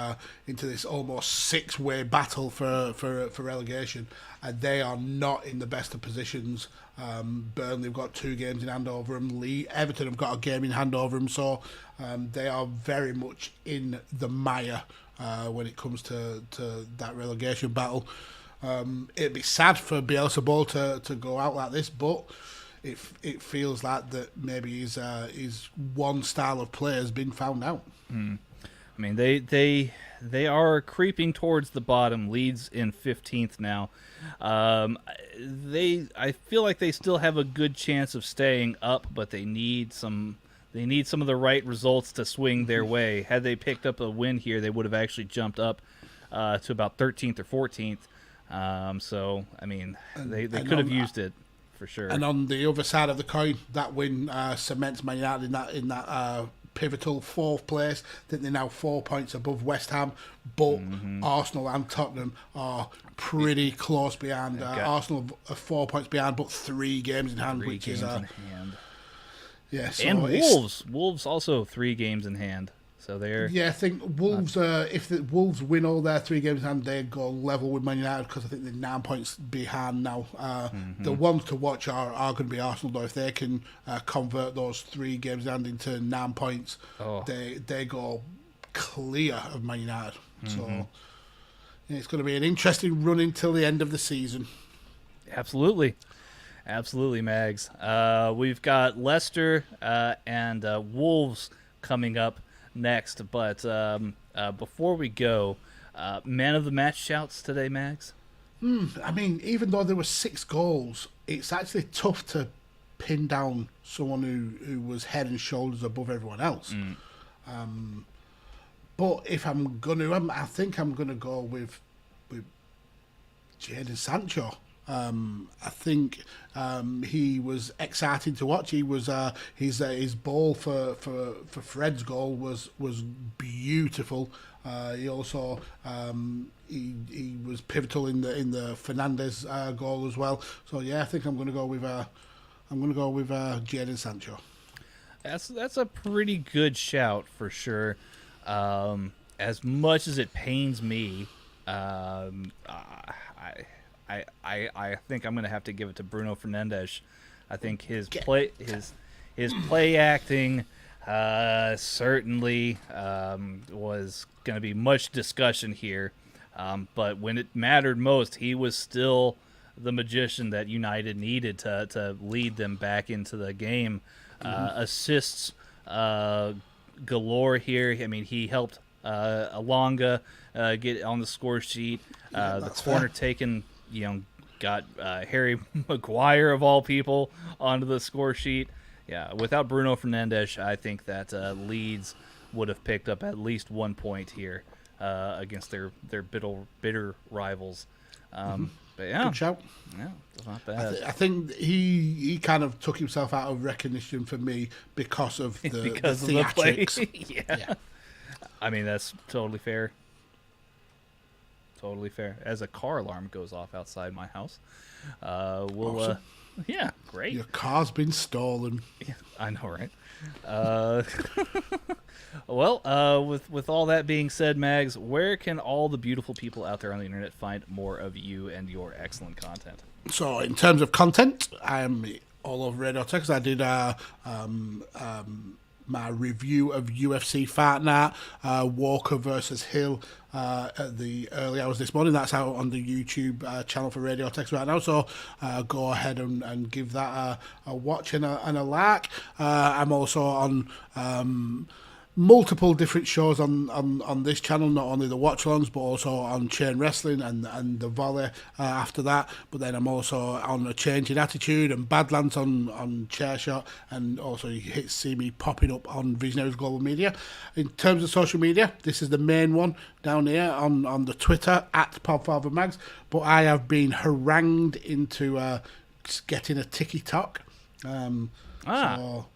almost 6-way battle for relegation, and they are not in the best of positions. Burnley have got 2 games in hand over them. Everton have got a game in hand over them, so they are very much in the mire when it comes to that relegation battle. It'd be sad for Bielsa Ball to go out like this, but it feels like that maybe his one style of play has been found out. I mean, they are creeping towards the bottom. Leeds in 15th now. I feel like they still have a good chance of staying up, but they need some of the right results to swing their way. Had they picked up a win here, they would have actually jumped up to about 13th or 14th. So, I mean, they could have used it for sure. And on the other side of the coin, that win cements Man United in that pivotal 4th place. I think they're now 4 points above West Ham, but Arsenal and Tottenham are pretty close behind. Arsenal are 4 points behind, but 3 games in hand, which is yeah. So and Wolves also 3 games in hand. So they're I think Wolves. If the Wolves win all their 3 games in hand, they go level with Man United because I think they're 9 points behind now. The ones to watch are going to be Arsenal though. If they can convert those 3 games in hand into 9 points, they go clear of Man United. So it's going to be an interesting run until the end of the season. Absolutely, Mags. We've got Leicester and Wolves coming up next, but before we go, man of the match shouts today, Mags? I mean, even though there were 6 goals, it's actually tough to pin down someone who was head and shoulders above everyone else. But if I'm going to, I think I'm going to go with Jadon Sancho. I think he was exciting to watch. He was his ball for Fred's goal was beautiful. He also he was pivotal in the Fernandez goal as well. So yeah, I think I'm going to go with Jadon Sancho. That's a pretty good shout for sure. As much as it pains me, I think I'm going to have to give it to Bruno Fernandes. I think his play acting certainly was going to be much discussion here. But when it mattered most, he was still the magician that United needed to lead them back into the game. Assists galore here. I mean, he helped Alonga get on the score sheet. The corner taken, got Harry Maguire of all people onto the score sheet. Yeah, without Bruno Fernandes, I think that Leeds would have picked up at least 1 point here against their bitter rivals. But yeah, good shout. Yeah, it's not bad. I think he kind of took himself out of recognition for me because of the theatrics. Of the play. Yeah. I mean, that's totally fair. Totally fair. As a car alarm goes off outside my house, Awesome. Yeah, great. Your car's been stolen. Yeah, I know, right? Well, with all that being said, Mags, where can all the beautiful people out there on the internet find more of you and your excellent content? So, in terms of content, I am all over Radio Tekkers. I did my review of UFC Fight Night, Walker versus Hill, at the early hours this morning. That's out on the YouTube channel for Radio Tekkers right now, so go ahead and give that a watch and a like. I'm also on multiple different shows on this channel, not only the watch-alongs but also on Chain Wrestling and the Volley after that. But then I'm also on A Change in Attitude and Badlands on Chairshot, and also you see me popping up on Visionaries Global Media. In terms of social media, this is the main one down here on the Twitter at PodfatherMags, but I have been harangued into getting a TikTok. So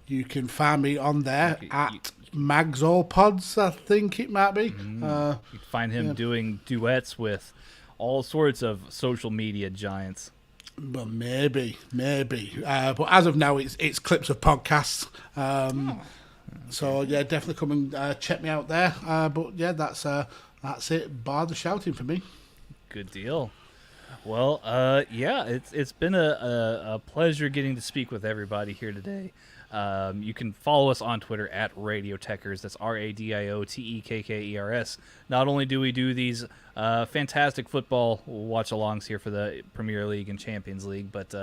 you can find me on there at Mags All Pods, I think it might be. You can find him doing duets with all sorts of social media giants. Well, maybe. But as of now, it's clips of podcasts. So yeah, definitely come and check me out there. But yeah, that's it. Bar the shouting for me. Good deal. Well, yeah, it's been a pleasure getting to speak with everybody here today. You can follow us on Twitter at Radio Tekkers. That's RadioTekkers. Not only do we do these fantastic football watch-alongs here for the Premier League and Champions League, but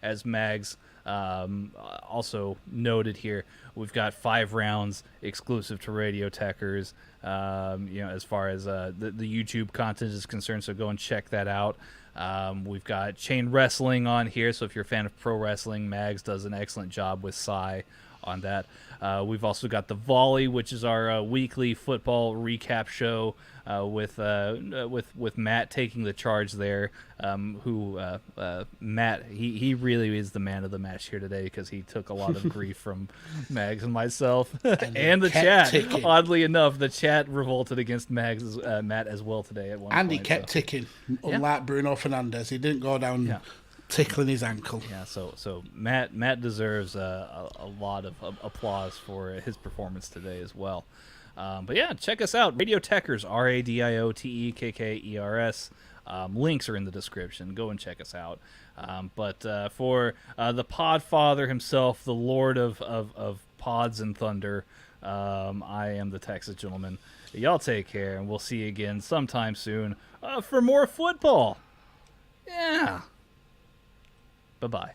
as Mags also noted here, we've got 5 rounds exclusive to Radio Tekkers. As far as the YouTube content is concerned, so go and check that out. We've got chain wrestling on here, so if you're a fan of pro wrestling, Mags does an excellent job with Sai on that. We've also got the Volley, which is our weekly football recap show with Matt taking the charge there. Matt, he really is the man of the match here today because he took a lot of grief from Mags and myself and the chat. Ticking. Oddly enough, the chat revolted against Matt as well today at one point. And he kept ticking, unlike Bruno Fernandes. He didn't go down tickling his ankle. Yeah, so Matt deserves a lot of applause for his performance today as well. But yeah, check us out. Radio Tekkers, RadioTekkers. Links are in the description. Go and check us out. But for the Podfather himself, the Lord of Pods and Thunder, I am the Texas Gentleman. Y'all take care, and we'll see you again sometime soon for more football. Yeah. Bye-bye.